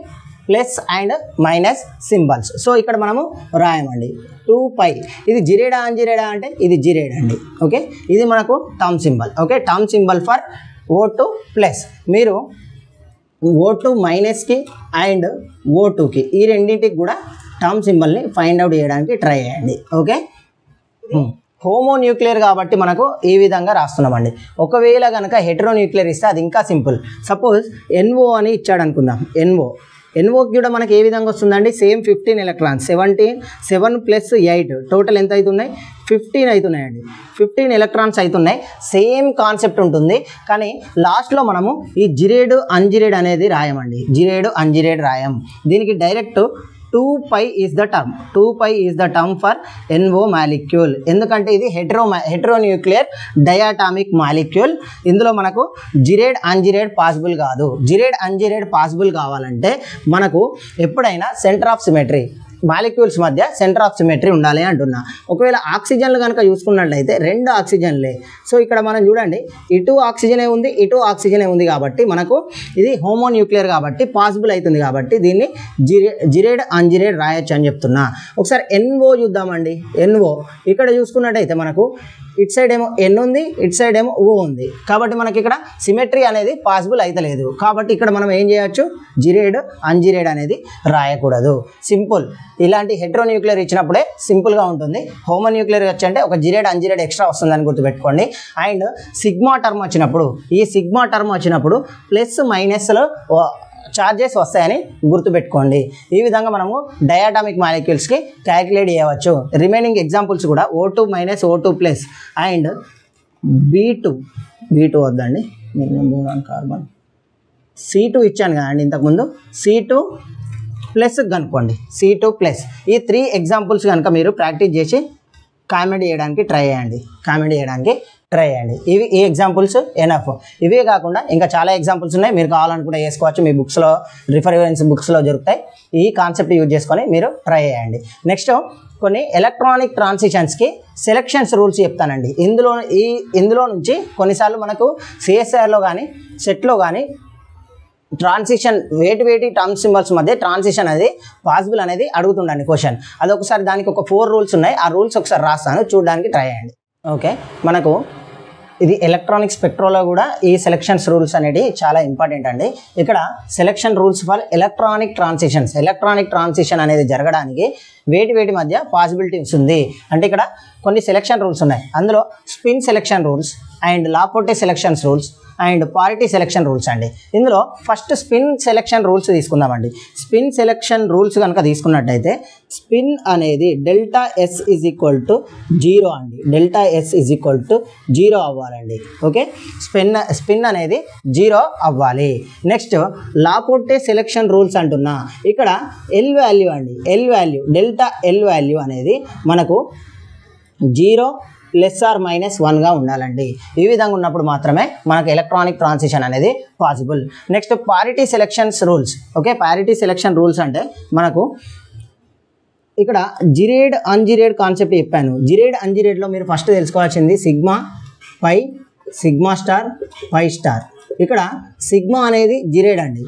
plus and minus symbols. So ఇక్కడ మనము రాయమండి 2π. ఇది జిరేడా అంజిరేడా అంటే ఇది జిరేడ్ అండి. ఓకే, ఇది మనకు term symbol. Okay, term symbol for O2 plus. మీరు O2 మైనస్కి అండ్ O2కి ఈ రెండింటికి కూడా టర్మ్ సింబల్ని ఫైండ్ అవుట్ చేయడానికి ట్రై చేయండి. ఓకే, హోమోన్యూక్లియర్ కాబట్టి మనకు ఈ విధంగా రాస్తున్నామండి. ఒకవేళ కనుక హెటరోన్యూక్లియర్ ఇస్తే అది ఇంకా సింపుల్. సపోజ్ NO అని ఇచ్చాడు అనుకుందాం. NOకి కూడా మనకి ఏ విధంగా వస్తుందండి? సేమ్ 15 ఎలక్ట్రాన్స్, 7 + 8 టోటల్ ఎంత అవుతున్నాయి? 15 అవుతున్నాయండి. 15 ఎలక్ట్రాన్స్ అవుతున్నాయి. సేమ్ కాన్సెప్ట్ ఉంటుంది. కానీ లాస్ట్లో మనము ఈ జిరేడు అంజిరేడ్ అనేది రాయమండి. జిరేడు అంజిరేడ్ రాయం. దీనికి direct 2π is the term for NO molecule. ఎందుకంటే ఇది హెటరోన్యూక్లియర్ డయాటామిక్ మాలిక్యూల్. ఇందులో మనకు జిరేడ్ అంజిరేడ్ పాసిబుల్ కాదు. జిరేడ్ అంజిరేడ్ పాసిబుల్ కావాలంటే మనకు ఎప్పుడైనా సెంటర్ ఆఫ్ సిమెట్రీ, మాలిక్యూల్స్ మధ్య సెంటర్ ఆఫ్ సిమెట్రీ ఉండాలి అంటున్నా. ఒకవేళ ఆక్సిజన్లు కనుక చూసుకున్నట్లయితే 2 ఆక్సిజన్లే. సో ఇక్కడ మనం చూడండి, ఇటు ఆక్సిజనే ఉంది, ఇటు ఆక్సిజనే ఉంది కాబట్టి మనకు ఇది హోమోన్యూక్లియర్ కాబట్టి పాసిబుల్ అవుతుంది. కాబట్టి దీన్ని జిరేడ్ అంజిరేడ్ రాయొచ్చు అని చెప్తున్నా. ఒకసారి NO చూద్దామండి. NO ఇక్కడ చూసుకున్నట్టయితే మనకు ఇటు సైడ్ ఏమో N ఉంది, ఇటు సైడ్ ఏమో O ఉంది. కాబట్టి మనకి ఇక్కడ సిమెట్రీ అనేది పాసిబుల్ అయితలేదు. కాబట్టి ఇక్కడ మనం ఏం చేయొచ్చు? జిరేడ్ అంజిరేడ్ అనేది రాయకూడదు. సింపుల్. ఇలాంటి హెటరోన్యూక్లియర్ ఇచ్చినప్పుడే సింపుల్గా ఉంటుంది. హోమోన్యూక్లియర్ వచ్చి అంటే ఒక జిరేడ్ అంజిరేడ్ ఎక్స్ట్రా వస్తుందని గుర్తుపెట్టుకోండి. అండ్ సిగ్మా టర్మ్ వచ్చినప్పుడు ప్లస్ మైనస్లో చార్జెస్ వస్తాయని గుర్తుపెట్టుకోండి. ఈ విధంగా మనము డయాటామిక్ మాలిక్యూల్స్కి క్యాలిక్యులేట్ చేయవచ్చు. రిమైనింగ్ ఎగ్జాంపుల్స్ కూడా O2 - O2+ అండ్ B2 వద్దండి, కార్బన్ C2 ఇచ్చాను కదండి ఇంతకుముందు. C2+ కనుక్కోండి. C2+. ఈ 3 ఎగ్జాంపుల్స్ కనుక మీరు ప్రాక్టీస్ చేసి కామెంట్ చేయడానికి ట్రై చేయండి. ఇవి ఈ ఎగ్జాంపుల్స్ ఎనఫ్. ఇవే కాకుండా ఇంకా చాలా ఎగ్జాంపుల్స్ ఉన్నాయి. మీరు కావాలనుకుంటే చేసుకోవచ్చు. మీ బుక్స్లో, రిఫరెన్స్ బుక్స్లో దొరుకుతాయి. ఈ కాన్సెప్ట్ యూజ్ చేసుకొని మీరు ట్రై చేయండి. నెక్స్ట్ కొన్ని ఎలక్ట్రానిక్ ట్రాన్సిషన్స్కి సెలెక్షన్స్ రూల్స్ చెప్తానండి. ఇందులో నుంచి కొన్నిసార్లు మనకు CSIRలో కానీ సెట్లో కానీ ట్రాన్సిషన్ వేటి టర్మ్ సింబల్స్ మధ్య ట్రాన్సిషన్ అనేది పాసిబుల్ అనేది అడుగుతుండండి క్వశ్చన్. అదొకసారి దానికి ఒక 4 రూల్స్ ఉన్నాయి. ఆ రూల్స్ ఒకసారి రాస్తాను, చూడడానికి ట్రై చేయండి. ఓకే, మనకు ఇది ఎలక్ట్రానిక్ స్పెక్ట్రోలో కూడా ఈ సెలక్షన్స్ రూల్స్ అనేవి చాలా ఇంపార్టెంట్ అండి. ఇక్కడ selection rules for electronic transition అనేది జరగడానికి వేటి మధ్య పాసిబిలిటీస్ ఉంది అంటే ఇక్కడ కొన్ని సెలక్షన్ రూల్స్ ఉన్నాయి. అందులో spin selection rules and Laporte selections rules and parity selection rules అండి. ఇందులో ఫస్ట్ స్పిన్ సెలక్షన్ రూల్స్ తీసుకుందామండి. స్పిన్ సెలక్షన్ రూల్స్ కనుక తీసుకున్నట్టయితే స్పిన్ అనేది delta S is equal to 0 అండి. Delta S is equal to 0 అవ్వాలండి. ఓకే, స్పిన్ అనేది 0 అవ్వాలి. నెక్స్ట్ లాపోర్టే సెలక్షన్ రూల్స్ అంటున్నా. ఇక్కడ ఎల్ వాల్యూ అండి, L value delta L value అనేది మనకు 0 ± 1గా ఉండాలండి. ఈ విధంగా ఉన్నప్పుడు మాత్రమే మనకు ఎలక్ట్రానిక్ ట్రాన్సిషన్ అనేది possible. Next parity selections rules. Okay, parity selection rules అంటే మనకు ఇక్కడ జిరేడ్ అన్జిరేడ్ కాన్సెప్ట్ చెప్పాను. జిరేడ్ అన్జిరేడ్లో మీరు ఫస్ట్ తెలుసుకోవాల్సింది sigma pi, sigma star, pi star. ఇక్కడ సిగ్మా అనేది జిరేడ్ అండి,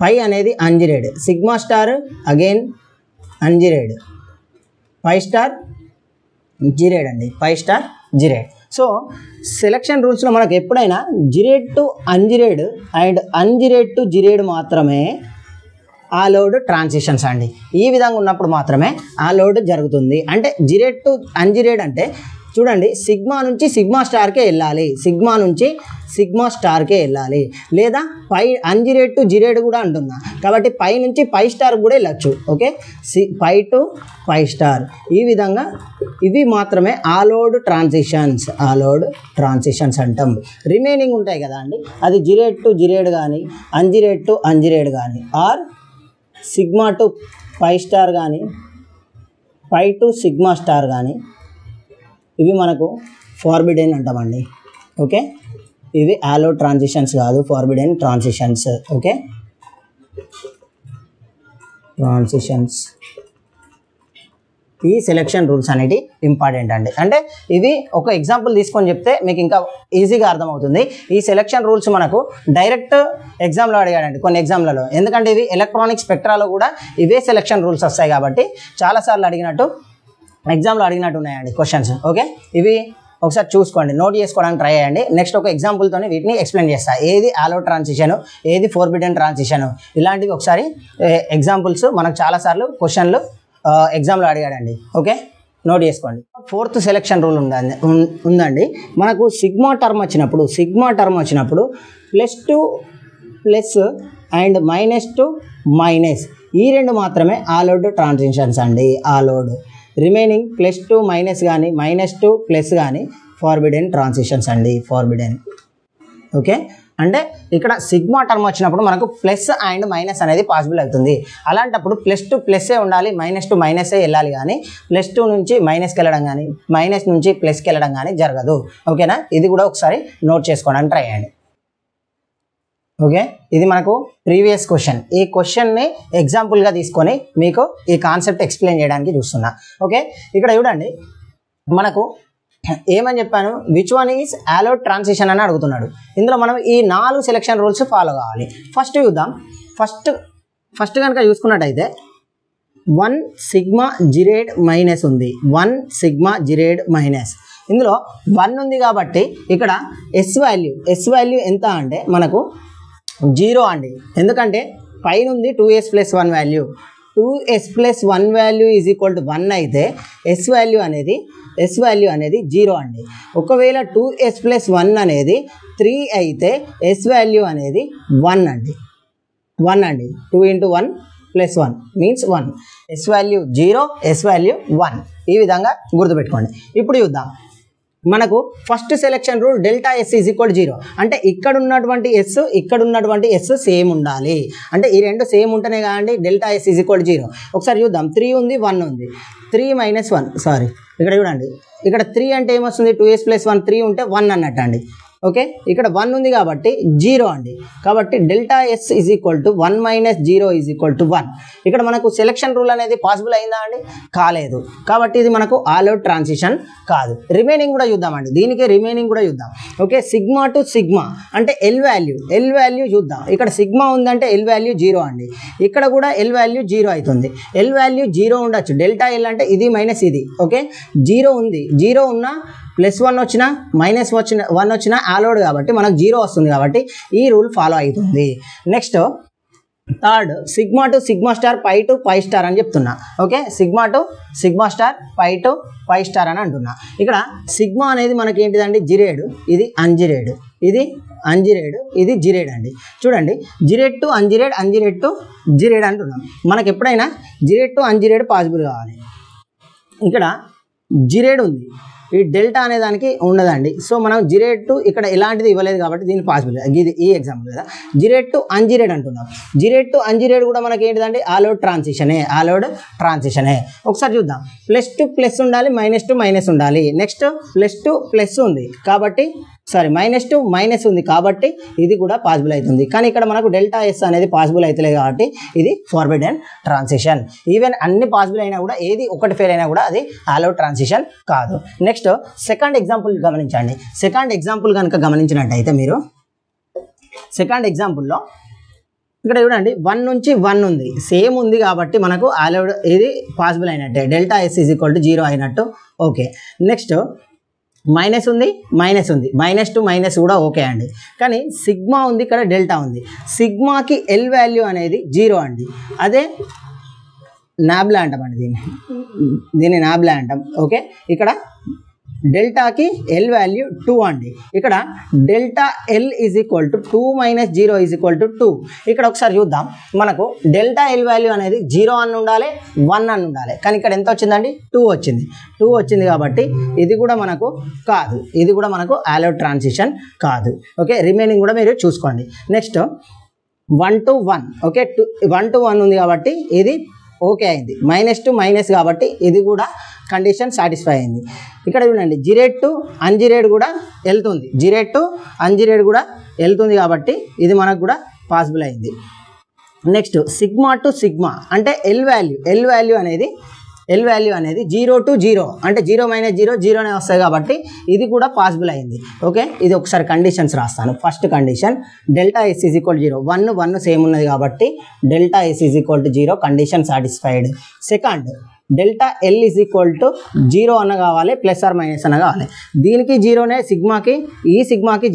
పై అనేది ungerade, sigma star again ungerade, pi star gerade అండి, pi star gerade. So selection రూల్స్లో మనకు ఎప్పుడైనా gerade to ungerade and ungerade to gerade మాత్రమే ఆ లోడ్ ట్రాన్సిషన్స్ అండి. ఈ విధంగా ఉన్నప్పుడు మాత్రమే ఆ లోడ్ జరుగుతుంది. అంటే జిరేడ్ టు అన్జిరేడ్ అంటే చూడండి, సిగ్మా నుంచి సిగ్మా స్టార్కే వెళ్ళాలి, సిగ్మా నుంచి సిగ్మా స్టార్కే వెళ్ళాలి. లేదా పై అన్జిరేడ్ టు జిరేడ్ కూడా అంటున్నా కాబట్టి పై నుంచి పై స్టార్ కూడా వెళ్ళచ్చు. Okay, pi to pi star. ఈ విధంగా ఇవి మాత్రమే ఆలోడ్ ట్రాన్సిషన్స్ అంటాం. రిమైనింగ్ ఉంటాయి కదా అండి, అది జిరేడ్ టు జిరేడ్ కానీ, అన్జిరేడ్ టు అన్జిరేడ్ కానీ, or sigma to pi star కానీ, పై టు సిగ్మా స్టార్ కానీ, ఇవి మనకు ఫార్బిడెన్ అంటామండి. ఓకే, ఇవి ఆలో ట్రాన్సిషన్స్ కాదు, ఫార్బిడెన్ ట్రాన్సిషన్స్. Okay, transitions. ఈ సెలక్షన్ రూల్స్ అనేవి ఇంపార్టెంట్ అండి. అంటే ఇవి ఒక ఎగ్జాంపుల్ తీసుకొని చెప్తే మీకు ఇంకా ఈజీగా అర్థమవుతుంది. ఈ సెలక్షన్ రూల్స్ మనకు డైరెక్ట్ ఎగ్జామ్లో అడిగాడండి కొన్ని ఎగ్జామ్లలో. ఎందుకంటే ఇవి ఎలక్ట్రానిక్ స్పెక్ట్రాలో కూడా ఇవే సెలక్షన్ రూల్స్ వస్తాయి కాబట్టి చాలాసార్లు ఎగ్జామ్లో అడిగినట్టు ఉన్నాయండి క్వశ్చన్స్. ఓకే, ఇవి ఒకసారి చూసుకోండి, నోట్ చేసుకోవడానికి ట్రై చేయండి. నెక్స్ట్ ఒక ఎగ్జాంపుల్తో వీటిని ఎక్స్ప్లెయిన్ చేస్తా. ఏది ఆలో ట్రాన్సిషన్, ఏది ఫోర్బిడెన్ ట్రాన్సిషన్, ఇలాంటివి ఒకసారి ఎగ్జాంపుల్స్ మనకు చాలాసార్లు క్వశ్చన్లు ఎగ్జామ్లో అడిగాడండి. ఓకే, నోట్ చేసుకోండి. 4th సెలక్షన్ రూల్ ఉందండి. మనకు సిగ్మా టర్మ్ వచ్చినప్పుడు +2 ప్లస్ అండ్ -2 మైనస్, ఈ రెండు మాత్రమే ఆలోడ్ ట్రాన్సిషన్స్ అండి. ఆలోడ్ రిమైనింగ్ +2 మైనస్ కానీ, -2 ప్లస్ కానీ ఫార్బిడెన్ ట్రాన్సిషన్స్ అండి, ఫార్బిడెన్. ఓకే, అంటే ఇక్కడ సిగ్మా టర్మ్ వచ్చినప్పుడు మనకు ప్లస్ అండ్ మైనస్ అనేది పాసిబుల్ అవుతుంది. అలాంటప్పుడు +2 ప్లస్సే ఉండాలి, -2 మైనసే వెళ్ళాలి. కానీ +2 నుంచి మైనస్కి వెళ్ళడం కానీ, మైనస్ నుంచి ప్లస్కి వెళ్ళడం కానీ జరగదు. ఓకేనా, ఇది కూడా ఒకసారి నోట్ చేసుకోవడానికి ట్రై చేయండి. ఓకే, ఇది మనకు ప్రీవియస్ క్వశ్చన్. ఈ క్వశ్చన్ని ఎగ్జాంపుల్గా తీసుకొని మీకు ఈ కాన్సెప్ట్ ఎక్స్ప్లెయిన్ చేయడానికి చూస్తున్నా. ఓకే, ఇక్కడ చూడండి, మనకు ఏమని చెప్పాను, విచ్ వన్ ఈజ్ ఆలోడ్ ట్రాన్సిషన్ అని అడుగుతున్నాడు. ఇందులో మనం ఈ 4 సెలక్షన్ రూల్స్ ఫాలో కావాలి. ఫస్ట్ చూద్దాం. ఫస్ట్ కనుక చూసుకున్నట్టయితే 1 సిగ్మా జిరేడ్ మైనస్ ఉంది, 1 సిగ్మా జిరేడ్ మైనస్. ఇందులో 1 ఉంది కాబట్టి ఇక్కడ ఎస్ వాల్యూ ఎంత అంటే మనకు 0 అండి. ఎందుకంటే పైన ఉంది 2s + 1 value, 2s + 1 value is equal to 1 అయితే ఎస్ వాల్యూ అనేది 0 అండి. ఒకవేళ 2s + 1 అనేది 3 అయితే ఎస్ వాల్యూ అనేది 1 అండి. 2 × 1 + 1 means 1. S value 0, S value 1. ఈ విధంగా గుర్తుపెట్టుకోండి. ఇప్పుడు చూద్దాం. మనకు first selection rule delta S is equal 0 అంటే ఇక్కడ ఉన్నటువంటి ఎస్ సేమ్ ఉండాలి. అంటే ఈ రెండు సేమ్ ఉంటేనే కాదండి డెల్టా ఎస్ ఈజ్ ఈక్వల్ 0. ఒకసారి చూద్దాం. 3 ఉంది, 1 ఉంది. 3 - 1 సారీ, ఇక్కడ చూడండి, ఇక్కడ 3 అంటే ఏమొస్తుంది, 2s + 1 3 ఉంటే 1 అన్నట్టు అండి. ఓకే, ఇక్కడ 1 ఉంది కాబట్టి 0 అండి. కాబట్టి delta S is equal to 1 minus 0 is equal to 1. ఇక్కడ మనకు సెలక్షన్ రూల్ అనేది పాసిబుల్ అయిందా అండి? కాలేదు. కాబట్టి ఇది మనకు ఆల్ అవుట్ ట్రాన్సిషన్ కాదు. రిమైనింగ్ కూడా చూద్దామండి, దీనికి రిమైనింగ్ కూడా చూద్దాం. ఓకే, సిగ్మా టు సిగ్మా అంటే ఎల్ వాల్యూ చూద్దాం. ఇక్కడ సిగ్మా ఉందంటే ఎల్ వాల్యూ 0 అండి. ఇక్కడ కూడా ఎల్ వాల్యూ 0 అవుతుంది. ఎల్ వాల్యూ 0 ఉండొచ్చు. డెల్టా ఎల్ అంటే ఇది మైనస్ ఇది. ఓకే, 0 ఉంది. 0 ఉన్నా +1 వచ్చినా -1 వచ్చినా ఆలోడ్ కాబట్టి మనకు 0 వస్తుంది. కాబట్టి ఈ రూల్ ఫాలో అవుతుంది. Next third sigma to sigma star pi to pi star అని చెప్తున్నా. Okay, sigma to sigma star pi to pi star అని అంటున్నా. ఇక్కడ సిగ్మా అనేది మనకి ఏంటిదండి? జిరేడ్, ఇది అంజిరేడ్, ఇది అంజిరేడ్, ఇది జిరేడ్ అండి. చూడండి, జిరేడ్ టు అంజిరేడ్, అంజిరేడ్ టు జిరేడ్ అంటున్నాం. మనకి ఎప్పుడైనా జిరేడ్ టు అంజిరేడ్ పాసిబుల్ కావాలి. ఇక్కడ జిరేడ్ ఉంది, ఈ డెల్టా అనే దానికి ఉండదండి. సో మనం జిరేడ్ టు ఇక్కడ ఎలాంటిది ఇవ్వలేదు కాబట్టి దీని పాసిబుల్. ఇది ఈ ఎగ్జాంపుల్ కదా, జిరేడ్ టు అంజిరేడ్ అంటున్నాం. జిరేడ్ టు అంజిరేడ్ కూడా మనకి ఏంటిదండి? ఆలోడ్ ట్రాన్సిషనే. ఒకసారి చూద్దాం. ప్లస్ టు ప్లస్ ఉండాలి, మైనస్ టు మైనస్ ఉండాలి. నెక్స్ట్ ప్లస్ టు ప్లస్ ఉంది కాబట్టి మైనస్ టు మైనస్ ఉంది కాబట్టి ఇది కూడా పాసిబుల్ అవుతుంది. కానీ ఇక్కడ మనకు డెల్టా ఎస్ అనేది పాసిబుల్ అవుతలేదు కాబట్టి ఇది ఫార్బిడెన్ ట్రాన్సిషన్. ఈవెన్ అన్ని పాసిబుల్ అయినా కూడా ఏది ఒకటి ఫెయిల్ అయినా కూడా అది అలౌడ్ ట్రాన్సిషన్ కాదు. నెక్స్ట్ సెకండ్ ఎగ్జాంపుల్ గమనించండి. సెకండ్ ఎగ్జాంపుల్ కనుక గమనించినట్టయితే మీరు సెకండ్ ఎగ్జాంపుల్లో ఇక్కడ చూడండి 1 నుంచి 1 ఉంది, సేమ్ ఉంది కాబట్టి మనకు అలౌడ్ ఇది పాసిబుల్ అయినట్టే. Delta S is equal to 0 అయినట్టు. ఓకే, నెక్స్ట్ మైనస్ ఉంది, మైనస్ టు మైనస్ కూడా ఓకే అండి. కానీ సిగ్మా ఉంది, ఇక్కడ డెల్టా ఉంది. సిగ్మాకి ఎల్ వాల్యూ అనేది 0 అండి. అదే నాబ్లా అంటామండి, దీన్ని నాబ్లా అంటాం. ఓకే, ఇక్కడ డెల్టాకి ఎల్ వాల్యూ 2 అండి. ఇక్కడ delta L is equal to 2 minus 0 is equal to 2. ఇక్కడ ఒకసారి చూద్దాం. మనకు డెల్టా ఎల్ వాల్యూ అనేది 0 అని ఉండాలి, 1 అని ఉండాలి. కానీ ఇక్కడ ఎంత వచ్చిందండి? 2 వచ్చింది కాబట్టి ఇది కూడా మనకు కాదు, ఇది కూడా మనకు అలౌడ్ ట్రాన్సిషన్ కాదు. ఓకే, రిమైనింగ్ కూడా మీరు చూసుకోండి. Next 1 to 1. ఓకే, 1 to 1 ఉంది కాబట్టి ఇది ఓకే అయింది. మైనస్ టు మైనస్ కాబట్టి ఇది కూడా కండిషన్ సాటిస్ఫై అయింది. ఇక్కడ చూడండి, జిరేడ్ టు అంజిరేడ్ కూడా వెళ్తుంది, జిరేడ్ టు అంజిరేడ్ కూడా వెళ్తుంది కాబట్టి ఇది మనకు కూడా పాసిబుల్ అయింది. నెక్స్ట్ సిగ్మా టు సిగ్మా అంటే ఎల్ వాల్యూ అనేది 0 to 0 అంటే 0 మైనస్ 0 0నే వస్తాయి కాబట్టి ఇది కూడా పాసిబుల్ అయింది. ఓకే, ఇది ఒకసారి కండిషన్స్ రాస్తాను. First condition delta S is equal 0, 1 same ఉన్నది కాబట్టి delta S is equal to 0, condition satisfied. Second delta L is equal to 0 అన్న కావాలి, ప్లస్ ఆర్ మైనస్ అన్న కావాలి. దీనికి 0నే, సిగ్మాకి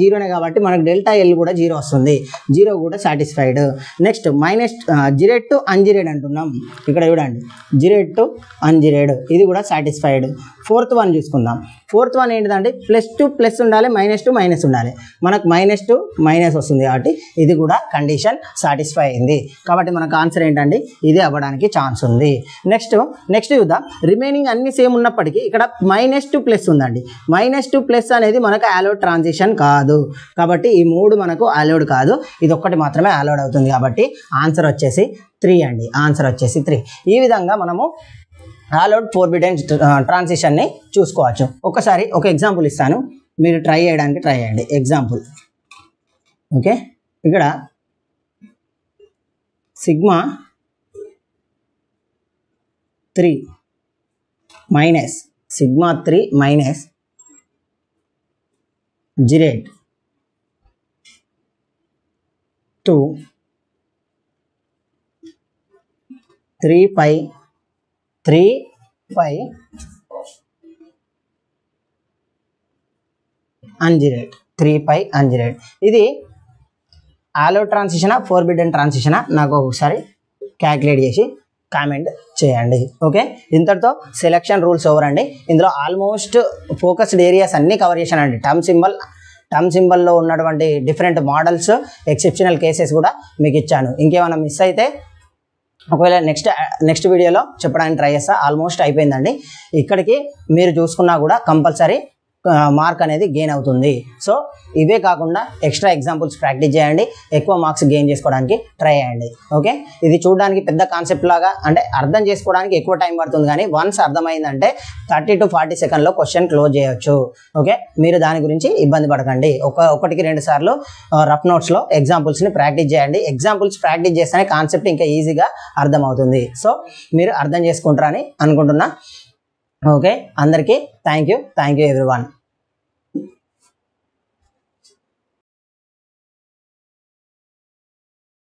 0నే కాబట్టి మనకు డెల్టా ఎల్ కూడా 0 వస్తుంది, 0 కూడా సాటిస్ఫైడ్. నెక్స్ట్ మైనస్ జిరేడ్ టు అంజిరేడ్ అంటున్నాం. ఇక్కడ చూడండి, జిరేడ్ టు అంజిరేడ్ ఇది కూడా సాటిస్ఫైడ్. ఫోర్త్ వన్ చూసుకుందాం. ఫోర్త్ వన్ ఏంటిదంటే ప్లస్ టు ప్లస్ ఉండాలి, మైనస్ టు మైనస్ ఉండాలి. మనకు మైనస్ టు మైనస్ వస్తుంది కాబట్టి ఇది కూడా కండిషన్ సాటిస్ఫై అయింది. కాబట్టి మనకు ఆన్సర్ ఏంటండి? ఇది అవ్వడానికి ఛాన్స్ ఉంది. నెక్స్ట్ చూద్దాం. రిమైనింగ్ అన్ని సేమ్ ఉన్నప్పటికీ ఇక్కడ మైనస్ టు ప్లస్ ఉందండి. మైనస్ టు ప్లస్ అనేది మనకు అలౌడ్ ట్రాన్సిషన్ కాదు కాబట్టి ఈ 3 మనకు అలౌడ్ కాదు, ఇది ఒక్కటి మాత్రమే అలౌడ్ అవుతుంది. కాబట్టి ఆన్సర్ వచ్చేసి 3 అండి. ఆన్సర్ వచ్చేసి 3. ఈ విధంగా మనము అలౌడ్ ఫోర్బిడెన్ ట్రాన్సిషన్ని చూసుకోవచ్చు. ఒకసారి ఒక ఎగ్జాంపుల్ ఇస్తాను, మీరు ట్రై చేయండి. ఎగ్జాంపుల్. ఓకే, ఇక్కడ సిగ్మా 3 మైనస్ సిగ్మా 3 మైనస్ జిరేడ్ 2 3 పై అంజిరేడ్ 3 పై అంజిరేడ్. ఇది అలౌడ్ ట్రాన్సిషనా ఫోర్బిడెన్ ట్రాన్సిషనా నాకు ఒకసారి క్యాలిక్యులేట్ చేసి కామెంట్ చేయండి. ఓకే, ఇంతటితో సెలక్షన్ రూల్స్ ఓవర్ అండి. ఇందులో ఆల్మోస్ట్ ఫోకస్డ్ ఏరియాస్ అన్నీ కవర్ చేశానండి. టర్మ్ సింబల్లో ఉన్నటువంటి డిఫరెంట్ మోడల్స్, ఎక్సెప్షనల్ కేసెస్ కూడా మీకు ఇచ్చాను. ఇంకేమైనా మిస్ అయితే ఒకవేళ నెక్స్ట్ వీడియోలో చెప్పడానికి ట్రై చేస్తా. ఆల్మోస్ట్ అయిపోయిందండి. ఇక్కడికి మీరు చూసుకున్నా కూడా కంపల్సరీ మార్క్ అనేది గెయిన్ అవుతుంది. సో ఇవే కాకుండా ఎక్స్ట్రా ఎగ్జాంపుల్స్ ప్రాక్టీస్ చేయండి, ఎక్కువ మార్క్స్ గెయిన్ చేసుకోవడానికి ట్రై చేయండి. ఓకే, ఇది చూడడానికి పెద్ద కాన్సెప్ట్ లాగా అంటే అర్థం చేసుకోవడానికి ఎక్కువ టైం పడుతుంది, కానీ వన్స్ అర్థమైందంటే 30 to 40 సెకండ్లో క్వశ్చన్ క్లోజ్ చేయొచ్చు. ఓకే, మీరు దాని గురించి ఇబ్బంది పడకండి. ఒకటికి 2 సార్లు రఫ్ నోట్స్లో ఎగ్జాంపుల్స్ని ప్రాక్టీస్ చేయండి. ఎగ్జాంపుల్స్ ప్రాక్టీస్ చేస్తేనే కాన్సెప్ట్ ఇంకా ఈజీగా అర్థమవుతుంది. సో మీరు అర్థం చేసుకుంటారని అనుకుంటున్నా. ఓకే, అందరికీ థ్యాంక్ యూ ఎవ్రీవన్.